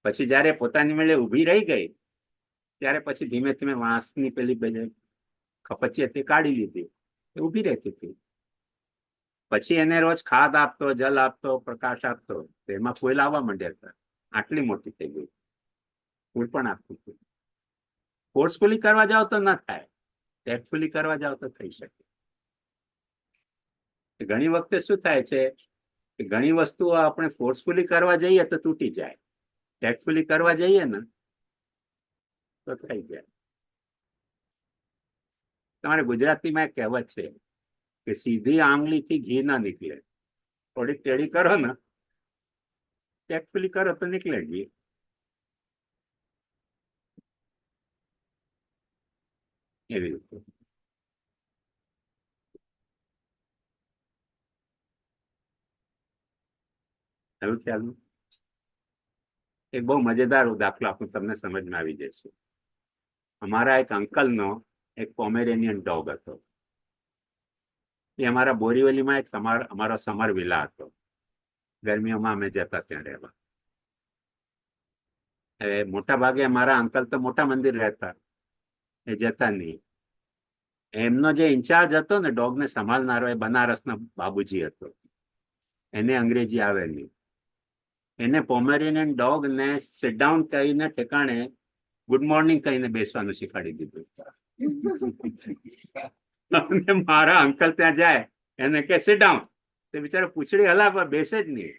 પછી જયારે પોતાની મેળે ઊભી રહી ગઈ, ત્યારે પછી ધીમે ધીમે વાંસની પેલી ખપચી કાઢી લીધી, એ ઊભી રહેતી હતી. પછી એને રોજ ખાદ આપતો, જલ આપતો, પ્રકાશ આપતો, તો એમાં ફૂલ આવવા માંડ્યા હતા. આટલી મોટી થઈ ગઈ, ફૂલ પણ આપતું હતું. ફોર્સફુલી કરવા જાવ તો ન થાય, ટેક્ટફુલી કરવા જાવ તો થઈ શકે. ઘણી વખતે શું થાય છે કે ઘણી વસ્તુઓ આપણે ફોર્સફુલી કરવા જઈએ તો તૂટી જાય, ટેક્ટફુલી કરવા જઈએ ને તો થઈ જાય. તમારે ગુજરાતીમાં એક કહેવત છે કે સીધી આંગળીથી ઘી ના નીકળે, થોડીક ટેડી કરો ને, ટેક્ટફુલી કરો તો નીકળે ઘી. એવી રીતે એવું ખ્યાલ. એક બહુ મજેદાર દાખલો આપણું તમને સમજમાં આવી જશે. અમારા એક અંકલનો એક પોમેરેનિયન ડોગ હતો. એ અમારા બોરીવલીમાં અમારો સમર વિલા હતો. ગરમીઓમાં અમે જતા ત્યાં રહેવા. હવે મોટા ભાગે અમારા અંકલ તો મોટા મંદિર રહેતા, એ જતા નહીં. એમનો જે ઇન્ચાર્જ હતો ને ડોગને સંભાળનારો, એ બનારસનો બાબુજી હતો. એને અંગ્રેજી આવે નહીં. એને પોમેરેનિયન ડોગને સિટ ડાઉન કરીને ઠેકાણે ગુડ મોર્નિંગ કહીને બેસવાનું શીખવાડી દીધું. અને મારા અંકલ ત્યાં જાય, એને કે સિટ ડાઉન, તે બિચારો પૂછડી હલાવવા બેસે જ નહીં.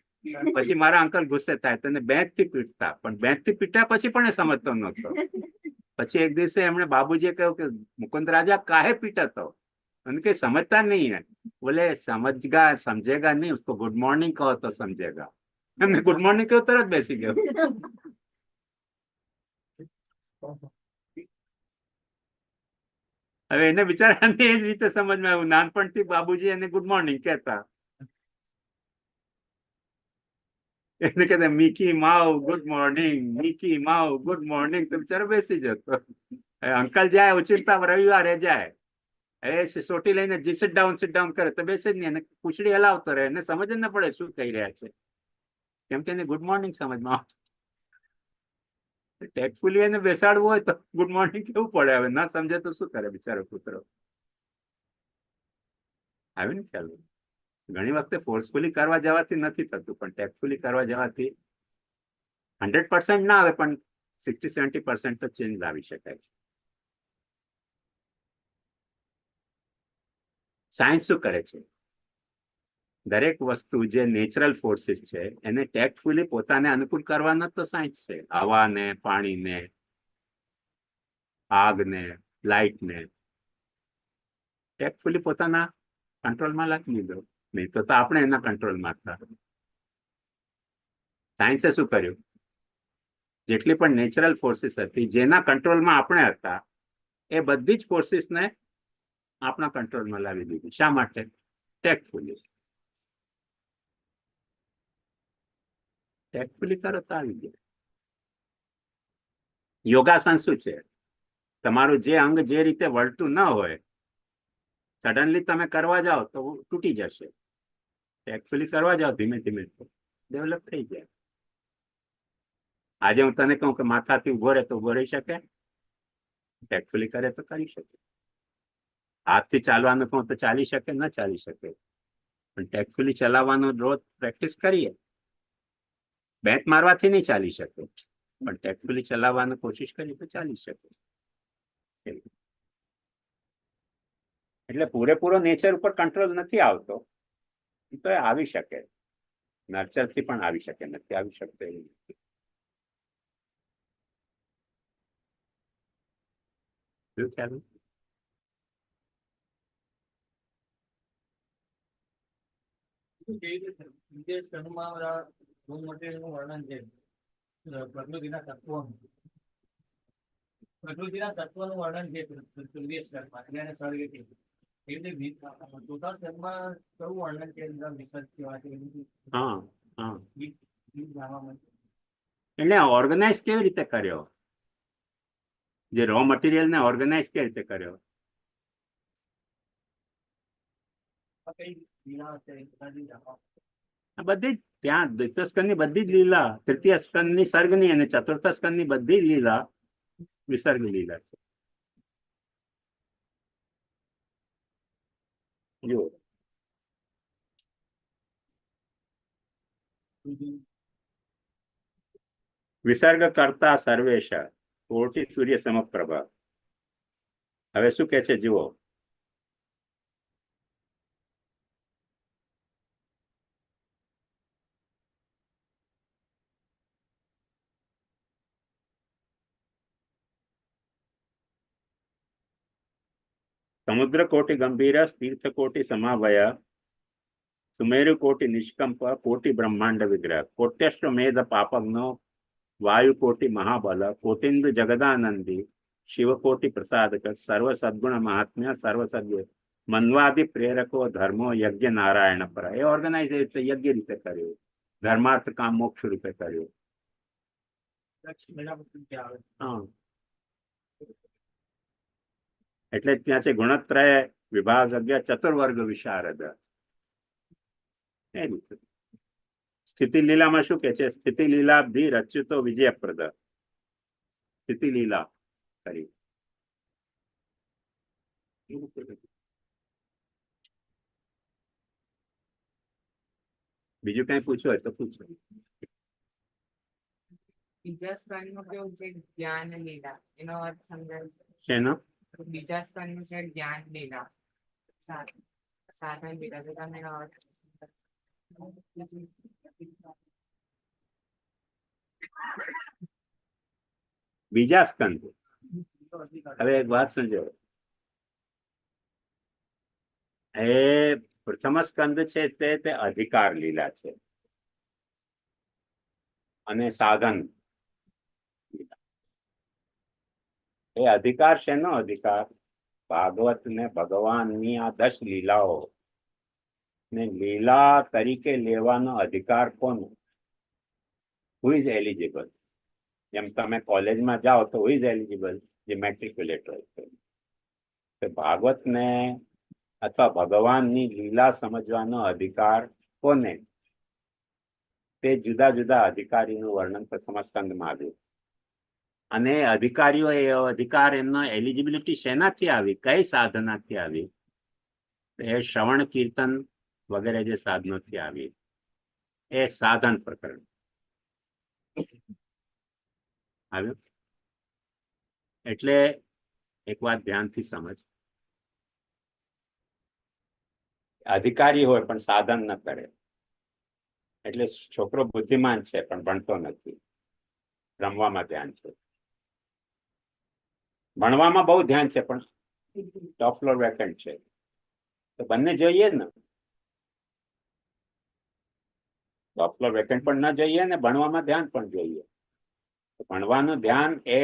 પછી મારા અંકલ ગુસ્સે થાય, તને બેંચથી પીટતા, પણ બેંચથી પીટ્યા પછી પણ એ સમજતો નહોતો. પછી એક દિવસે એમણે બાબુજીએ કહ્યું કે મુકુંદ રાજા કાહે પીટતો, અને કઈ સમજતા નહીં है. बोले समझेगा नहीं, उसको गुड मॉर्निंग कहो तो समझेगा. એમને ગુડ મોર્નિંગ કહ્યું, તરત બેસી ગયો. હવે એને બિચારાને એ જ રીતે સમજમાં આવ્યું, નાનપણથી બાબુજી એને ગુડ મોર્નિંગ કહેતા. એને કહેતા મીકી Mau good morning, મીકી Mau good morning, તો બિચારો બેસી જતો. અંકલ જાય ઉચિંતા રવિવારે જાય, એ સોટી લઈને સિટ ડાઉન કરે તો બેસે જ નહીં, એને પૂછડી હલાવતો રહે, એને સમજ જ ન પડે શું કહી રહ્યા છે, કેમ કે એને ગુડ મોર્નિંગ સમજમાં આવતું. ટેક્ટફુલી એને બેસાડવું હોય તો ગુડ મોર્નિંગ કેવું પડે. હવે ના સમજે તો શું કરે બિચારો કૂતરો. આવે ને ખ્યાલ. ઘણી વખતે ફોર્સફુલી કરવા જવાથી નથી થતું, પણ ટેક્ટફુલી કરવા જવાથી 100% ના આવે, પણ 60-70% તો ચેન્જ લાવી શકાય છે. સાયન્સ શું કરે છે? દરેક વસ્તુ જે નેચરલ ફોર્સિસ છે એને ટેક્ટફુલી પોતાને અનુકૂળ કરવાનો તો સાયન્સ છે. હવાને, પાણીને, આગને, લાઇટને ટેક્ટફુલી પોતાના કંટ્રોલમાં રાખી લીધો, નહીં તો આપણે એના કંટ્રોલમાં હતા. સાયન્સે શું કર્યું? જેટલી પણ નેચરલ ફોર્સિસ હતી જેના કંટ્રોલમાં આપણે હતા, એ બધી જ ફોર્સિસને આપણા કંટ્રોલમાં લાવી દીધી. શા માટે? ટેક્ટફુલી. ટેક્ટફુલી તરત આવી ગયા. યોગાસન શું છે? તમારું જે અંગ જે રીતે વળતું ન હોય, સડનલી તમે કરવા જાઓ તો તૂટી જશે. ટેક્ટફુલી કરવા જાઓ ધીમે ધીમે તો ડેવલપ થઈ જાય. આજે હું તને કહું કે માથાથી ઉભો રહે તો ઉભો રહી શકે, ટેક્ટફુલી કરે તો કરી શકે. હાથથી ચાલવાનું કહું તો ચાલી શકે, ન ચાલી શકે, પણ ટેક્ટફુલી ચલાવવાનો રોજ પ્રેક્ટિસ કરીએ. બેંચ મારવાથી નહીં ચાલી શકે, પણ ટેક્ટફુલી ચલાવવાની કોશિશ કરીએ તો ચાલી શકે. એટલે પૂરેપૂરો નેચર ઉપર કંટ્રોલ નથી આવતો, તો એ આવી શકે, નર્ચરથી પણ આવી શકે, નથી આવી શકતો એવું નથી. શું ખ્યાલ? કેવી રીતે વિદેશ ધર્મમાં બધા રો મટીરિયલનું વર્ણન છે પ્રકૃતિના તત્વોનું વર્ણન છે વિદેશ ધર્મમાં એટલે એને સ્વર્ગ કહે છે. એવી રીતે ચોથા સ્તરમાં કયું વર્ણન છે રિસર્ચ કેવા છે હા હા જાણવા મળે. એટલે ઓર્ગેનાઇઝ કેવી રીતે કર્યો, જે રો મટીરિયલ ને ઓર્ગેનાઇઝ કેવી રીતે કર્યો? કઈ લીલા છે એ બધાની જાણવા આ બધી જ ત્યાં દ્વિતીય સ્કંદની બધી જ લીલા, તૃતીય સ્કંદની સર્ગની અને ચતુર્થ સ્કંદની બધી જ લીલા વિસર્ગ લીલા છે. જુઓ વિસર્ગ કરતા સર્વેશ કોટી સૂર્ય સમપ્રભા. હવે શું કે છે જુઓ, સમુદ્ર કોટી ગંભીર તીર્થ કોટી સમાવય સુમેરુ કોટી નિષ્કંપ કોટી બ્રહ્માંડ વિગ્રહ કોટ્યશ્વમેધ પાપગ્નો વાયુ કોટી મહાબલ કોટિન્દુ જગદાનંદી શિવકોટી પ્રસાદક સર્વ સદગુણ મહાત્મ્ય સર્વ સદ્ગુણ મન્વાદિ પ્રેરકો ધર્મો યજ્ઞ નારાયણ પર. એ ઓર્ગેનાઇઝ યજ્ઞ રીતે કર્યું, ધર્માર્થ કામ મોક્ષ રૂપે કર્યું. હા એટલે ત્યાં છે ગુણત્રય વિભાગ ચતુર્વર્ગ વિશારદ. એ રીતે સ્થિતિ લીલામાં શું કે છે, સ્થિતિ લીલાબ્ધિ રચ્યુતો વિજયપ્રદ. સ્થિતિ લીલા કરી. બીજું કઈ પૂછવું હોય તો પૂછો. બીજા સ્તરનું કેવું છે જ્ઞાન લીલા, એનો અર્થ સમજાય છે? શેનો? બીજા સ્તરનું છે જ્ઞાન લીલા, સાધન લીલા, તો તમે એનો અર્થ સમજાવો. બીજા સ્કંદ, હવે એક વાત સમજો, એ પ્રથમ સ્કંદ છે તે અધિકાર લીલા છે અને સાધન લીલા. એ અધિકાર શેનો અધિકાર? ભાગવત ને ભગવાનની આ 10 લીલાઓ ને લીલા તરીકે લેવાનો અધિકાર કોનો? Who is eligible? જેમ તમે કોલેજમાં જાઓ તો હુ ઇઝ એલિજિબલ? જે મેટ્રિક્યુલેટ હોય છે. ભાગવતને અથવા ભગવાનની લીલા સમજવાનો અધિકાર કોને? તે જુદા જુદા અધિકારીનું વર્ણન પ્રથમ સ્કંદમાં આવ્યું. અને અધિકારીઓ એ અધિકાર એમનો એલિજિબિલિટી શેનાથી આવી, કઈ સાધનાથી આવી? એ શ્રવણ કીર્તન વગેરે જે સાધનોથી આવી. એ સાધન પ્રકરણ આવ્યું. એટલે એક વાત ધ્યાનથી સમજ, અધિકારી હોય પણ સાધન ન કરે એટલે છોકરો બુદ્ધિમાન છે પણ ભણતો નથી, રમવામાં ધ્યાન છે. ભણવામાં બહુ ધ્યાન છે પણ ટોપ ફ્લોર વેકેન્ટ છે. તો બંને જોઈએ જ ને, ટોપ ફ્લોર વેકેન્ટ પણ ન જોઈએ ને ભણવામાં ધ્યાન પણ જોઈએ. ભણવાનું ધ્યાન એ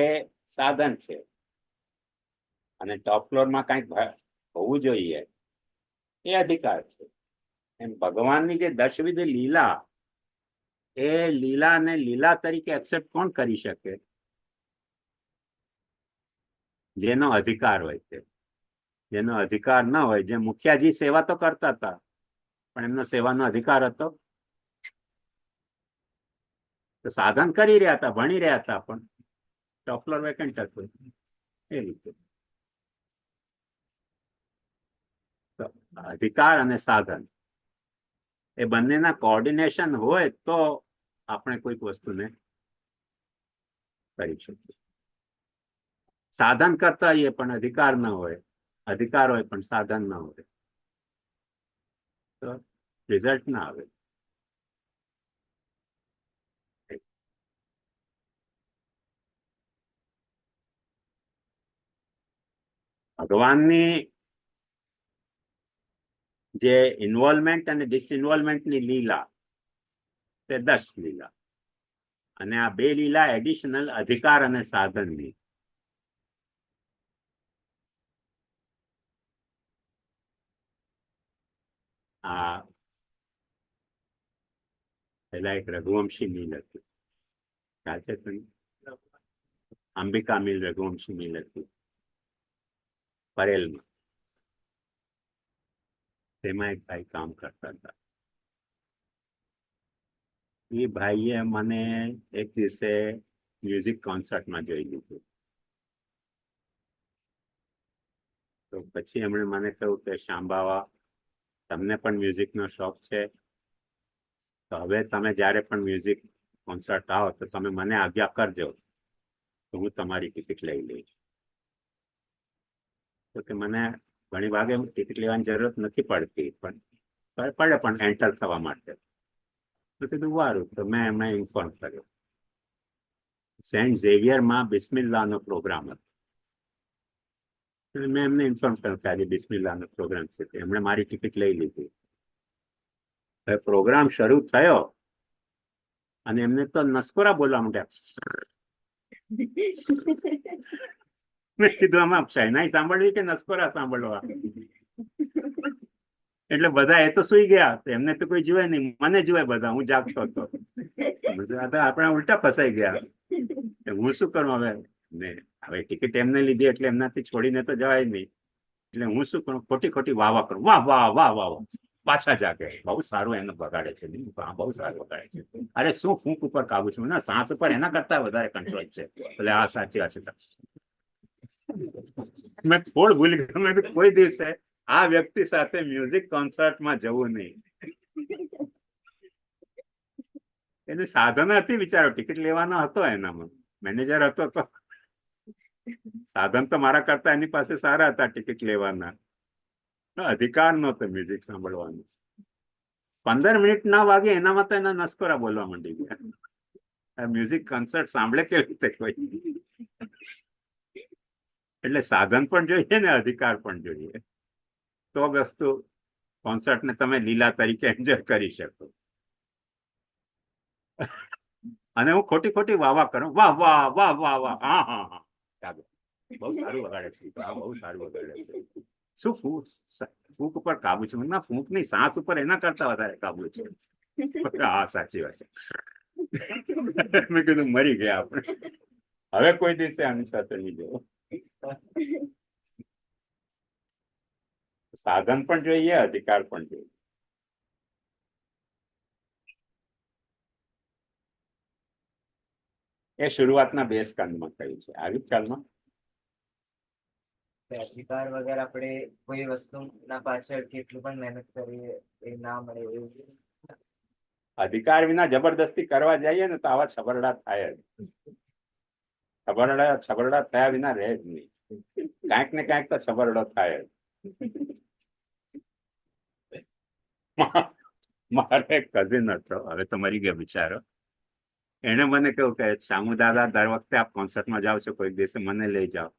સાધન છે અને ટોપ ફ્લોરમાં કંઈક હોવું જોઈએ એ અધિકાર છે. એમ ભગવાનની જે દશવિધ લીલા, એ લીલાને લીલા તરીકે એક્સેપ્ટ કોણ કરી શકે? જેનો અધિકાર હોય છે. જેનો અધિકાર ન હોય, જે મુખિયાજી સેવા તો કરતા હતા પણ એમનો સેવાનો અધિકાર હતો? તો સાધન કરી રહ્યા હતા, ભણી રહ્યા હતા પણ ટોપ ફ્લોર વેકેન્ટ હતું. એ રીતે અધિકાર અને સાધન એ બંનેના કોઓર્ડિનેશન હોય તો આપણે કોઈક વસ્તુને કરી શકીએ. સાધન કરતા હોઈએ પણ અધિકાર ન હોય, અધિકાર હોય પણ સાધન ન હોય તો રિઝલ્ટ ના આવે. ભગવાનની જે ઇન્વોલ્વમેન્ટ અને ડિસઇન્વોલ્વમેન્ટની લીલા તે 10 લીલા, અને આ 2 લીલા એડિશનલ અધિકાર અને સાધનની. આ પેલા એક રઘુવંશી મિલ હતી, ખ્યાલ છે તમને? અંબિકા મિલ રઘુવંશી મિલ હતી પરેલમાં. તેમાં એક ભાઈ કામ કરતા હતા. એ ભાઈએ મને એક દિવસે મ્યુઝિક કોન્સર્ટમાં જોઈ લીધું. તો પછી એમણે મને કહ્યું કે શાંબાવા, તમને પણ મ્યુઝિકનો શોખ છે, તો હવે તમે જ્યારે પણ મ્યુઝિક કોન્સર્ટ આવો તો તમે મને આજ્ઞા કરજો, તો હું તમારી ટિકિટ લઈ લઈશ. તો કે મને ઘણી ભાગે ટિકિટ લેવાની જરૂરત નથી પડતી, પણ પડે પણ એન્ટર થવા માટે. તો કીધું સારું. તો મેં એમને ઇન્ફોર્મ કર્યો. સેન્ટ ઝેવિયરમાં બિસ્મિલ્લાહનો પ્રોગ્રામ હતો. મેં એમને ઇન્ફોર્મ કર્યું કે આજે બિસ્મિલ્લાહનો પ્રોગ્રામ છે. એમણે મારી ટિકિટ લઈ લીધી. હવે પ્રોગ્રામ શરૂ થયો અને એમને તો નસકોરા બોલવા માંડ્યા. મેં કીધું આમાં શહેનાઈ સાંભળવી કે નસકોરા સાંભળવા? એટલે બધા એ તો સુઈ ગયા, એમને તો કોઈ જોવે નહીં, મને જોવે બધા, હું જાગતો હતો. આપણે ઉલટા ફસાઈ ગયા. હું શું કરું હવે? ને હવે ટિકિટ એમને લીધી એટલે એમનાથી છોડીને તો જવાય નહીં. એટલે હું શું કરું? ખોટી ખોટી વાહ વાહ કરું. વાહ વાહ વાહ વાહ વાહ. પાછા જાગે. બહુ સારું એને બગાડે છે. બહુ સારું બગાડે છે. અરે શું ફૂંક ઉપર કાબુ છે, ના સાસ ઉપર એના કરતા વધારે કંટ્રોલ છે. એટલે આ સાચી વાત છે. મેં થોડ ભૂલી ગયો. મેં કોઈ દિવસે આ વ્યક્તિ સાથે મ્યુઝિક કોન્સર્ટમાં જવું નહીં. એને સાધન હતી, બિચારો ટિકિટ લેવાનો હતો, એનામાં મેનેજર હતો. તો સાધન તો મારા કરતા એની પાસે સારા હતા ટિકિટ લેવાના. અધિકાર નહોતો મ્યુઝિક સાંભળવાનો. 15 મિનિટ ના વાગે એનામાં તો એના નસકોરા બોલવા માંડી ગયા. મ્યુઝિક કોન્સર્ટ સાંભળે કેવી રીતે કોઈ? એટલે સાધન પણ જોઈએ ને અધિકાર પણ જોઈએ, તો વસ્તુ કોન્સર્ટને તમે લીલા તરીકે એન્જોય કરી શકો. અને હું ખોટી ખોટી વાહ વાહ કરું. વાહ વાહ વાહ વાહ વાહ. હા હા હા, ચાલો, બહુ સારું વગાડે છે, બહુ સારું વગાડે છે. શું ફૂંક ઉપર કાબુ છે? ના, ફૂંક ની સાસ ઉપર એના કરતા વધારે કાબુ છે. હા, સાચી વાત છે. મેં કીધું મરી ગયા આપણે. હવે કોઈ દિવસે આની સાથે નહીં જવું. સાધન પણ જોઈએ, અધિકાર પણ જોઈએ. એ શરૂઆતના 2 સ્કંદમાં કહ્યું છે. આવી ખ્યાલમાં અધિકાર વગર આપણે કોઈ વસ્તુ ના પાછળ કેટલું પણ મહેનત કરીએ એ ના મળે એવું. અધિકાર વિના જબરદસ્તી કરવા જઈએ ને તો આવા છબરડા થાય જ. છબરડા થયા વિના રહે જ નહીં. કાંઈક ને કાંઈક તો છબરડો થાય જ. મારે એક કઝિન હતો, હવે તો મરી ગયો બિચારો. એને મને કહ્યું કે શામુ દાદા, દર વખતે આપ કોન્સર્ટમાં જાઓ છો, કોઈ દિવસે મને લઈ જાઓ.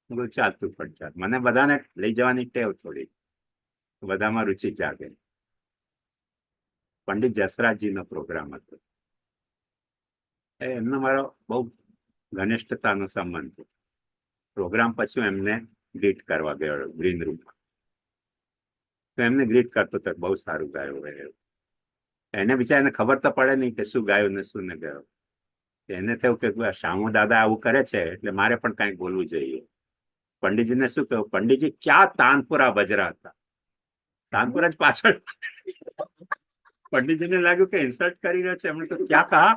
હું કહું ચાલતું પણ ચાલ. મને બધાને લઈ જવાની ટેવ થોડી, બધામાં રુચિ જાગે. પંડિત જસરાજજીનો પ્રોગ્રામ હતો. એમનો મારો બહુ ઘનિષ્ઠતાનો સંબંધ છે. પ્રોગ્રામ પછી એમને ગ્રીટ કરવા ગયો ગ્રીન રૂમમાં. તો એમને ગ્રીટ કરતો તો બહુ સારું ગાયું હોય. એને બિચારાને ખબર તો પડે નહીં કે શું ગાયું ને શું ને ગયો. એને થયું કે શામુ દાદા આવું કરે છે એટલે મારે પણ કંઈક બોલવું જોઈએ. પંડિતજીને શું કહ્યું? પંડિતજી ક્યાં તાનપુરા બજરા હતા. તાનપુરા જ પાછળ. पंडित जी ने लागू के इंसल्ट કરી રહ્યો છે. એમણે તો क्या कहा?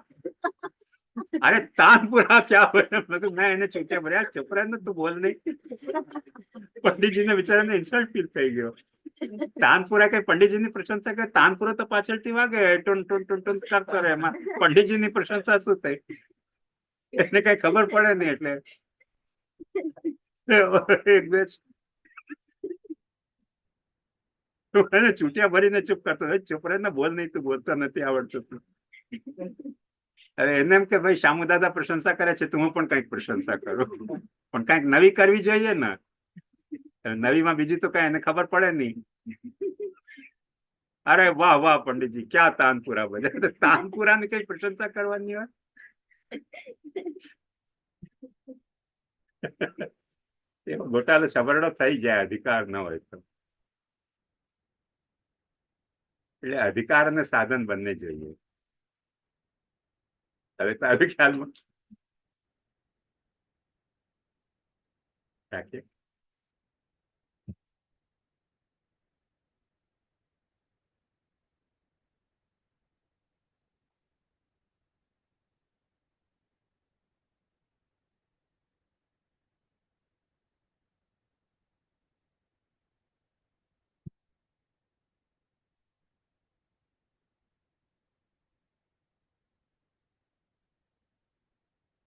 अरे तानपुरा क्या मैं એને છૂટે ભર્યા, ચુપ રહે ને તું બોલ નહીં. પંડિતજી ને બિચારાને ઇન્સલ્ટ ફીલ થઈ ગયો. તાનપુરા કે પંડિતજી ની પ્રશંસા કરે, તાનપુરા તો પાછળથી વાગે ટુન ટુન ટુન ટુન કરતો રહે. એમાં પંડિતજી ની પ્રશંસા શું થઈ? એને કઈ ખબર પડે નહીં. એટલે એક બે એને ચૂંટિયા ભરીને ચૂપ કરતો. ચૂપ રહે ને, બોલ નહીં, તું બોલતો નથી આવડતું. હવે એને એમ કે ભાઈ શામુ દાદા પ્રશંસા કરે છે તો હું પણ કંઈક પ્રશંસા કરું, પણ કંઈક નવી કરવી જોઈએ ને. નવીમાં બીજું તો કઈ એને ખબર પડે નહીં. અરે વાહ વાહ પંડિતજી, ક્યાં તાનપુરા બજાર. તાનપુરાની કઈ પ્રશંસા કરવાની હોય? એવો ગોટાળો સબરડો થઈ જાય અધિકાર ન હોય તો. એટલે અધિકાર અને સાધન બંને જોઈએ. હવે તો આવી ખ્યાલમાં રાખીએ.